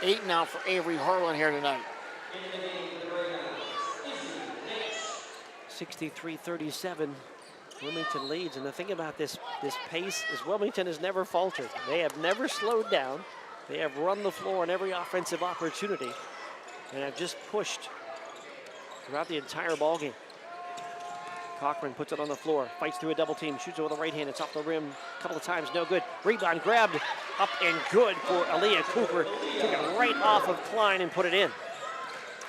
8 now for Avery Harlan here tonight. 63-37, Wilmington leads. And the thing about this pace is Wilmington has never faltered. They have never slowed down. They have run the floor on every offensive opportunity and have just pushed throughout the entire ball game. Cochran puts it on the floor, fights through a double team, shoots it with a right hand. It's off the rim a couple of times, no good. Rebound grabbed up and good for Aaliyah Cooper. Took it right off of Klein and put it in.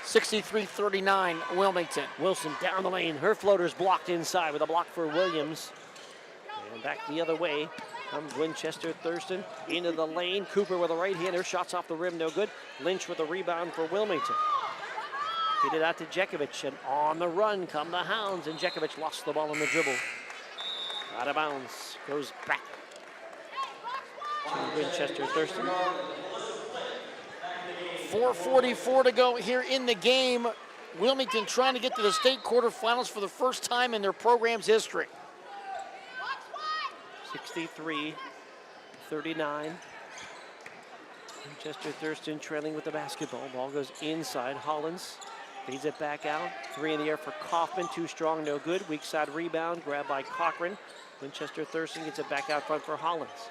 63-39 Wilmington. Wilson down the lane. Her floater's blocked inside with a block for Williams. And back the other way comes Winchester Thurston into the lane. Cooper with a right hander. Shots off the rim, no good. Lynch with a rebound for Wilmington. Feed it out to Jekovic, and on the run come the Hounds, and Jekovic lost the ball on the dribble. Out of bounds, goes back to Winchester Thurston. 4:44 to go here in the game. Wilmington trying to get to the state quarterfinals for the first time in their program's history. 63-39. Winchester Thurston trailing with the basketball. Ball goes inside. Hollins feeds it back out. 3 in the air for Kaufman. Too strong, no good. Weak side rebound, grabbed by Cochran. Winchester Thurston gets it back out front for Hollins.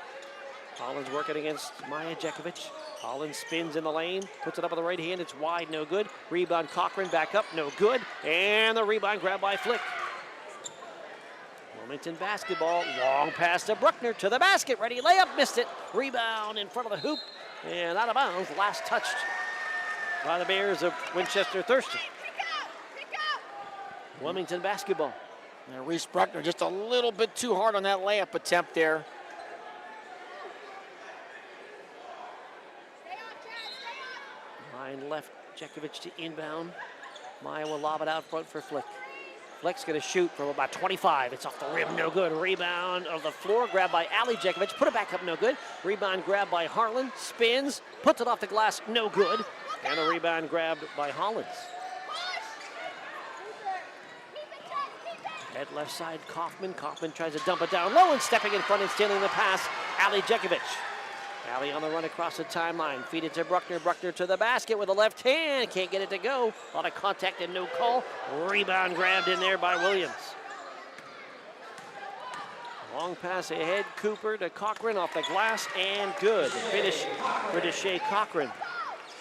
Hollins working against Maya Jekovic. Hollins spins in the lane, puts it up with the right hand. It's wide, no good. Rebound Cochran, back up, no good. And the rebound grabbed by Flick. Wilmington basketball, long pass to Bruckner to the basket. Ready layup, missed it. Rebound in front of the hoop and out of bounds. Last touched by the Bears of Winchester Thurston. Wilmington basketball. And Reese Bruckner just a little bit too hard on that layup attempt there. Line left, Jekovic to inbound. Maya will lob it out front for Flick. Fleck's going to shoot from about 25. It's off the rim, no good. Rebound of the floor, grabbed by Ali Jekovic. Put it back up, no good. Rebound grabbed by Harlan. Spins, puts it off the glass, no good. And a rebound grabbed by Hollins. Head left side, Kaufman. Kaufman tries to dump it down low and stepping in front and stealing the pass, Ali Jekovic. Ali on the run across the timeline. Feed it to Bruckner. Bruckner to the basket with a left hand. Can't get it to go. A lot of contact and no call. Rebound grabbed in there by Williams. Long pass ahead. Cooper to Cochran off the glass and good. Finish for Deshae Cochran.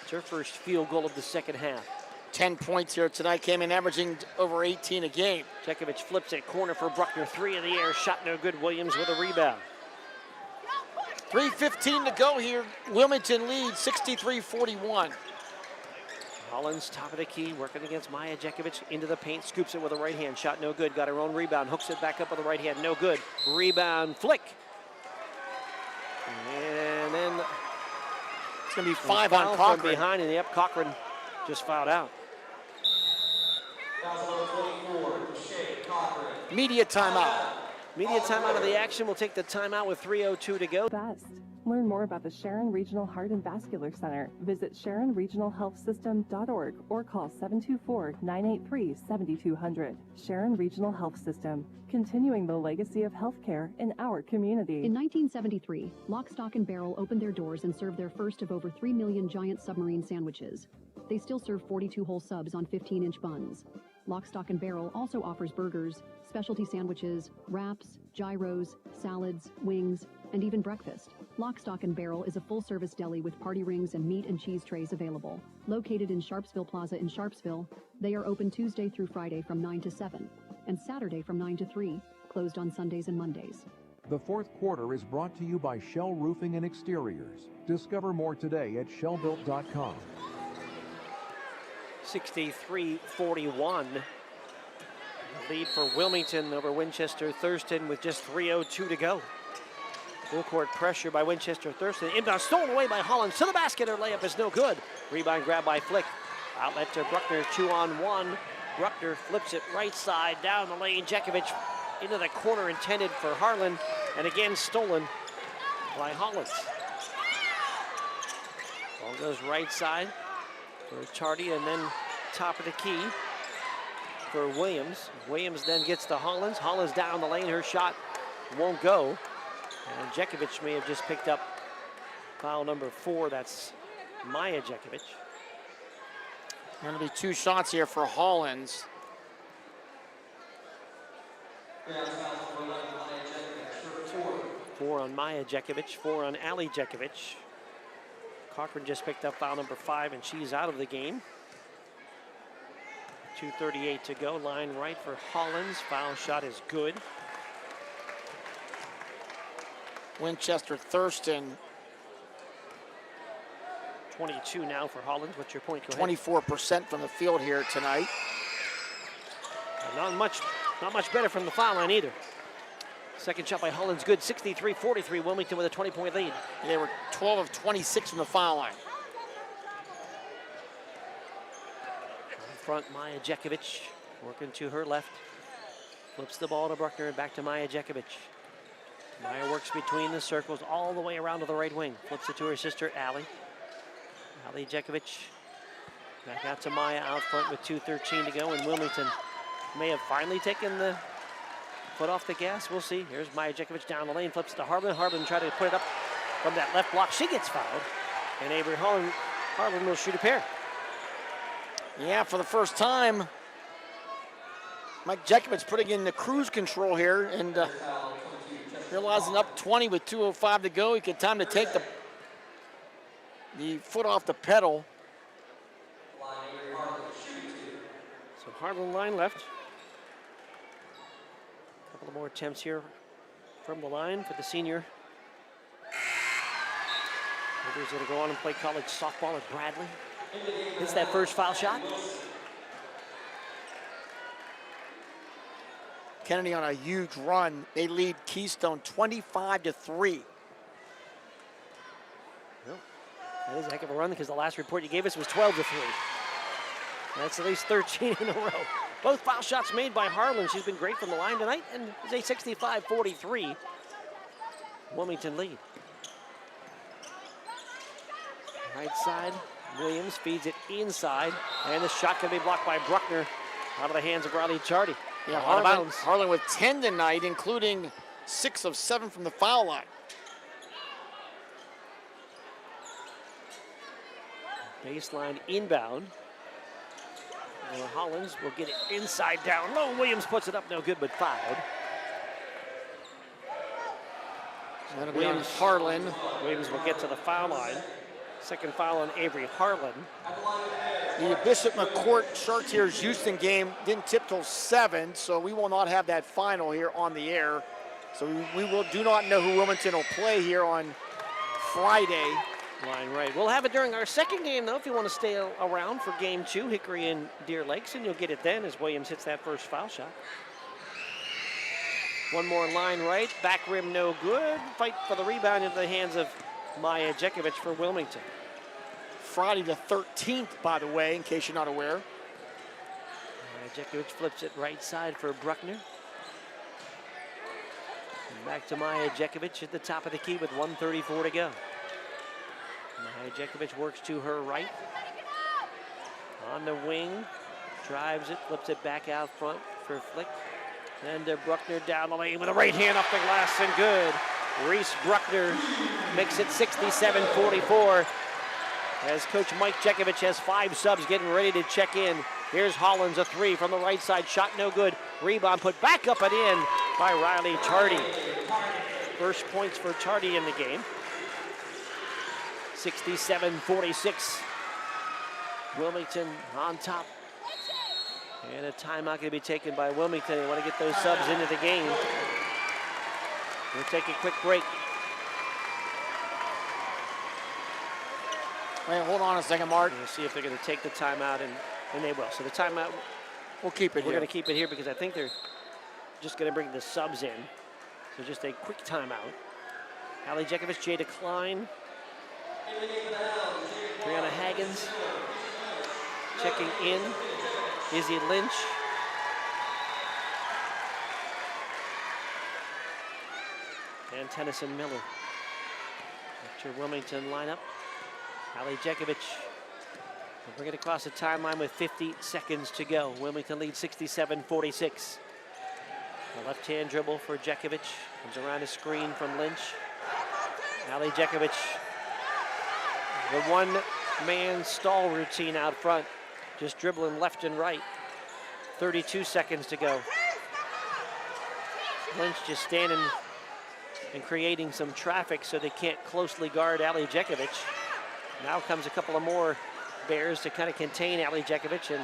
It's her first field goal of the second half. 10 points here tonight, came in averaging over 18 a game. Jekovic flips it, corner for Bruckner, 3 in the air, shot no good. Williams with a rebound. 3:15 to go here. Wilmington leads 63-41. Hollins, top of the key, working against Maya Jekovic into the paint, scoops it with a right hand, shot no good. Got her own rebound, hooks it back up with a right hand, no good. Rebound, Flick. And then it's going to be 5 on Cochran. From behind, and yep, Cochran just fouled out. Media timeout. Media timeout of the action. We'll take the timeout with 3:02 to go. Best. Learn more about the Sharon Regional Heart and Vascular Center. Visit SharonRegionalHealthSystem.org or call 724-983-7200. Sharon Regional Health System, continuing the legacy of healthcare in our community. In 1973, Lock, Stock, and Barrel opened their doors and served their first of over 3 million giant submarine sandwiches. They still serve 42-hole subs on 15-inch buns. Lock, Stock, and Barrel also offers burgers, specialty sandwiches, wraps, gyros, salads, wings, and even breakfast. Lock, Stock, and Barrel is a full-service deli with party rings and meat and cheese trays available. Located in Sharpsville Plaza in Sharpsville, they are open Tuesday through Friday from 9 to 7 and Saturday from 9 to 3, closed on Sundays and Mondays. The fourth quarter is brought to you by Shell Roofing and Exteriors. Discover more today at shellbuilt.com. 63-41. Lead for Wilmington over Winchester Thurston with just 3:02 to go. Full court pressure by Winchester Thurston. Inbound stolen away by Hollins to the basket. Her layup is no good. Rebound grab by Flick. Outlet to Bruckner, 2-on-1. Bruckner flips it right side down the lane. Jekovic into the corner intended for Harlan, and again stolen by Hollins. Ball goes right side for Tardy, and then top of the key for Williams. Williams then gets to Hollins. Hollins down the lane. Her shot won't go. And Jekovic may have just picked up foul number 4. That's Maya Jekovic. Going to be 2 shots here for Hollins. Four on Maya Jekovic, 4 on Ali Jekovic. Cochran just picked up foul number 5, and she's out of the game. 2:38 to go. Line right for Hollins. Foul shot is good. Winchester Thurston. 22 now for Hollins. What's your point? Go ahead. 24% from the field here tonight. Not much better from the foul line either. Second shot by Hollins, good. 63-43. Wilmington with a 20-point lead. They were 12 of 26 from the foul line. In front, Maya Jekovic working to her left. Flips the ball to Bruckner and back to Maya Jekovic. Maya works between the circles all the way around to the right wing. Flips it to her sister, Ali. Ali Jekovic back out to Maya out front with 2:13 to go, and Wilmington may have finally taken the foot off the gas. We'll see. Here's Maya Jekovic down the lane, flips to Harlan. Harlan tried to put it up from that left block. She gets fouled, and Avery Harlan will shoot a pair. Yeah, for the first time, Mike Jekovic putting in the cruise control here, and realizing up 20 with 2:05 to go, he had time to take the foot off the pedal. So Harlan line left. A couple of more attempts here from the line for the senior. He's going to go on and play college softball at Bradley. It's that first foul shot. Kennedy on a huge run. They lead Keystone 25-3. Well, that is a heck of a run because the last report you gave us was 12-3. That's at least 13 in a row. Both foul shots made by Harlan. She's been great from the line tonight, and it's a 65-43 Wilmington lead. Right side, Williams feeds it inside, and the shot can be blocked by Bruckner out of the hands of Riley Chardy. Yeah, out of bounds. Harlan with 10 tonight, including 6 of 7 from the foul line. Baseline inbound. Well, Hollins will get it inside down low. Williams puts it up, no good, but fouled. That'll be on Harlan. Williams will get to the foul line. Second foul on Avery Harlan. The Bishop McCourt Chartiers Houston game didn't tip till 7, so we will not have that final here on the air. So we do not know who Wilmington will play here on Friday. Line right. We'll have it during our second game, though, if you want to stay around for game 2, Hickory and Deer Lakes, and you'll get it then as Williams hits that first foul shot. One more line right. Back rim, no good. Fight for the rebound into the hands of Maya Jekovic for Wilmington. Friday the 13th, by the way, in case you're not aware. Maya Jekovic flips it right side for Bruckner. And back to Maya Jekovic at the top of the key with 1:34 to go. Maya Jekovic works to her right. On the wing, drives it, flips it back out front for Flick. And Bruckner down the lane with a right hand off the glass and good. Reese Bruckner makes it 67-44 as Coach Mike Jekovic has 5 subs getting ready to check in. Here's Hollins, a 3 from the right side, shot no good. Rebound put back up and in by Riley Chardy. First points for Chardy in the game. 67-46. Wilmington on top. And a timeout going to be taken by Wilmington. They want to get those subs into the game. We'll take a quick break. Wait, hold on a second, Mark. We'll see if they're going to take the timeout, and they will. So the timeout, we'll keep it We're here. going to keep it here because I think they're just going to bring the subs in. So just a quick timeout. Allie Jekovic, Jada Klein. Brianna Haggins checking in. Izzy Lynch. And Tennyson Miller. After Wilmington lineup. Allie Jekovic will bring it across the timeline with 50 seconds to go. Wilmington leads 67-46. A left-hand dribble for Jekovic. Comes around a screen from Lynch. Allie Jekovic. The one-man stall routine out front. Just dribbling left and right. 32 seconds to go. Lynch just standing and creating some traffic so they can't closely guard Allie Jekovic. Now comes a couple of more Bears to kind of contain Allie Jekovic, and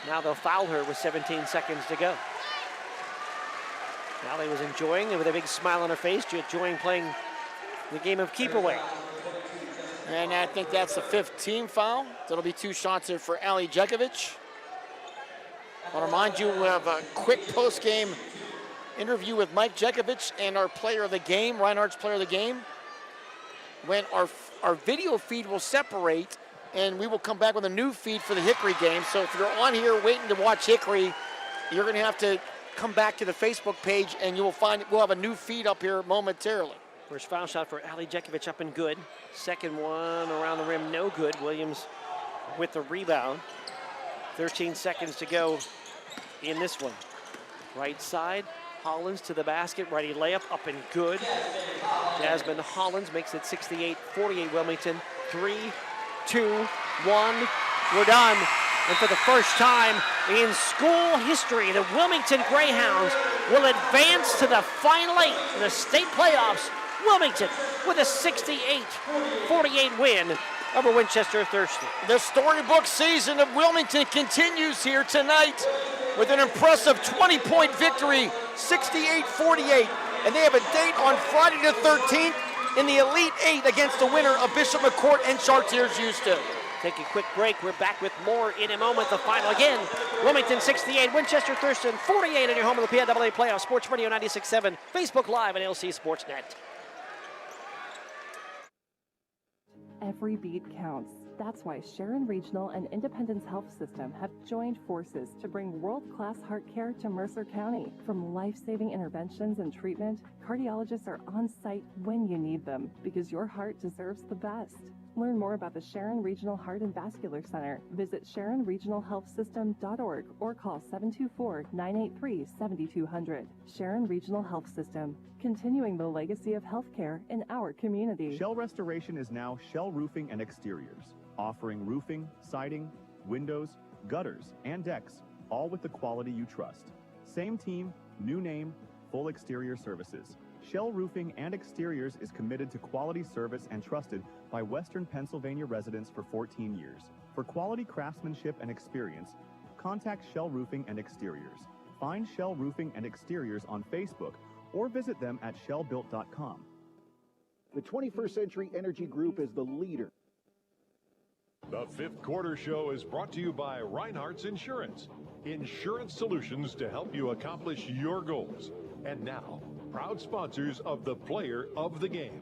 now they'll foul her with 17 seconds to go. Allie was enjoying it with a big smile on her face, enjoying playing the game of keep away. And I think that's the 5th team foul. That'll be 2 shots here for Allie Jekovic. I want to remind you, we have a quick post-game interview with Mike Jekovic and our player of the game, Reinhardt's player of the game. When our video feed will separate, and we will come back with a new feed for the Hickory game. So if you're on here waiting to watch Hickory, you're going to have to come back to the Facebook page, and you will find we'll have a new feed up here momentarily. First foul shot for Allie Jekovic up and good. Second one around the rim, no good. Williams with the rebound. 13 seconds to go in this one. Right side, Hollins to the basket, righty layup, up and good. Jasmine Hollins makes it 68-48 Wilmington. 3, 2, 1, we're done. And for the first time in school history, the Wilmington Greyhounds will advance to the Final 8 in the state playoffs. Wilmington with a 68-48 win over Winchester Thurston. The storybook season of Wilmington continues here tonight with an impressive 20-point victory, 68-48. And they have a date on Friday the 13th in the Elite 8 against the winner of Bishop McCourt and Chartiers Houston. Take a quick break. We're back with more in a moment. The final again. Wilmington 68, Winchester Thurston 48 in your home of the PIAA Playoffs. Sports Radio 96.7, Facebook Live and LC SportsNet. Every beat counts. That's why Sharon Regional and Independence Health System have joined forces to bring world-class heart care to Mercer County. From life-saving interventions and treatment, cardiologists are on site when you need them because your heart deserves the best. Learn more about the Sharon Regional Heart and Vascular Center. Visit SharonRegionalHealthSystem.org or call 724-983-7200. Sharon Regional Health System, continuing the legacy of healthcare in our community. Shell Restoration is now Shell Roofing and Exteriors, offering roofing, siding, windows, gutters, and decks, all with the quality you trust. Same team, new name, full exterior services. Shell Roofing and Exteriors is committed to quality service and trusted by Western Pennsylvania residents for 14 years. For quality craftsmanship and experience, contact Shell Roofing and Exteriors. Find Shell Roofing and Exteriors on Facebook or visit them at shellbuilt.com. The 21st Century Energy Group is the leader. The fifth quarter show is brought to you by Reinhardt's Insurance. Insurance solutions to help you accomplish your goals. And now, proud sponsors of the Player of the Game.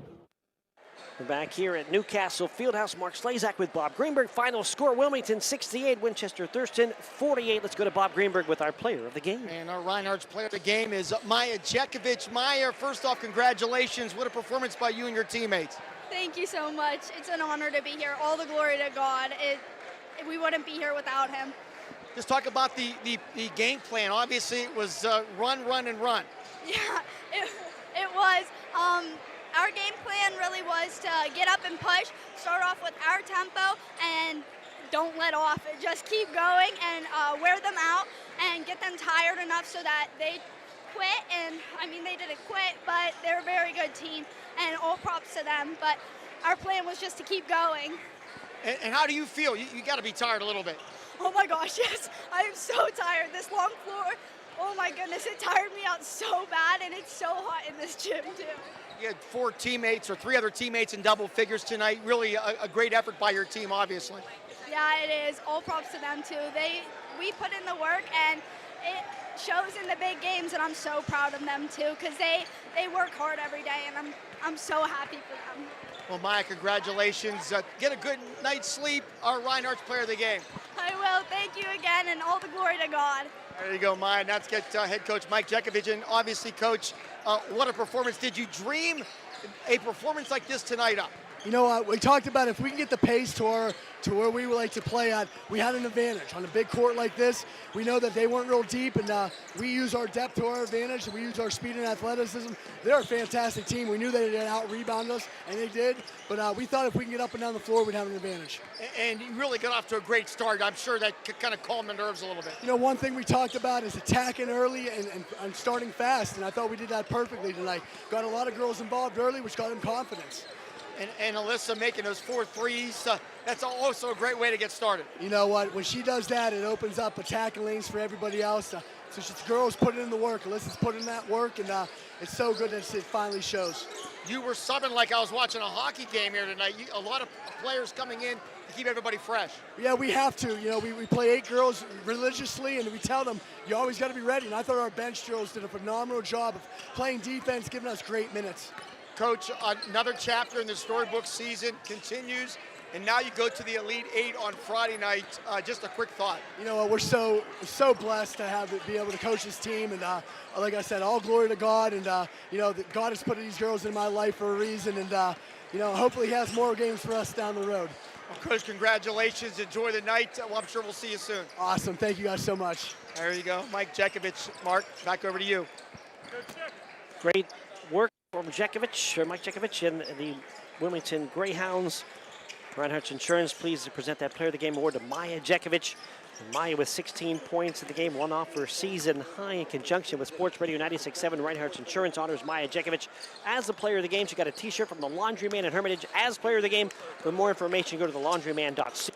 We're back here at Newcastle Fieldhouse. Mark Slazak with Bob Greenberg. Final score, Wilmington 68, Winchester Thurston 48. Let's go to Bob Greenberg with our Player of the Game. And our Reinhardt's Player of the Game is Maya Jekovic. Maya, first off, congratulations. What a performance by you and your teammates. Thank you so much. It's an honor to be here. All the glory to God. We wouldn't be here without him. Just talk about the game plan. Obviously, it was run, run, and run. Yeah, it was. Our game plan really was to get up and push, start off with our tempo, and don't let off. Just keep going and wear them out and get them tired enough so that they quit. And, I mean, they didn't quit, but they're a very good team, and all props to them. But our plan was just to keep going. And how do you feel? You got to be tired a little bit. Oh, my gosh, yes. I am so tired. This long floor, oh, my goodness, it tired me out so bad, and it's so hot in this gym, too. You had 4 teammates or 3 other teammates in double figures tonight. Really a great effort by your team, obviously. Yeah, it is. All props to them, too. We put in the work, and it shows in the big games, and I'm so proud of them, too, because they work hard every day, and I'm so happy for them. Well, Maya, congratulations. Get a good night's sleep. Our Reinhardt's Player of the Game. I will. Thank you again, and all the glory to God. There you go, Maya. Now let's get head coach Mike Jekovic. And obviously, coach, what a performance. Did you dream a performance like this tonight up? You know, we talked about if we can get the pace to where we would like to play at, we had an advantage. On a big court like this, we know that they weren't real deep, and we use our depth to our advantage, and we use our speed and athleticism. They're a fantastic team. We knew they did out-rebound us, and they did, but we thought if we can get up and down the floor, we'd have an advantage. And you really got off to a great start. I'm sure that could kind of calm the nerves a little bit. You know, one thing we talked about is attacking early and starting fast, and I thought we did that perfectly tonight. Got a lot of girls involved early, which got them confidence. And Alyssa making those 4 threes, that's also a great way to get started. You know what? When she does that, it opens up attacking lanes for everybody else. So she's girls putting in the work. Alyssa's putting in that work, and it's so good that it finally shows. You were subbing like I was watching a hockey game here tonight. A lot of players coming in to keep everybody fresh. Yeah, we have to. You know, we play 8 girls religiously, and we tell them, you always got to be ready. And I thought our bench girls did a phenomenal job of playing defense, giving us great minutes. Coach, another chapter in the storybook season continues, and now you go to the Elite 8 on Friday night. Just a quick thought. You know, we're so blessed to be able to coach this team, and like I said, all glory to God, and you know, God has put these girls in my life for a reason, and you know, hopefully he has more games for us down the road. Well, Coach, congratulations. Enjoy the night. Well, I'm sure we'll see you soon. Awesome. Thank you guys so much. There you go. Mike Jekovic. Mark, back over to you. Great work from Mike Jekovic and the Wilmington Greyhounds. Reinhardt's Insurance pleased to present that Player of the Game award to Maya Jekovic. And Maya with 16 points in the game, one off for season high in conjunction with Sports Radio 96.7. Reinhardt's Insurance honors Maya Jekovic as the Player of the Game. She got a t-shirt from the Laundryman at Hermitage as Player of the Game. For more information, go to thelaundryman.ca.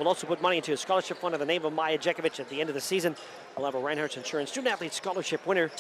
We'll also put money into a scholarship fund in the name of Maya Jekovic at the end of the season. We'll have a Reinhardt's Insurance Student Athlete Scholarship winner